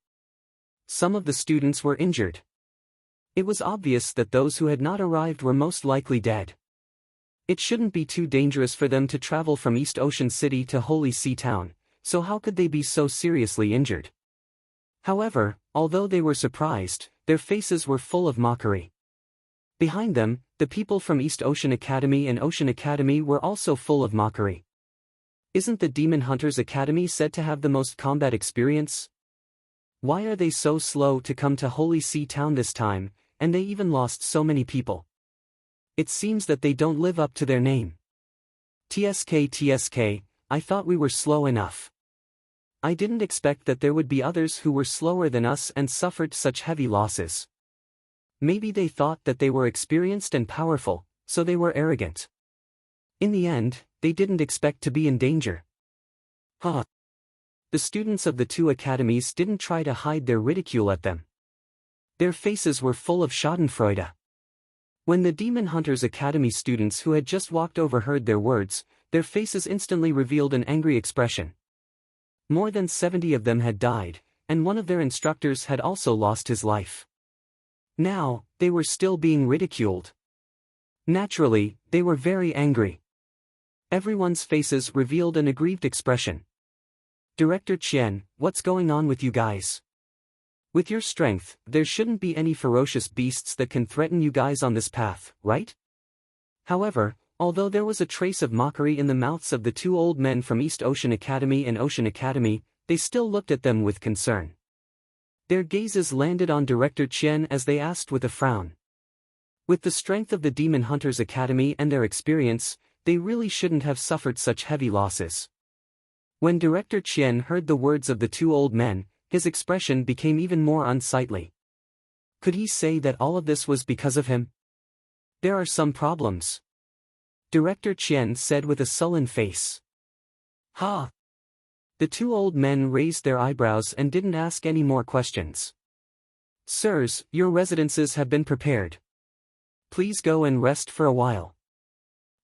Some of the students were injured. It was obvious that those who had not arrived were most likely dead. It shouldn't be too dangerous for them to travel from East Ocean City to Holy See Town, so how could they be so seriously injured? However, although they were surprised, their faces were full of mockery. Behind them, the people from East Ocean Academy and Ocean Academy were also full of mockery. Isn't the Demon Hunters Academy said to have the most combat experience? Why are they so slow to come to Holy See Town this time, and they even lost so many people? It seems that they don't live up to their name. TSK, I thought we were slow enough. I didn't expect that there would be others who were slower than us and suffered such heavy losses. Maybe they thought that they were experienced and powerful, so they were arrogant. In the end, they didn't expect to be in danger. The students of the 2 academies didn't try to hide their ridicule at them. Their faces were full of schadenfreude. When the Demon Hunters Academy students who had just walked over heard their words, their faces instantly revealed an angry expression. More than 70 of them had died, and one of their instructors had also lost his life. Now, they were still being ridiculed. Naturally, they were very angry. Everyone's faces revealed an aggrieved expression. "Director Chen, what's going on with you guys? With your strength, there shouldn't be any ferocious beasts that can threaten you guys on this path, right?" However, although there was a trace of mockery in the mouths of the 2 old men from East Ocean Academy and Ocean Academy, they still looked at them with concern. Their gazes landed on Director Chen as they asked with a frown. With the strength of the Demon Hunters Academy and their experience, they really shouldn't have suffered such heavy losses. When Director Chen heard the words of the 2 old men, his expression became even more unsightly. Could he say that all of this was because of him? There are some problems. Director Chen said with a sullen face. The 2 old men raised their eyebrows and didn't ask any more questions. "Sirs, your residences have been prepared. Please go and rest for a while.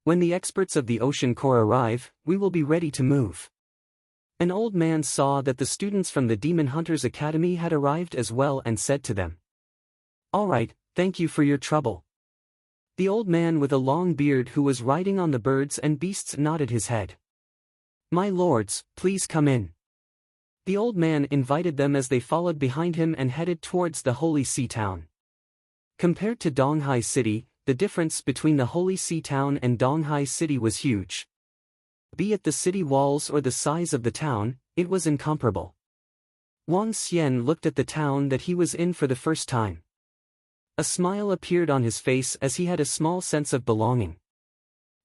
When the experts of the Ocean Corps arrive, we will be ready to move." An old man saw that the students from the Demon Hunters Academy had arrived as well and said to them, "All right, thank you for your trouble." The old man with a long beard who was riding on the birds and beasts nodded his head. "My lords, please come in." The old man invited them as they followed behind him and headed towards the Holy See Town. Compared to Donghai City, the difference between the Holy See Town and Donghai City was huge. Be it the city walls or the size of the town, it was incomparable. Wang Xian looked at the town that he was in for the first time. A smile appeared on his face as he had a small sense of belonging.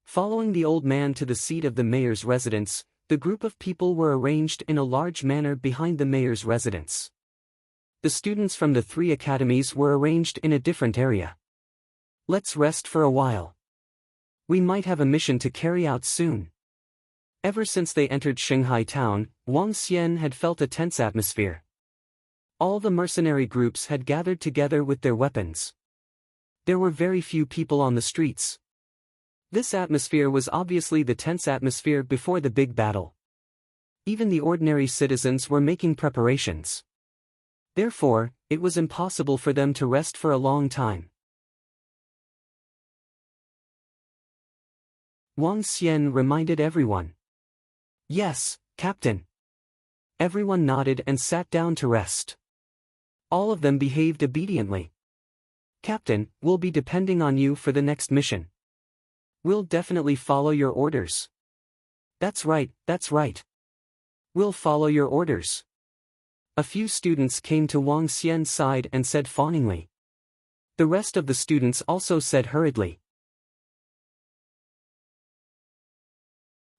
Following the old man to the seat of the mayor's residence, the group of people were arranged in a large manner behind the mayor's residence. The students from the 3 academies were arranged in a different area. "Let's rest for a while. We might have a mission to carry out soon. Ever since they entered Shanghai town, Wang Xian had felt a tense atmosphere. All the mercenary groups had gathered together with their weapons. There were very few people on the streets. This atmosphere was obviously the tense atmosphere before the big battle. Even the ordinary citizens were making preparations. Therefore, it was impossible for them to rest for a long time. Wang Xian reminded everyone. Yes, Captain. Everyone nodded and sat down to rest. All of them behaved obediently. Captain, we'll be depending on you for the next mission. We'll definitely follow your orders. That's right, that's right. We'll follow your orders. A few students came to Wang Xian's side and said fawningly. The rest of the students also said hurriedly.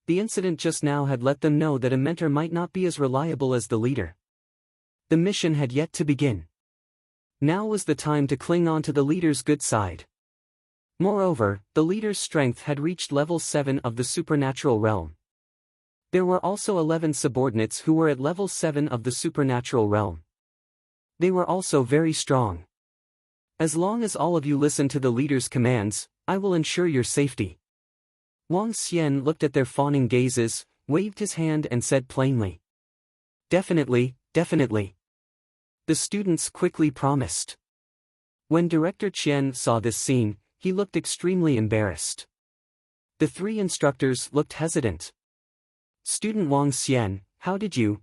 The incident just now had let them know that a mentor might not be as reliable as the leader. The mission had yet to begin. Now was the time to cling on to the leader's good side. Moreover, the leader's strength had reached level 7 of the supernatural realm. There were also 11 subordinates who were at level 7 of the supernatural realm. They were also very strong. As long as all of you listen to the leader's commands, I will ensure your safety. Wang Xian looked at their fawning gazes, waved his hand and said plainly. Definitely, definitely. The students quickly promised. When Director Qian saw this scene, he looked extremely embarrassed. The three instructors looked hesitant. Student Wang Xian, how did you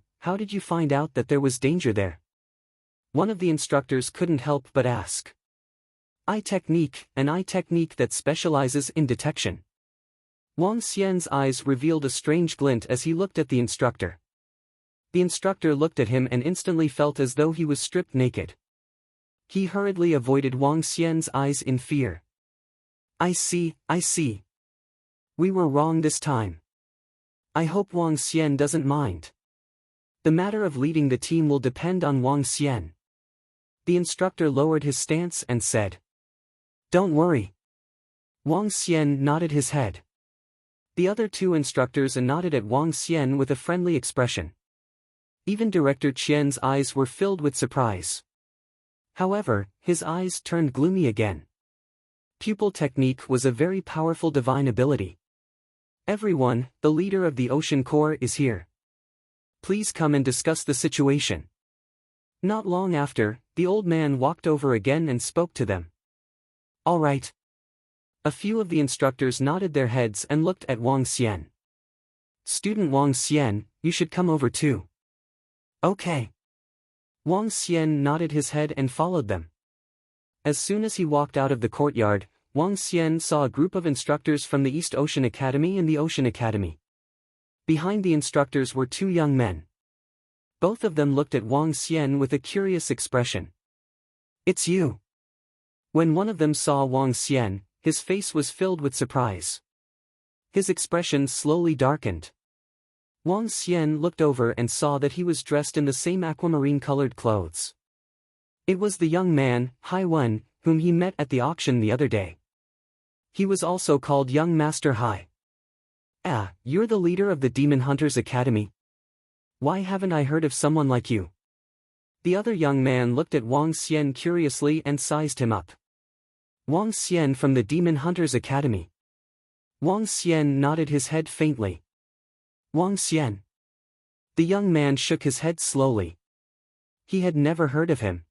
find out that there was danger there? One of the instructors couldn't help but ask. Eye technique, an eye technique that specializes in detection. Wang Xian's eyes revealed a strange glint as he looked at the instructor. The instructor looked at him and instantly felt as though he was stripped naked. He hurriedly avoided Wang Xian's eyes in fear. I see. We were wrong this time. I hope Wang Xian doesn't mind. The matter of leading the team will depend on Wang Xian. The instructor lowered his stance and said. Don't worry. Wang Xian nodded his head. The other two instructors nodded at Wang Xian with a friendly expression. Even Director Qian's eyes were filled with surprise. However, his eyes turned gloomy again. Pupil technique was a very powerful divine ability. Everyone, the leader of the Ocean Corps is here. Please come and discuss the situation. Not long after, the old man walked over again and spoke to them. All right. A few of the instructors nodded their heads and looked at Wang Xian. Student Wang Xian, you should come over too. Okay. Wang Xian nodded his head and followed them. As soon as he walked out of the courtyard, Wang Xian saw a group of instructors from the East Ocean Academy and the Ocean Academy. Behind the instructors were two young men. Both of them looked at Wang Xian with a curious expression. It's you. When one of them saw Wang Xian, his face was filled with surprise. His expression slowly darkened. Wang Xian looked over and saw that he was dressed in the same aquamarine-colored clothes. It was the young man, Hai Wen, whom he met at the auction the other day. He was also called Young Master Hai. Ah, you're the leader of the Demon Hunters Academy? Why haven't I heard of someone like you? The other young man looked at Wang Xian curiously and sized him up. Wang Xian from the Demon Hunters Academy. Wang Xian nodded his head faintly. Wang Xian. The young man shook his head slowly. He had never heard of him.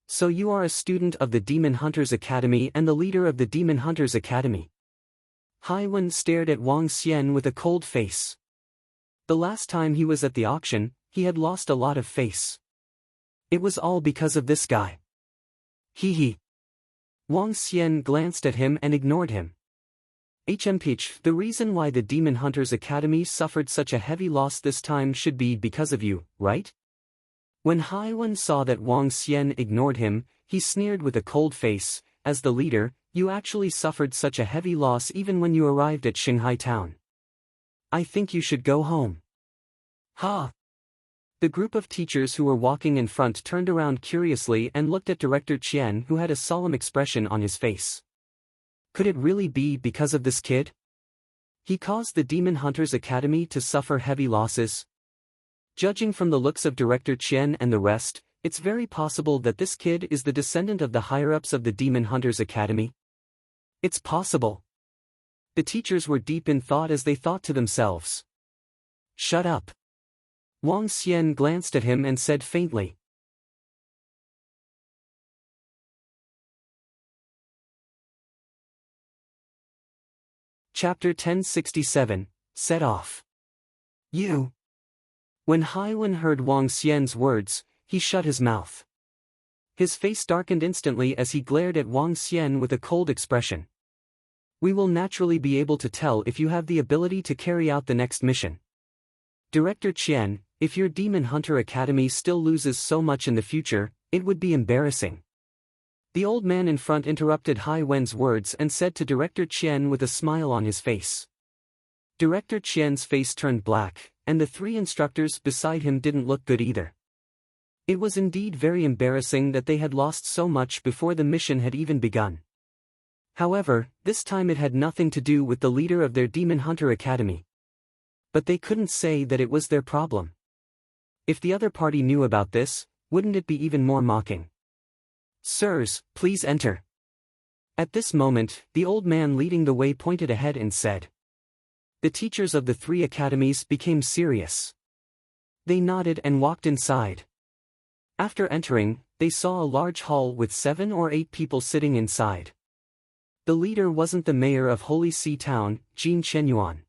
So you are a student of the Demon Hunters Academy and the leader of the Demon Hunters Academy. Hai Wen stared at Wang Xian with a cold face. The last time he was at the auction, he had lost a lot of face. It was all because of this guy. Hee. Wang Xian glanced at him and ignored him. The reason why the Demon Hunters Academy suffered such a heavy loss this time should be because of you, right? When Hai Wen saw that Wang Xian ignored him, he sneered with a cold face. As the leader, you actually suffered such a heavy loss even when you arrived at Shanghai town. I think you should go home. Ha! The group of teachers who were walking in front turned around curiously and looked at Director Qian, who had a solemn expression on his face. Could it really be because of this kid? He caused the Demon Hunters Academy to suffer heavy losses. Judging from the looks of Director Chen and the rest, it's very possible that this kid is the descendant of the higher-ups of the Demon Hunters Academy. It's possible. The teachers were deep in thought as they thought to themselves. Shut up. Wang Xian glanced at him and said faintly. Chapter 1067, Set Off. You. When Haiwen heard Wang Xian's words, he shut his mouth. His face darkened instantly as he glared at Wang Xian with a cold expression. We will naturally be able to tell if you have the ability to carry out the next mission. Director Chen, if your Demon Hunter Academy still loses so much in the future, it would be embarrassing. The old man in front interrupted Hai Wen's words and said to Director Chen with a smile on his face. Director Chen's face turned black, and the three instructors beside him didn't look good either. It was indeed very embarrassing that they had lost so much before the mission had even begun. However, this time it had nothing to do with the leader of their Demon Hunter Academy. But they couldn't say that it was their problem. If the other party knew about this, wouldn't it be even more mocking? Sirs, please enter. At this moment, the old man leading the way pointed ahead and said. The teachers of the three academies became serious. They nodded and walked inside. After entering, they saw a large hall with 7 or 8 people sitting inside. The leader wasn't the mayor of Holy See Town, Jin Chenyuan.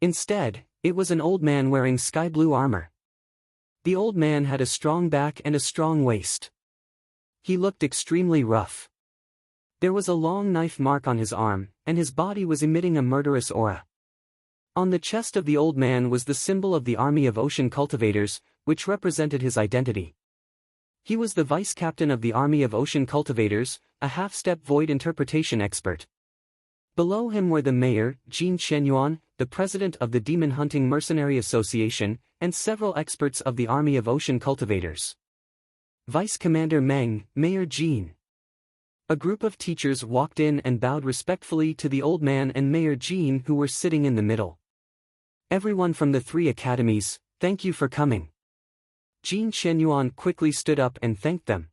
Instead, it was an old man wearing sky blue armor. The old man had a strong back and a strong waist. He looked extremely rough. There was a long knife mark on his arm, and his body was emitting a murderous aura. On the chest of the old man was the symbol of the Army of Ocean Cultivators, which represented his identity. He was the vice captain of the Army of Ocean Cultivators, a half-step void interpretation expert. Below him were the mayor, Jin Chenyuan, the president of the Demon Hunting Mercenary Association, and several experts of the Army of Ocean Cultivators. Vice Commander Meng, Mayor Jin. A group of teachers walked in and bowed respectfully to the old man and Mayor Jin who were sitting in the middle. Everyone from the three academies, thank you for coming. Jin Chenyuan quickly stood up and thanked them.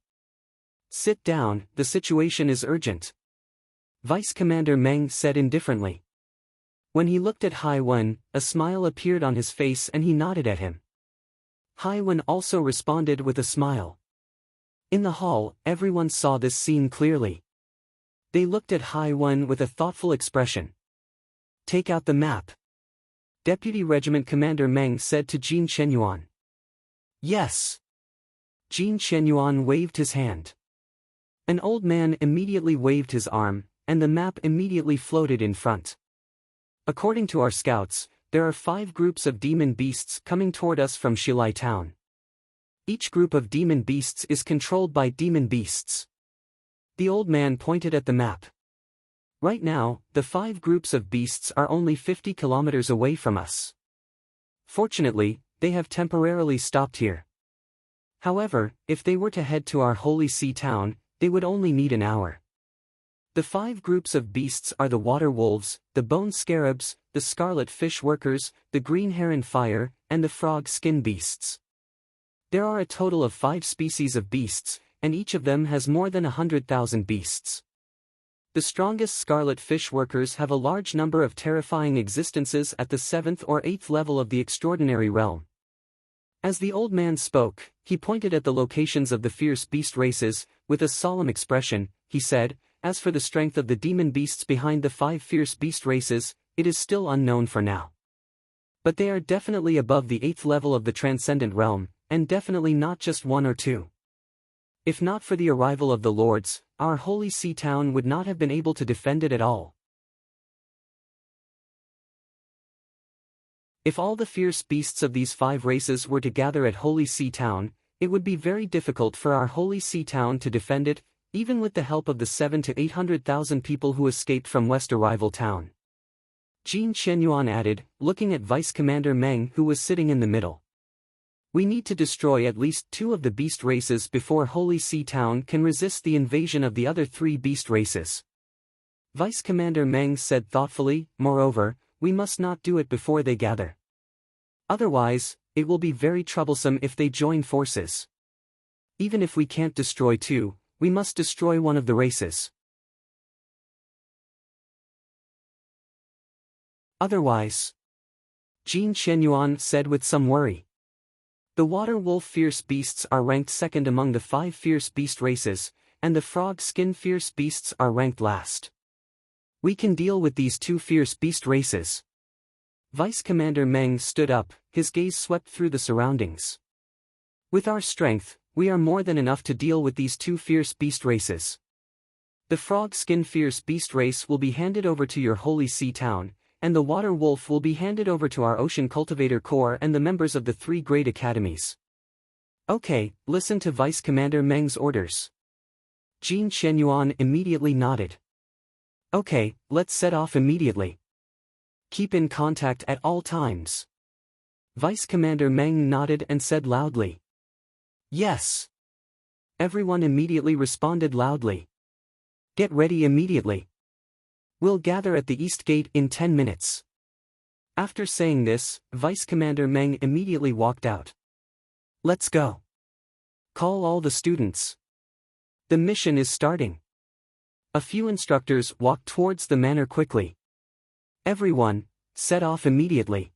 Sit down, the situation is urgent. Vice Commander Meng said indifferently. When he looked at Hai Wen, a smile appeared on his face and he nodded at him. Hai Wen also responded with a smile. In the hall, everyone saw this scene clearly. They looked at Hai Wen with a thoughtful expression. Take out the map. Deputy Regiment Commander Meng said to Jin Chenyuan. Yes. Jin Chenyuan waved his hand. An old man immediately waved his arm, and the map immediately floated in front. According to our scouts, there are 5 groups of demon beasts coming toward us from Shilai town. Each group of demon beasts is controlled by demon beasts. The old man pointed at the map. Right now, the 5 groups of beasts are only 50 kilometers away from us. Fortunately, they have temporarily stopped here. However, if they were to head to our Holy See town, they would only need an hour. The 5 groups of beasts are the water wolves, the bone scarabs, the scarlet fish workers, the green heron fire, and the frog skin beasts. There are a total of 5 species of beasts, and each of them has more than 100,000 beasts. The strongest scarlet fish workers have a large number of terrifying existences at the 7th or 8th level of the extraordinary realm. As the old man spoke, he pointed at the locations of the fierce beast races. With a solemn expression, he said, as for the strength of the demon beasts behind the 5 fierce beast races, it is still unknown for now. But they are definitely above the 8th level of the transcendent realm, and definitely not just 1 or 2. If not for the arrival of the lords, our Holy See town would not have been able to defend it at all. If all the fierce beasts of these 5 races were to gather at Holy See town, it would be very difficult for our Holy See town to defend it, even with the help of the 700,000 to 800,000 people who escaped from West Arrival town. Jin Chenyuan added, looking at Vice Commander Meng who was sitting in the middle. We need to destroy at least 2 of the beast races before Holy See town can resist the invasion of the other 3 beast races. Vice Commander Meng said thoughtfully, moreover, we must not do it before they gather. Otherwise, it will be very troublesome if they join forces. Even if we can't destroy two, we must destroy one of the races. Otherwise, Jin Qianyuan said with some worry. The water wolf fierce beasts are ranked second among the 5 fierce beast races, and the frog skin fierce beasts are ranked last. We can deal with these 2 fierce beast races. Vice Commander Meng stood up, his gaze swept through the surroundings. With our strength, we are more than enough to deal with these 2 fierce beast races. The frog skin fierce beast race will be handed over to your holy sea town, and the water wolf will be handed over to our ocean cultivator corps and the members of the 3 great academies. Okay, listen to Vice Commander Meng's orders. Jin Qianyuan immediately nodded. Okay, let's set off immediately. Keep in contact at all times. Vice Commander Meng nodded and said loudly. Yes. Everyone immediately responded loudly. Get ready immediately. We'll gather at the East Gate in 10 minutes. After saying this, Vice Commander Meng immediately walked out. Let's go. Call all the students. The mission is starting. A few instructors walked towards the manor quickly. Everyone, set off immediately.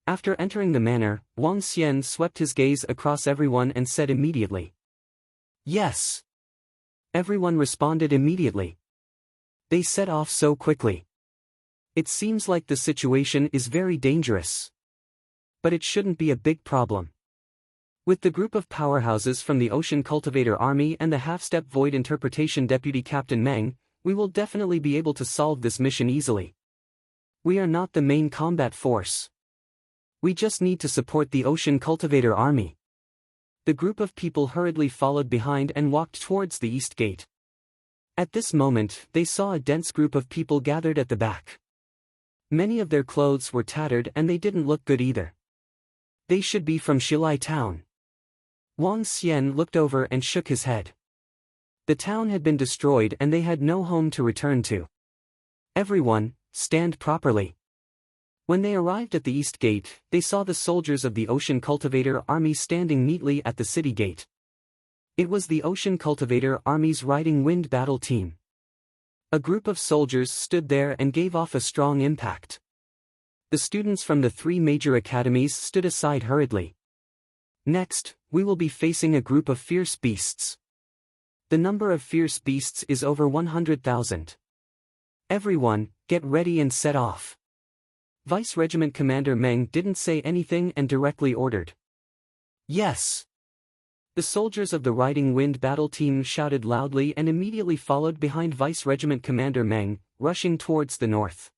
After entering the manor, Wang Xian swept his gaze across everyone and said immediately. Yes. Everyone responded immediately. They set off so quickly. It seems like the situation is very dangerous. But it shouldn't be a big problem. With the group of powerhouses from the Ocean Cultivator Army and the half-step Void Interpretation Deputy Captain Meng, we will definitely be able to solve this mission easily. We are not the main combat force. We just need to support the Ocean Cultivator Army. The group of people hurriedly followed behind and walked towards the East Gate. At this moment, they saw a dense group of people gathered at the back. Many of their clothes were tattered and they didn't look good either. They should be from Shilai town. Wang Xian looked over and shook his head. The town had been destroyed and they had no home to return to. Everyone, stand properly. When they arrived at the East Gate, they saw the soldiers of the Ocean Cultivator Army standing neatly at the city gate. It was the Ocean Cultivator Army's Riding Wind battle team. A group of soldiers stood there and gave off a strong impact. The students from the 3 major academies stood aside hurriedly. Next, we will be facing a group of fierce beasts. The number of fierce beasts is over 100,000. Everyone, get ready and set off. Vice Regiment Commander Meng didn't say anything and directly ordered. Yes. The soldiers of the Riding Wind battle team shouted loudly and immediately followed behind Vice Regiment Commander Meng, rushing towards the north.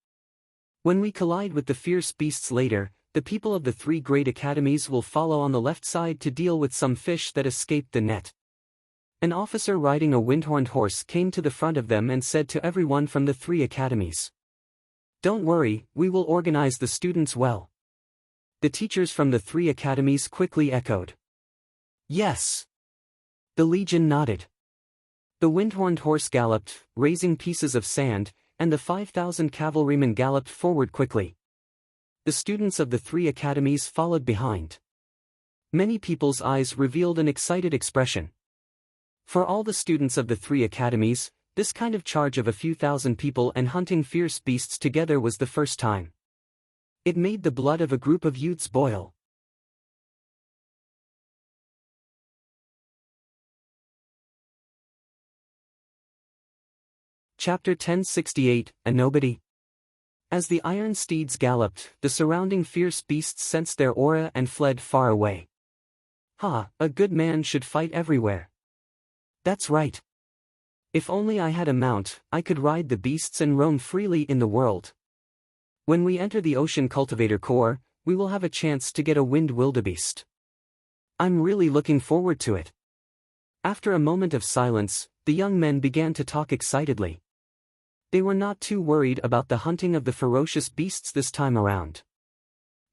When we collide with the fierce beasts later, the people of the 3 great academies will follow on the left side to deal with some fish that escaped the net. An officer riding a windhorned horse came to the front of them and said to everyone from the 3 academies. Don't worry, we will organize the students well. The teachers from the 3 academies quickly echoed. Yes. The legion nodded. The windhorned horse galloped, raising pieces of sand, and the 5,000 cavalrymen galloped forward quickly. The students of the 3 academies followed behind. Many people's eyes revealed an excited expression. For all the students of the 3 academies, this kind of charge of a few thousand people and hunting fierce beasts together was the first time. It made the blood of a group of youths boil. Chapter 1068, A Nobody. As the iron steeds galloped, the surrounding fierce beasts sensed their aura and fled far away. Ha, a good man should fight everywhere. That's right. If only I had a mount, I could ride the beasts and roam freely in the world. When we enter the Ocean Cultivator Corps, we will have a chance to get a wind wildebeest. I'm really looking forward to it. After a moment of silence, the young men began to talk excitedly. They were not too worried about the hunting of the ferocious beasts this time around.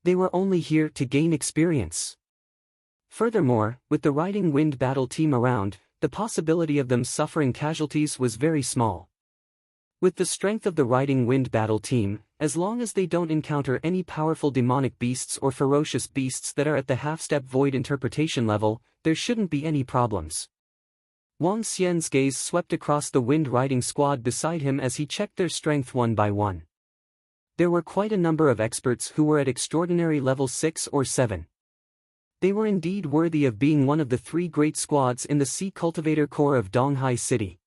They were only here to gain experience. Furthermore, with the Riding Wind battle team around, the possibility of them suffering casualties was very small. With the strength of the Riding Wind battle team, as long as they don't encounter any powerful demonic beasts or ferocious beasts that are at the half-step void interpretation level, there shouldn't be any problems. Wang Xian's gaze swept across the wind riding squad beside him as he checked their strength one by one. There were quite a number of experts who were at extraordinary level 6 or 7. They were indeed worthy of being one of the 3 great squads in the Sea Cultivator Corps of Donghai City.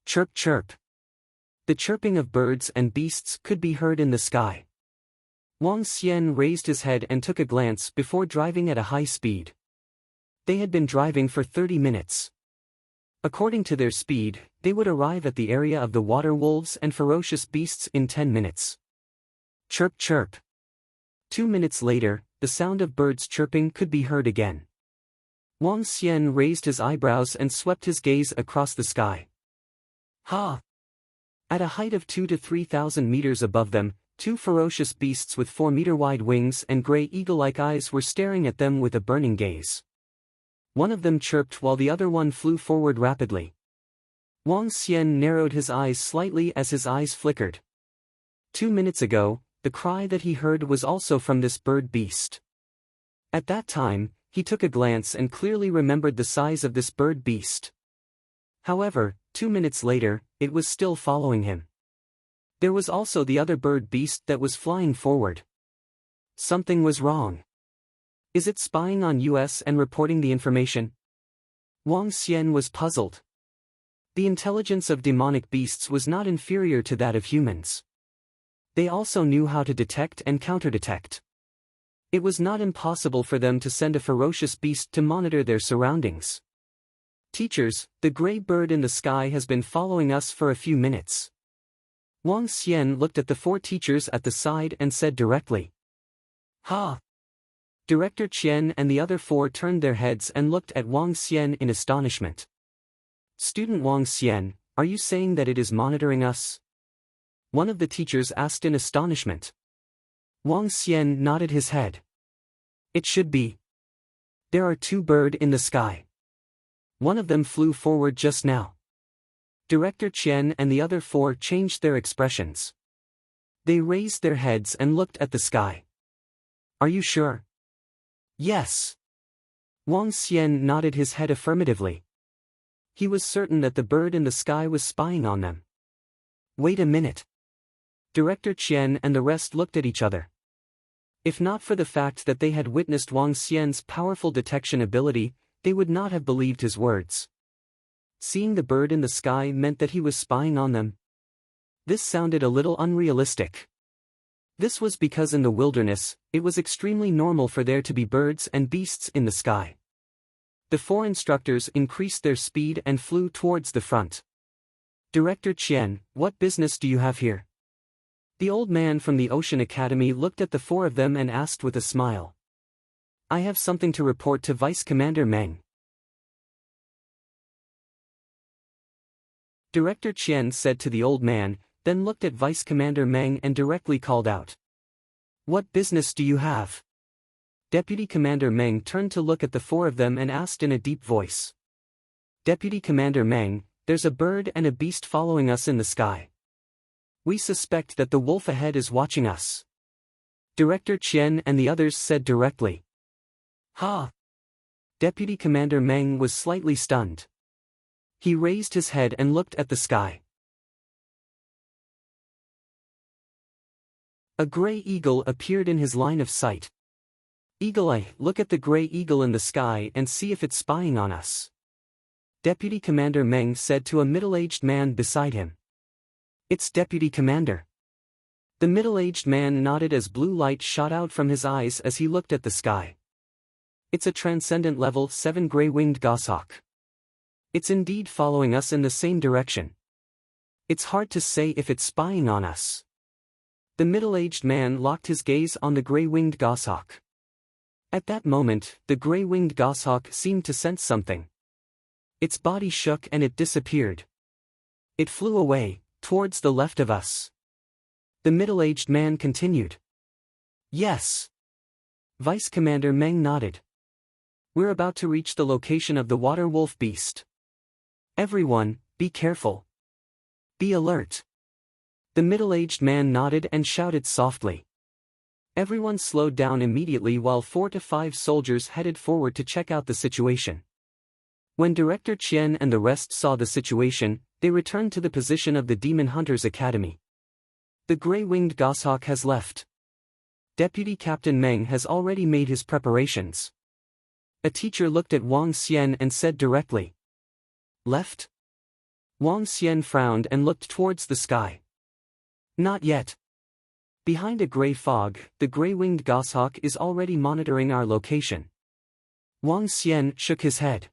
Chirp chirp. The chirping of birds and beasts could be heard in the sky. Wang Xian raised his head and took a glance before driving at a high speed. They had been driving for 30 minutes. According to their speed, they would arrive at the area of the water wolves and ferocious beasts in 10 minutes. Chirp chirp. 2 minutes later, the sound of birds chirping could be heard again. Wang Xian raised his eyebrows and swept his gaze across the sky. Ha! At a height of 2,000 to 3,000 meters above them, 2 ferocious beasts with 4-meter-wide wings and gray eagle-like eyes were staring at them with a burning gaze. One of them chirped while the other one flew forward rapidly. Wang Xian narrowed his eyes slightly as his eyes flickered. 2 minutes ago, the cry that he heard was also from this bird beast. At that time, he took a glance and clearly remembered the size of this bird beast. However, 2 minutes later, it was still following him. There was also the other bird beast that was flying forward. Something was wrong. Is it spying on us and reporting the information? Wang Xian was puzzled. The intelligence of demonic beasts was not inferior to that of humans. They also knew how to detect and counter-detect. It was not impossible for them to send a ferocious beast to monitor their surroundings. Teachers, the gray bird in the sky has been following us for a few minutes. Wang Xian looked at the 4 teachers at the side and said directly. Ha! Director Qian and the other 4 turned their heads and looked at Wang Xian in astonishment. Student Wang Xian, are you saying that it is monitoring us? One of the teachers asked in astonishment. Wang Xian nodded his head. It should be. There are 2 birds in the sky. One of them flew forward just now. Director Qian and the other 4 changed their expressions. They raised their heads and looked at the sky. Are you sure? Yes. Wang Xian nodded his head affirmatively. He was certain that the bird in the sky was spying on them. Wait a minute. Director Qian and the rest looked at each other. If not for the fact that they had witnessed Wang Xian's powerful detection ability, they would not have believed his words. Seeing the bird in the sky meant that he was spying on them. This sounded a little unrealistic. This was because in the wilderness, it was extremely normal for there to be birds and beasts in the sky. The 4 instructors increased their speed and flew towards the front. Director Qian, what business do you have here? The old man from the Ocean Academy looked at the 4 of them and asked with a smile. I have something to report to Vice Commander Meng. Director Qian said to the old man, then looked at Vice Commander Meng and directly called out. What business do you have? Deputy Commander Meng turned to look at the 4 of them and asked in a deep voice. Deputy Commander Meng, there's a bird and a beast following us in the sky. We suspect that the wolf ahead is watching us. Director Qian and the others said directly. Ha! Deputy Commander Meng was slightly stunned. He raised his head and looked at the sky. A gray eagle appeared in his line of sight. Eagle Eye, look at the gray eagle in the sky and see if it's spying on us. Deputy Commander Meng said to a middle-aged man beside him. It's Deputy Commander. The middle-aged man nodded as blue light shot out from his eyes as he looked at the sky. It's a transcendent level 7 gray-winged goshawk. It's indeed following us in the same direction. It's hard to say if it's spying on us. The middle-aged man locked his gaze on the gray-winged goshawk. At that moment, the gray-winged goshawk seemed to sense something. Its body shook and it disappeared. It flew away, towards the left of us. The middle-aged man continued. Yes. Vice Commander Meng nodded. We're about to reach the location of the water wolf beast. Everyone, be careful. Be alert. The middle-aged man nodded and shouted softly. Everyone slowed down immediately while 4 to 5 soldiers headed forward to check out the situation. When Director Qian and the rest saw the situation, they returned to the position of the Demon Hunters Academy. The gray-winged goshawk has left. Deputy Captain Meng has already made his preparations. A teacher looked at Wang Xian and said directly. Left? Wang Xian frowned and looked towards the sky. Not yet. Behind a gray fog, the gray-winged goshawk is already monitoring our location. Wang Xian shook his head.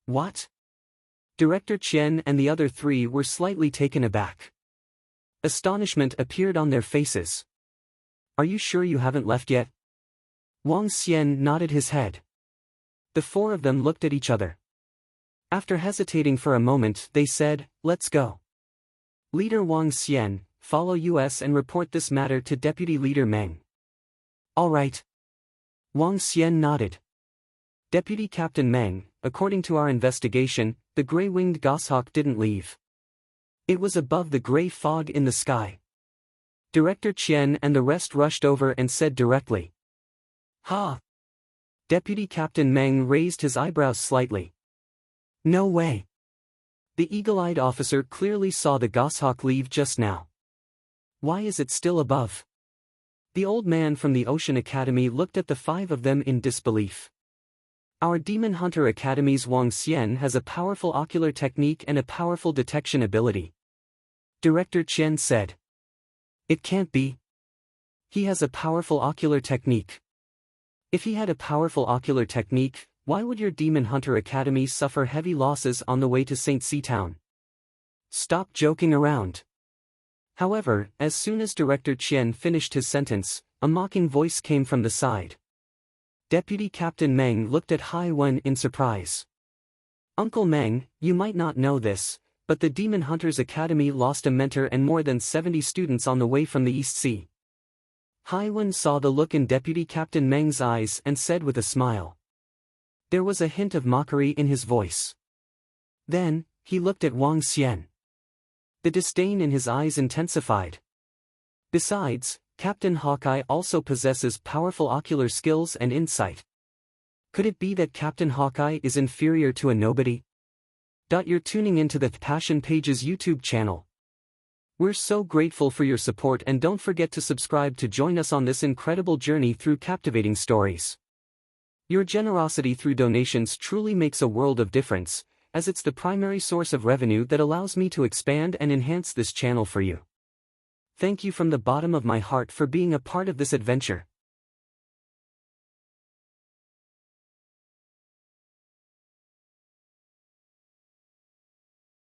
What? Director Qian and the other 3 were slightly taken aback. Astonishment appeared on their faces. Are you sure you haven't left yet? Wang Xian nodded his head. The 4 of them looked at each other. After hesitating for a moment, they said, let's go. Leader Wang Xian, follow us and report this matter to Deputy Leader Meng. All right. Wang Xian nodded. Deputy Captain Meng, according to our investigation, the gray-winged goshawk didn't leave. It was above the gray fog in the sky. Director Qian and the rest rushed over and said directly. Ha! Deputy Captain Meng raised his eyebrows slightly. No way. The eagle-eyed officer clearly saw the goshawk leave just now. Why is it still above? The old man from the Ocean Academy looked at the 5 of them in disbelief. Our Demon Hunter Academy's Wang Xian has a powerful ocular technique and a powerful detection ability. Director Qian said. It can't be. He has a powerful ocular technique. If he had a powerful ocular technique, why would your Demon Hunter Academy suffer heavy losses on the way to St. Sea Town? Stop joking around. However, as soon as Director Qian finished his sentence, a mocking voice came from the side. Deputy Captain Meng looked at Hai Wen in surprise. Uncle Meng, you might not know this, but the Demon Hunters Academy lost a mentor and more than 70 students on the way from the East Sea. Hai Wen saw the look in Deputy Captain Meng's eyes and said with a smile. There was a hint of mockery in his voice. Then, he looked at Wang Xian. The disdain in his eyes intensified. Besides, Captain Hawkeye also possesses powerful ocular skills and insight. Could it be that Captain Hawkeye is inferior to a nobody? You're tuning into the Passion Pages YouTube channel. We're so grateful for your support and don't forget to subscribe to join us on this incredible journey through captivating stories. Your generosity through donations truly makes a world of difference, as it's the primary source of revenue that allows me to expand and enhance this channel for you. Thank you from the bottom of my heart for being a part of this adventure.